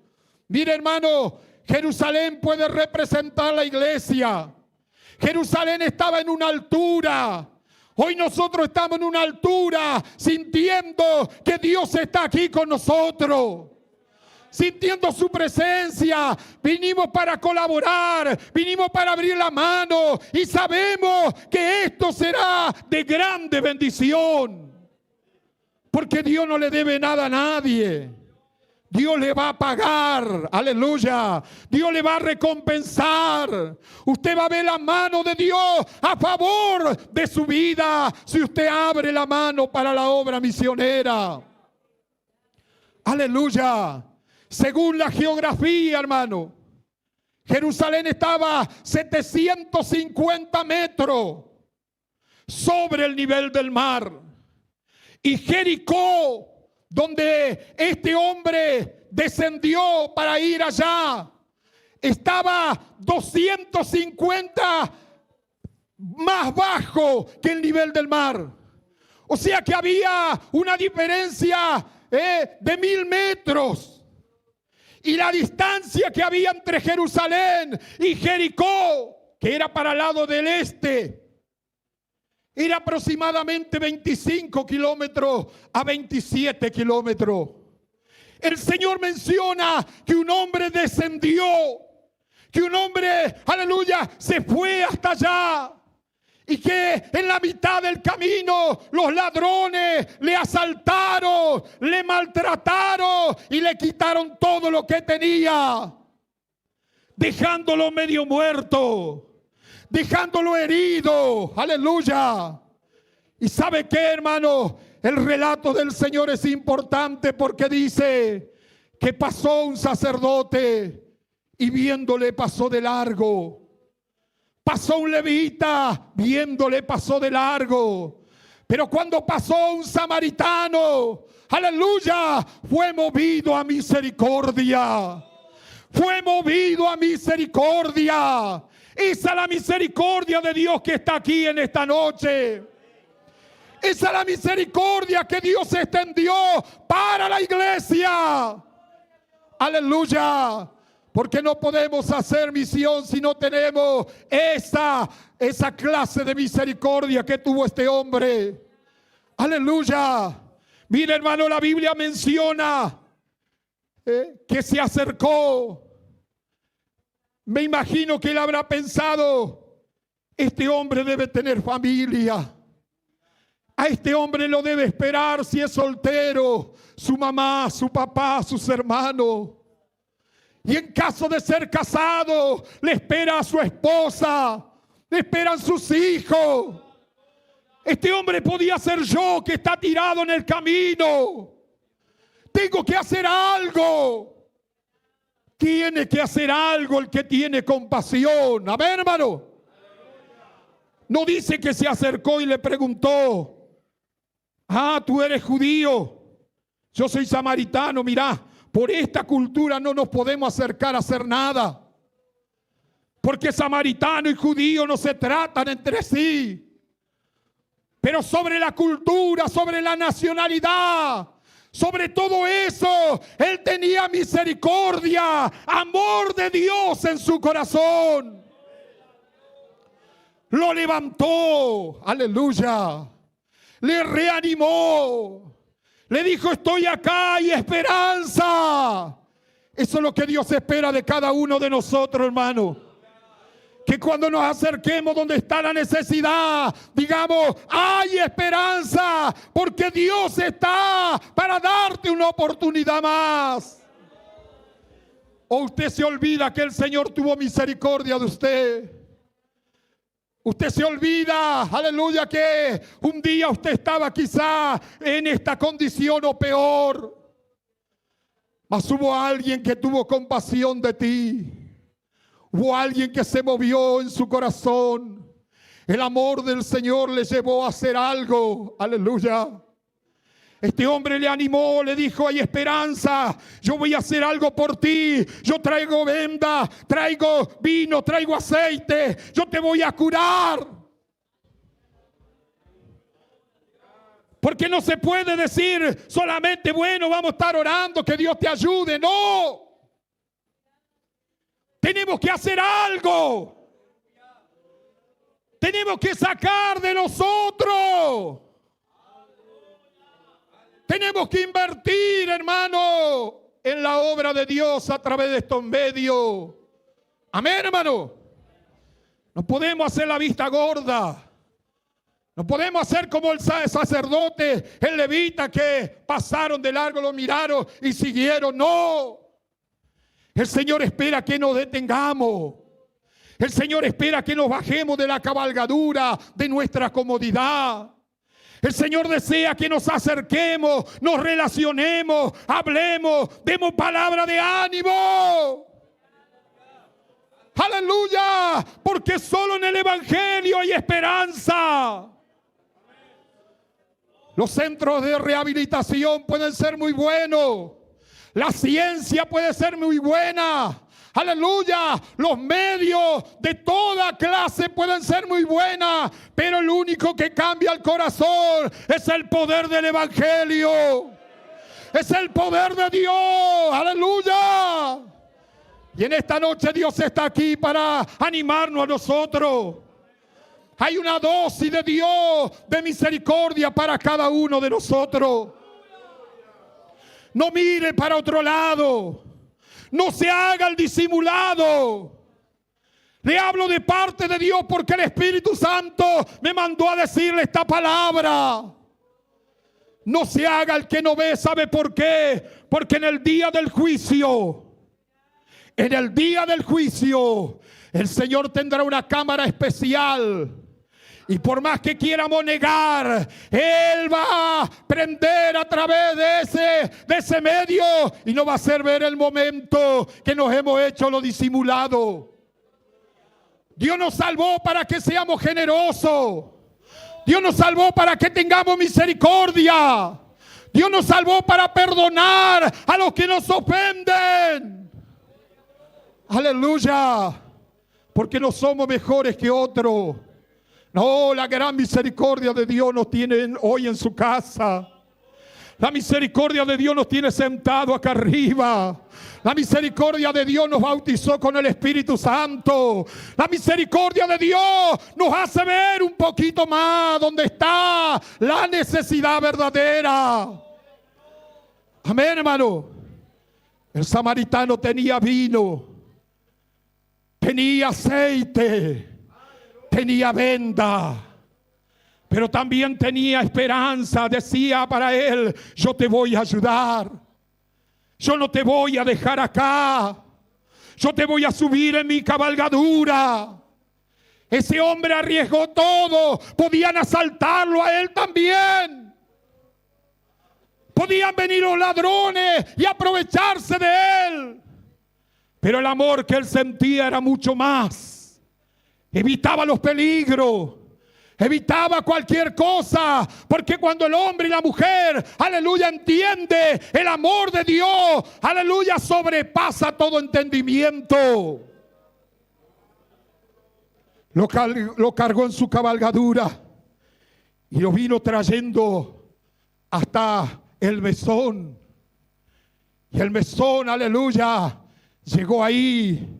Mire, hermano, Jerusalén puede representar la iglesia. Jerusalén estaba en una altura. Hoy nosotros estamos en una altura sintiendo que Dios está aquí con nosotros. Sintiendo su presencia. Vinimos para colaborar, vinimos para abrir la mano y sabemos que esto será de grande bendición. Porque Dios no le debe nada a nadie. Dios le va a pagar. Aleluya. Dios le va a recompensar. Usted va a ver la mano de Dios a favor de su vida si usted abre la mano para la obra misionera. Aleluya. Según la geografía, hermano, Jerusalén estaba 750 metros sobre el nivel del mar. Y Jericó, donde este hombre descendió para ir allá, estaba 250 más bajo que el nivel del mar. O sea que había una diferencia de 1000 metros. Y la distancia que había entre Jerusalén y Jericó, que era para el lado del este, era aproximadamente 25 kilómetros a 27 kilómetros. El Señor menciona que un hombre descendió, Que un hombre, aleluya, se fue hasta allá. Y que en la mitad del camino los ladrones le asaltaron, le maltrataron y le quitaron todo lo que tenía, dejándolo medio muerto, dejándolo herido. Aleluya. Y ¿sabe qué, hermano? El relato del Señor es importante porque dice que pasó un sacerdote y viéndole pasó de largo. Pasó un levita, viéndole pasó de largo. Pero cuando pasó un samaritano, aleluya, fue movido a misericordia. Fue movido a misericordia. Esa es la misericordia de Dios que está aquí en esta noche. Esa es la misericordia que Dios extendió para la iglesia. Aleluya. Porque no podemos hacer misión si no tenemos esa clase de misericordia que tuvo este hombre. Aleluya. Mire, hermano, la Biblia menciona que se acercó. Me imagino que él habrá pensado, este hombre debe tener familia. A este hombre lo debe esperar si es soltero, su mamá, su papá, sus hermanos. Y en caso de ser casado, le espera a su esposa, le esperan sus hijos. Este hombre podía ser yo que está tirado en el camino. Tengo que hacer algo. Tiene que hacer algo el que tiene compasión. Amén, hermano. No dice que se acercó y le preguntó: ah, tú eres judío, yo soy samaritano, mirá. Por esta cultura no nos podemos acercar a hacer nada. Porque samaritano y judío no se tratan entre sí. Pero sobre la cultura, sobre la nacionalidad, sobre todo eso, él tenía misericordia, amor de Dios en su corazón. Lo levantó, aleluya. Le reanimó. Le dijo: estoy acá, hay esperanza. Eso es lo que Dios espera de cada uno de nosotros, hermano. Que cuando nos acerquemos donde está la necesidad, digamos: hay esperanza, porque Dios está para darte una oportunidad más. O usted se olvida que el Señor tuvo misericordia de usted. Usted se olvida, aleluya, que un día usted estaba quizá en esta condición o peor. Mas hubo alguien que tuvo compasión de ti. Hubo alguien que se movió en su corazón. El amor del Señor le llevó a hacer algo. Aleluya. Este hombre le animó, le dijo: hay esperanza, yo voy a hacer algo por ti. Yo traigo venda, traigo vino, traigo aceite. Yo te voy a curar. Porque no se puede decir solamente: bueno, vamos a estar orando, que Dios te ayude. No. Tenemos que hacer algo. Tenemos que sacar de nosotros. Tenemos que invertir, hermano, en la obra de Dios a través de estos medios. Amén, hermano. No podemos hacer la vista gorda. No podemos hacer como el sacerdote, el levita, que pasaron de largo, lo miraron y siguieron. No. El Señor espera que nos detengamos. El Señor espera que nos bajemos de la cabalgadura de nuestra comodidad. El Señor desea que nos acerquemos, nos relacionemos, hablemos, demos palabra de ánimo. Aleluya, porque solo en el Evangelio hay esperanza. Los centros de rehabilitación pueden ser muy buenos. La ciencia puede ser muy buena. Aleluya, los medios de toda clase pueden ser muy buenas, pero el único que cambia el corazón es el poder del Evangelio. Es el poder de Dios. Aleluya. Y en esta noche Dios está aquí para animarnos a nosotros. Hay una dosis de Dios, de misericordia para cada uno de nosotros. No mire para otro lado. No se haga el disimulado. Le hablo de parte de Dios porque el Espíritu Santo me mandó a decirle esta palabra. No se haga el que no ve. ¿Sabe por qué? Porque en el día del juicio, el Señor tendrá una cámara especial. Y por más que quieramos negar, Él va a prender a través de ese medio y no va a hacer ver el momento que nos hemos hecho lo disimulado. Dios nos salvó para que seamos generosos. Dios nos salvó para que tengamos misericordia. Dios nos salvó para perdonar a los que nos ofenden. Aleluya. Porque no somos mejores que otros. No, la gran misericordia de Dios nos tiene hoy en su casa. La misericordia de Dios nos tiene sentado acá arriba. La misericordia de Dios nos bautizó con el Espíritu Santo. La misericordia de Dios nos hace ver un poquito más dónde está la necesidad verdadera. Amén, hermano. El samaritano tenía vino, tenía aceite, tenía venda, pero también tenía esperanza. Decía para él: yo te voy a ayudar. Yo no te voy a dejar acá. Yo te voy a subir en mi cabalgadura. Ese hombre arriesgó todo. Podían asaltarlo a él también. Podían venir los ladrones y aprovecharse de él. Pero el amor que él sentía era mucho más. Evitaba los peligros. Evitaba cualquier cosa, porque cuando el hombre y la mujer, aleluya, entiende el amor de Dios, aleluya, sobrepasa todo entendimiento. Lo cargó en su cabalgadura y lo vino trayendo hasta el mesón. Y el mesón, aleluya, llegó ahí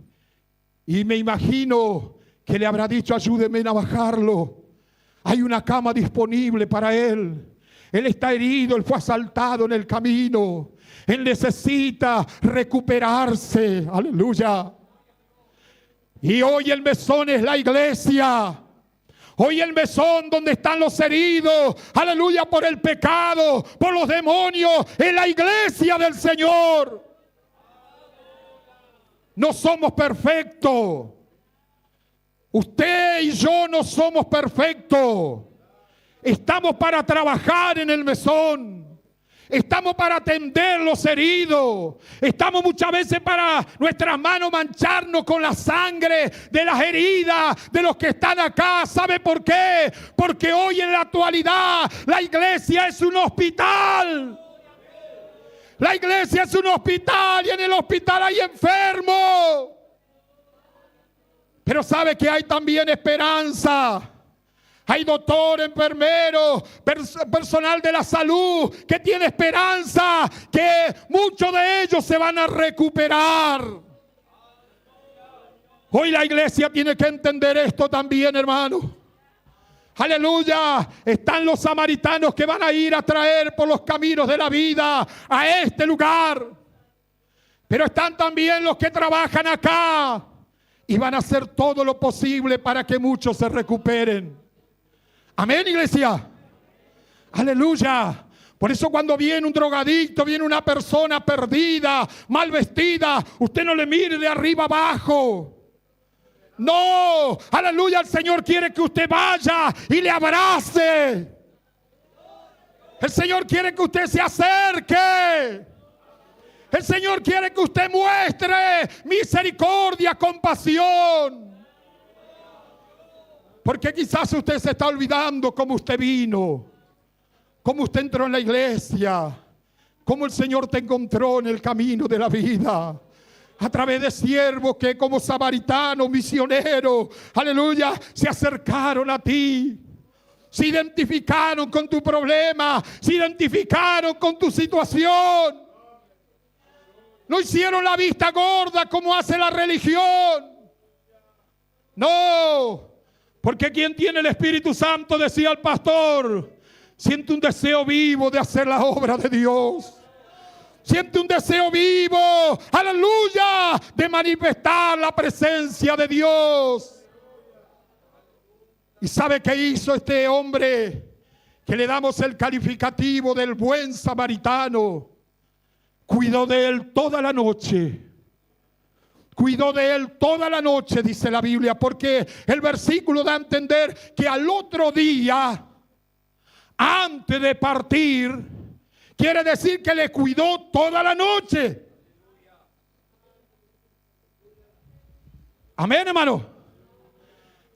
y me imagino que le habrá dicho: ayúdeme a bajarlo. Hay una cama disponible para él. Él está herido, él fue asaltado en el camino. Él necesita recuperarse. Aleluya. Y hoy el mesón es la iglesia. Hoy el mesón donde están los heridos, aleluya, por el pecado, por los demonios, es la iglesia del Señor. No somos perfectos. Usted y yo no somos perfectos. Estamos para trabajar en el mesón. Estamos para atender los heridos. Estamos muchas veces para nuestras manos mancharnos con la sangre de las heridas de los que están acá. ¿Sabe por qué? Porque hoy en la actualidad la iglesia es un hospital. La iglesia es un hospital y en el hospital hay enfermos. Pero sabe que hay también esperanza. Hay doctor, enfermeros, personal de la salud que tiene esperanza, que muchos de ellos se van a recuperar. Hoy la iglesia tiene que entender esto también, hermano. Aleluya. Están los samaritanos que van a ir a traer por los caminos de la vida a este lugar. Pero están también los que trabajan acá. Y van a hacer todo lo posible para que muchos se recuperen. Amén, iglesia. Aleluya. Por eso cuando viene un drogadicto, viene una persona perdida, mal vestida, usted no le mire de arriba abajo. No, aleluya, el Señor quiere que usted vaya y le abrace. El Señor quiere que usted se acerque. El Señor quiere que usted muestre misericordia, compasión. Porque quizás usted se está olvidando cómo usted vino, cómo usted entró en la iglesia, cómo el Señor te encontró en el camino de la vida. A través de siervos que como samaritanos, misioneros, aleluya, se acercaron a ti. Se identificaron con tu problema, se identificaron con tu situación. No hicieron la vista gorda como hace la religión. No, porque quien tiene el Espíritu Santo, decía el pastor, siente un deseo vivo de hacer la obra de Dios. Siente un deseo vivo, aleluya, de manifestar la presencia de Dios. ¿Y sabe qué hizo este hombre? Que le damos el calificativo del buen samaritano. Cuidó de él toda la noche. Cuidó de él toda la noche, dice la Biblia, porque el versículo da a entender que al otro día, antes de partir, quiere decir que le cuidó toda la noche. Amén, hermano.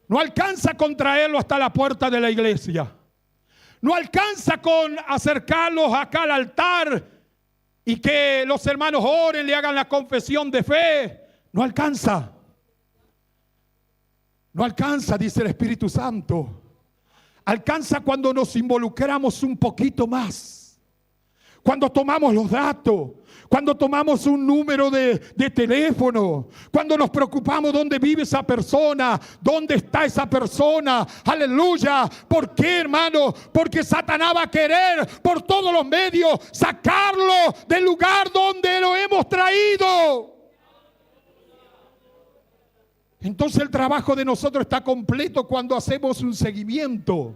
No alcanza con traerlo hasta la puerta de la iglesia. No alcanza con acercarlos acá al altar y que los hermanos oren, le hagan la confesión de fe. No alcanza. No alcanza, dice el Espíritu Santo. Alcanza cuando nos involucramos un poquito más. Cuando tomamos los datos. Cuando tomamos un número de teléfono. Cuando nos preocupamos dónde vive esa persona. Dónde está esa persona. Aleluya. ¿Por qué, hermano? Porque Satanás va a querer por todos los medios sacarlo del lugar donde lo hemos traído. Entonces el trabajo de nosotros está completo cuando hacemos un seguimiento,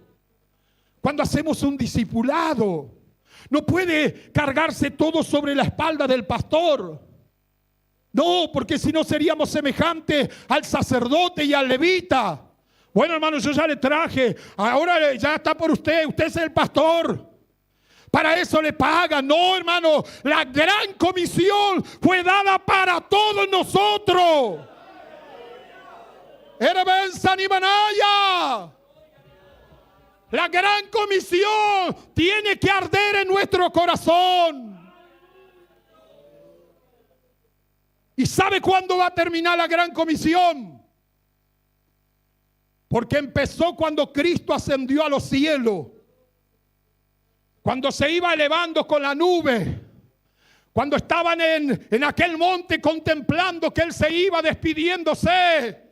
cuando hacemos un discipulado. No puede cargarse todo sobre la espalda del pastor. No, porque si no seríamos semejantes al sacerdote y al levita. Bueno, hermano, yo ya le traje, ahora ya está por usted es el pastor. Para eso le pagan. No, hermano, la gran comisión fue dada para todos nosotros. La gran comisión tiene que arder en nuestro corazón. ¿Y sabe cuándo va a terminar la gran comisión? Porque empezó cuando Cristo ascendió a los cielos. Cuando se iba elevando con la nube. Cuando estaban en aquel monte contemplando que Él se iba despidiéndose.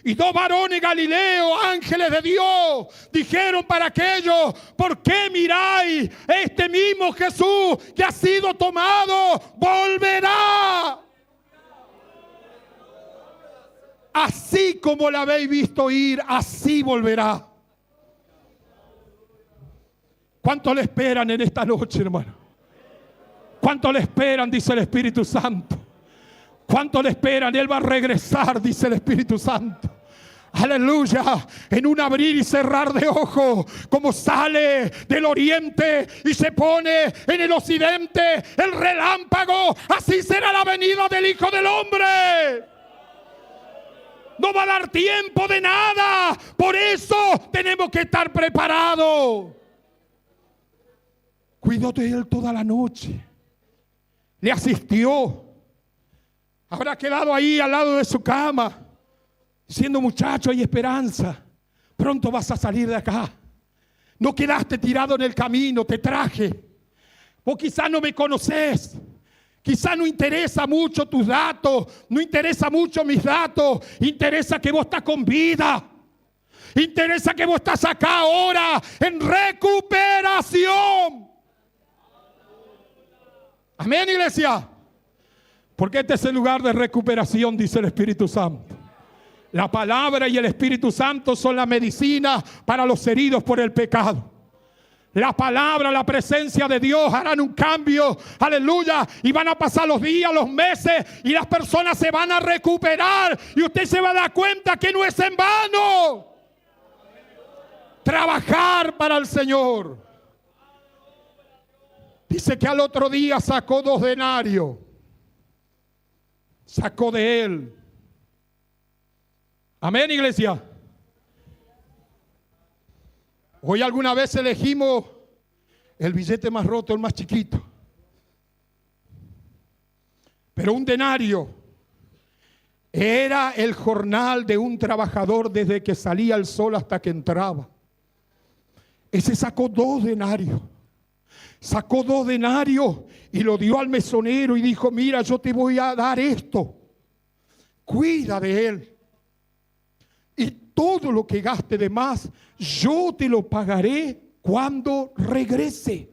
Y dos varones galileos, ángeles de Dios, dijeron para aquellos: ¿por qué miráis? Este mismo Jesús que ha sido tomado volverá. Así como la habéis visto ir, así volverá. ¿Cuánto le esperan en esta noche, hermano? ¿Cuánto le esperan? Dice el Espíritu Santo. ¿Cuánto le esperan? Él va a regresar, dice el Espíritu Santo. Aleluya, en un abrir y cerrar de ojos, como sale del oriente y se pone en el occidente el relámpago, así será la venida del Hijo del Hombre. No va a dar tiempo de nada, por eso tenemos que estar preparados. Cuidó de él toda la noche, le asistió. Habrá quedado ahí al lado de su cama, diciendo: muchacho, hay esperanza. Pronto vas a salir de acá. No quedaste tirado en el camino, te traje. O quizás no me conoces. Quizás no interesa mucho tus datos. No interesa mucho mis datos. Interesa que vos estás con vida. Interesa que vos estás acá ahora en recuperación. Amén, iglesia. Porque este es el lugar de recuperación, dice el Espíritu Santo. La palabra y el Espíritu Santo son la medicina para los heridos por el pecado. La palabra, la presencia de Dios harán un cambio, aleluya, y van a pasar los días, los meses, y las personas se van a recuperar, y usted se va a dar cuenta que no es en vano trabajar para el Señor. Dice que al otro día sacó 2 denarios. Sacó de él. Amén, iglesia. Hoy alguna vez elegimos el billete más roto, el más chiquito. Pero un denario era el jornal de un trabajador desde que salía el sol hasta que entraba. Ese sacó 2 denarios. Sacó 2 denarios y lo dio al mesonero y dijo: mira, yo te voy a dar esto. Cuida de él. Y todo lo que gaste de más, yo te lo pagaré cuando regrese.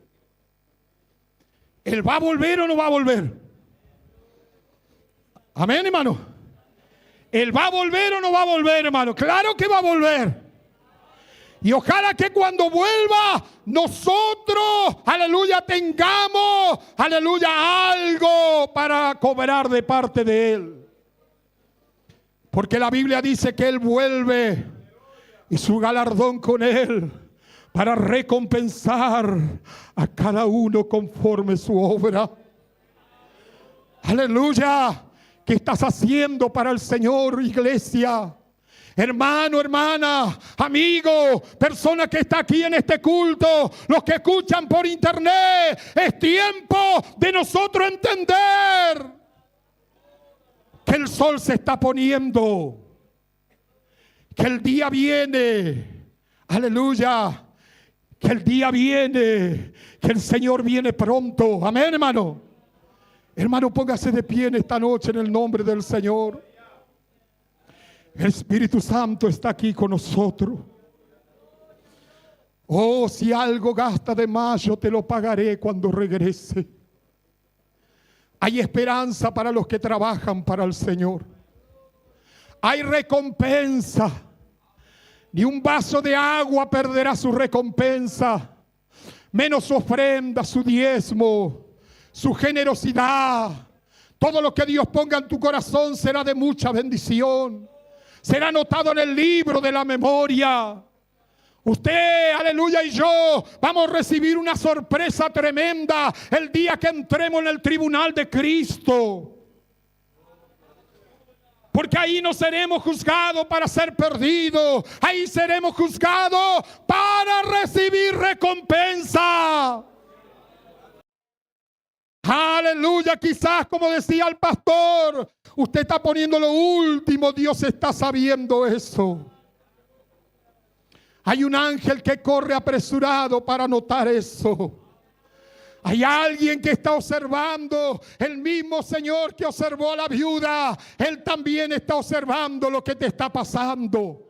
¿Él va a volver o no va a volver? Amén, hermano. ¿Él va a volver o no va a volver, hermano? Claro que va a volver. Y ojalá que cuando vuelva nosotros, aleluya, tengamos, aleluya, algo para cobrar de parte de Él. Porque la Biblia dice que Él vuelve y su galardón con Él para recompensar a cada uno conforme su obra. Aleluya. ¿Qué estás haciendo para el Señor, iglesia? Hermano, hermana, amigo, persona que está aquí en este culto, los que escuchan por internet, es tiempo de nosotros entender que el sol se está poniendo, que el día viene, aleluya, que el día viene, que el Señor viene pronto. Amén, hermano. Hermano, póngase de pie en esta noche en el nombre del Señor. El Espíritu Santo está aquí con nosotros. Oh, si algo gasta de más, yo te lo pagaré cuando regrese. Hay esperanza para los que trabajan para el Señor. Hay recompensa. Ni un vaso de agua perderá su recompensa, menos su ofrenda, su diezmo, su generosidad. Todo lo que Dios ponga en tu corazón será de mucha bendición. Será anotado en el libro de la memoria. Usted, aleluya, y yo vamos a recibir una sorpresa tremenda el día que entremos en el tribunal de Cristo. Porque ahí no seremos juzgados para ser perdidos. Ahí seremos juzgados para recibir recompensa. Aleluya, quizás como decía el pastor, usted está poniendo lo último, Dios está sabiendo eso. Hay un ángel que corre apresurado para notar eso. Hay alguien que está observando, el mismo Señor que observó a la viuda, Él también está observando lo que te está pasando.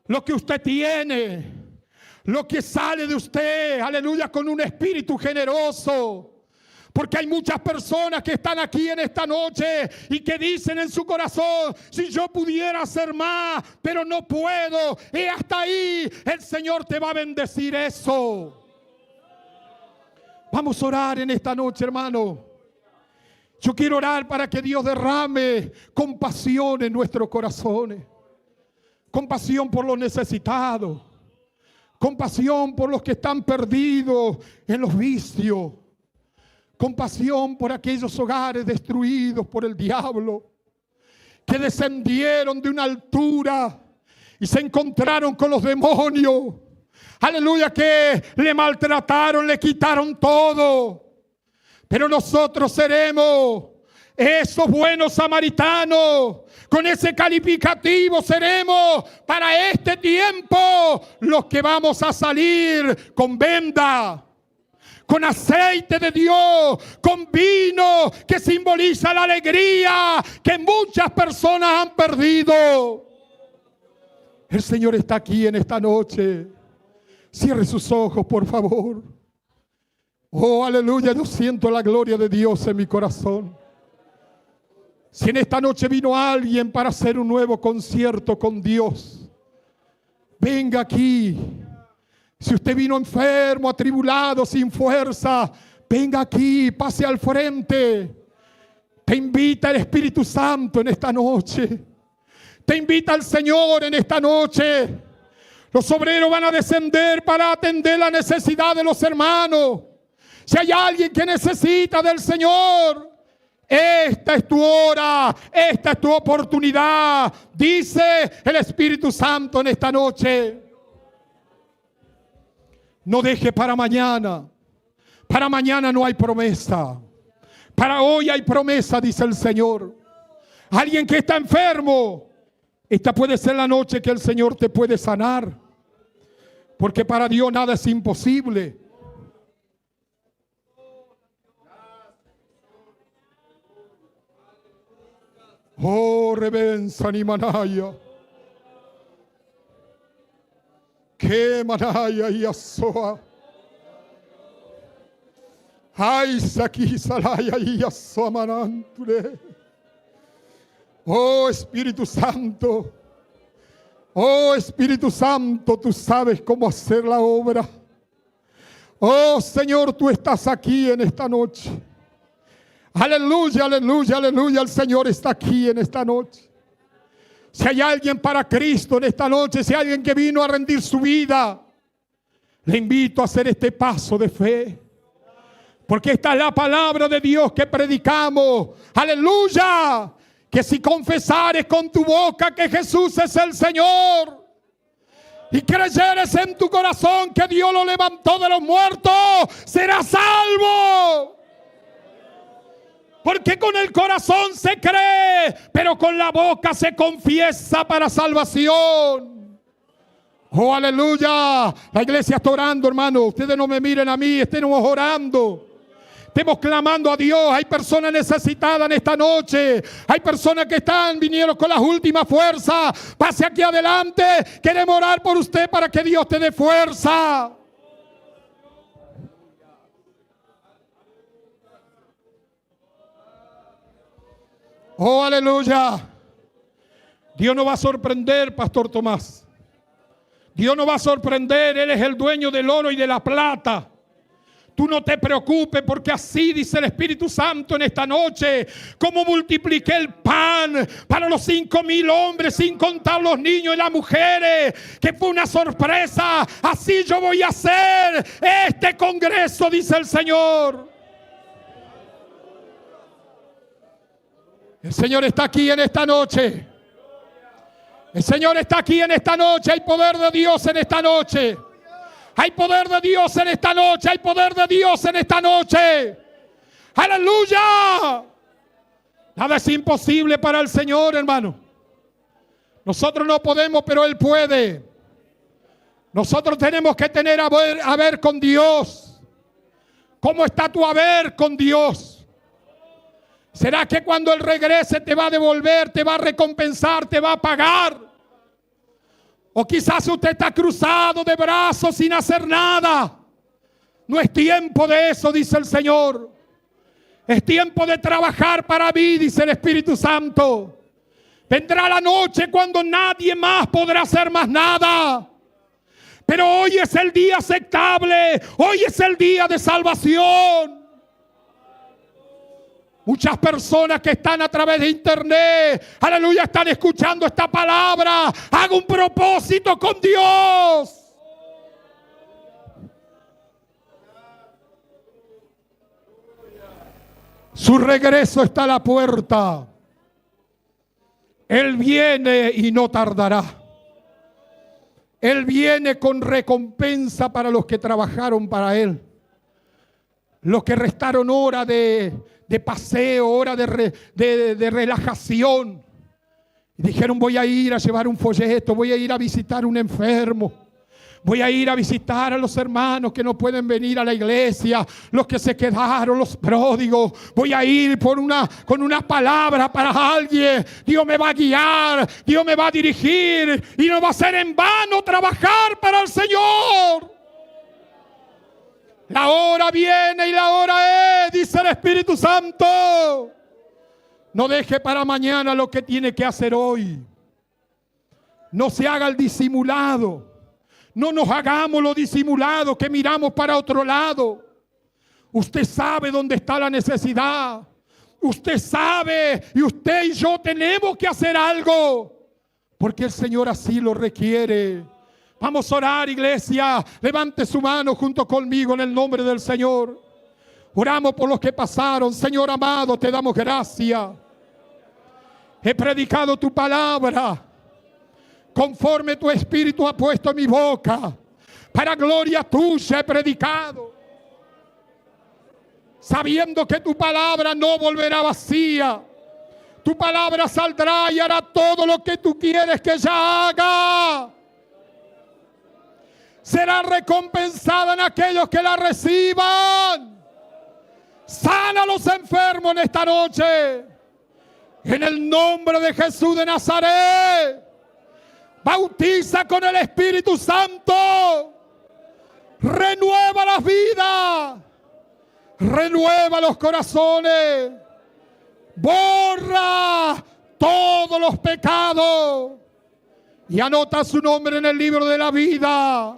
Lo que usted tiene, lo que sale de usted, aleluya, con un espíritu generoso. Porque hay muchas personas que están aquí en esta noche y que dicen en su corazón, si yo pudiera hacer más, pero no puedo. Y hasta ahí el Señor te va a bendecir eso. Vamos a orar en esta noche, hermano. Yo quiero orar para que Dios derrame compasión en nuestros corazones. Compasión por los necesitados. Compasión por los que están perdidos en los vicios. Compasión por aquellos hogares destruidos por el diablo, que descendieron de una altura y se encontraron con los demonios. Aleluya, que le maltrataron, le quitaron todo. Pero nosotros seremos esos buenos samaritanos. Con ese calificativo seremos para este tiempo los que vamos a salir con venda, con aceite de Dios, con vino que simboliza la alegría que muchas personas han perdido. El Señor está aquí en esta noche. Cierre sus ojos, por favor. Oh, aleluya, yo siento la gloria de Dios en mi corazón. Si en esta noche vino alguien para hacer un nuevo concierto con Dios, venga aquí. Si usted vino enfermo, atribulado, sin fuerza, venga aquí, pase al frente. Te invita el Espíritu Santo en esta noche. Te invita el Señor en esta noche. Los obreros van a descender para atender la necesidad de los hermanos. Si hay alguien que necesita del Señor, esta es tu hora, esta es tu oportunidad, dice el Espíritu Santo en esta noche. No deje para mañana. Para mañana no hay promesa. Para hoy hay promesa, dice el Señor. Alguien que está enfermo, esta puede ser la noche que el Señor te puede sanar. Porque para Dios nada es imposible. Oh, revenza ni manaya. Que manaya y asoa. Ay, Saki Salaya y Asomananture. Oh Espíritu Santo. Oh Espíritu Santo, tú sabes cómo hacer la obra. Oh Señor, tú estás aquí en esta noche. Aleluya, aleluya, aleluya. El Señor está aquí en esta noche. Si hay alguien para Cristo en esta noche, si hay alguien que vino a rendir su vida, le invito a hacer este paso de fe. Porque esta es la palabra de Dios que predicamos. Aleluya. Que si confesares con tu boca que Jesús es el Señor y creyeres en tu corazón que Dios lo levantó de los muertos, serás salvo. Porque con el corazón se cree, pero con la boca se confiesa para salvación. Oh, aleluya. La iglesia está orando, hermano. Ustedes no me miren a mí, estemos orando. Estemos clamando a Dios. Hay personas necesitadas en esta noche. Hay personas que vinieron con las últimas fuerzas. Pase aquí adelante. Queremos orar por usted para que Dios te dé fuerza. Oh, aleluya. Dios nos va a sorprender, Pastor Tomás. Dios nos va a sorprender. Él es el dueño del oro y de la plata. Tú no te preocupes, porque así dice el Espíritu Santo en esta noche. Como multipliqué el pan para los 5,000 hombres, sin contar los niños y las mujeres, que fue una sorpresa. Así yo voy a hacer este congreso, dice el Señor. El Señor está aquí en esta noche. El Señor está aquí en esta noche. Hay poder de Dios en esta noche. Hay poder de Dios en esta noche. Hay poder de Dios en esta noche. ¡Aleluya! Nada es imposible para el Señor, hermano. Nosotros no podemos, pero Él puede. Nosotros tenemos que tener a ver con Dios. ¿Cómo está tu haber con Dios? ¿Será que cuando Él regrese te va a devolver, te va a recompensar, te va a pagar? O quizás usted está cruzado de brazos sin hacer nada. No es tiempo de eso, dice el Señor. Es tiempo de trabajar para mí, dice el Espíritu Santo. Vendrá la noche cuando nadie más podrá hacer más nada. Pero hoy es el día aceptable. Hoy es el día de salvación. Muchas personas que están a través de internet, aleluya, están escuchando esta palabra. Haga un propósito con Dios. Su regreso está a la puerta. Él viene y no tardará. Él viene con recompensa para los que trabajaron para Él. Los que restaron hora de paseo, hora de relajación. Y dijeron, voy a ir a llevar un folleto, voy a ir a visitar a un enfermo. Voy a ir a visitar a los hermanos que no pueden venir a la iglesia, los que se quedaron, los pródigos. Voy a ir con una palabra para alguien. Dios me va a guiar, Dios me va a dirigir y no va a ser en vano trabajar para el Señor. La hora viene y la hora es, dice el Espíritu Santo. No deje para mañana lo que tiene que hacer hoy. No se haga el disimulado. No nos hagamos lo disimulado que miramos para otro lado. Usted sabe dónde está la necesidad. Usted sabe y usted y yo tenemos que hacer algo. Porque el Señor así lo requiere. Vamos a orar, iglesia. Levante su mano junto conmigo en el nombre del Señor. Oramos por los que pasaron. Señor amado, te damos gracias. He predicado tu palabra conforme tu espíritu ha puesto en mi boca. Para gloria tuya he predicado, sabiendo que tu palabra no volverá vacía. Tu palabra saldrá y hará todo lo que tú quieres que ella haga. Será recompensada en aquellos que la reciban. Sana a los enfermos en esta noche. En el nombre de Jesús de Nazaret. Bautiza con el Espíritu Santo. Renueva las vidas. renueva los corazones, borra todos los pecados y anota su nombre en el libro de la vida.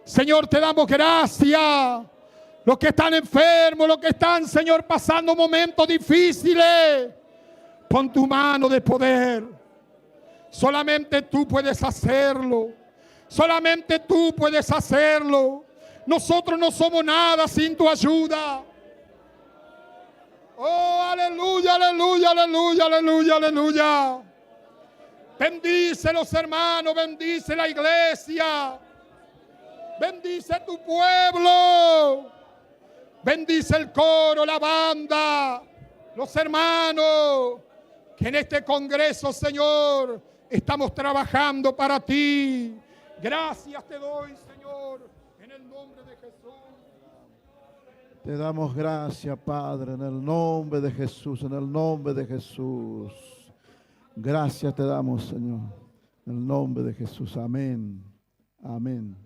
Señor, te damos gracias. Los que están enfermos, los que están, Señor, pasando momentos difíciles, pon tu mano de poder. Solamente tú puedes hacerlo. Solamente tú puedes hacerlo. Nosotros no somos nada sin tu ayuda. Oh, aleluya, aleluya, aleluya, aleluya, aleluya. Bendice los hermanos, bendice la iglesia. Bendice tu pueblo. Bendice el coro, la banda, los hermanos, que en este congreso, Señor, estamos trabajando para ti. Gracias te doy, Señor, en el nombre de Jesús. Te damos gracias, Padre, en el nombre de Jesús, en el nombre de Jesús. Gracias te damos, Señor, en el nombre de Jesús. Amén. Amén.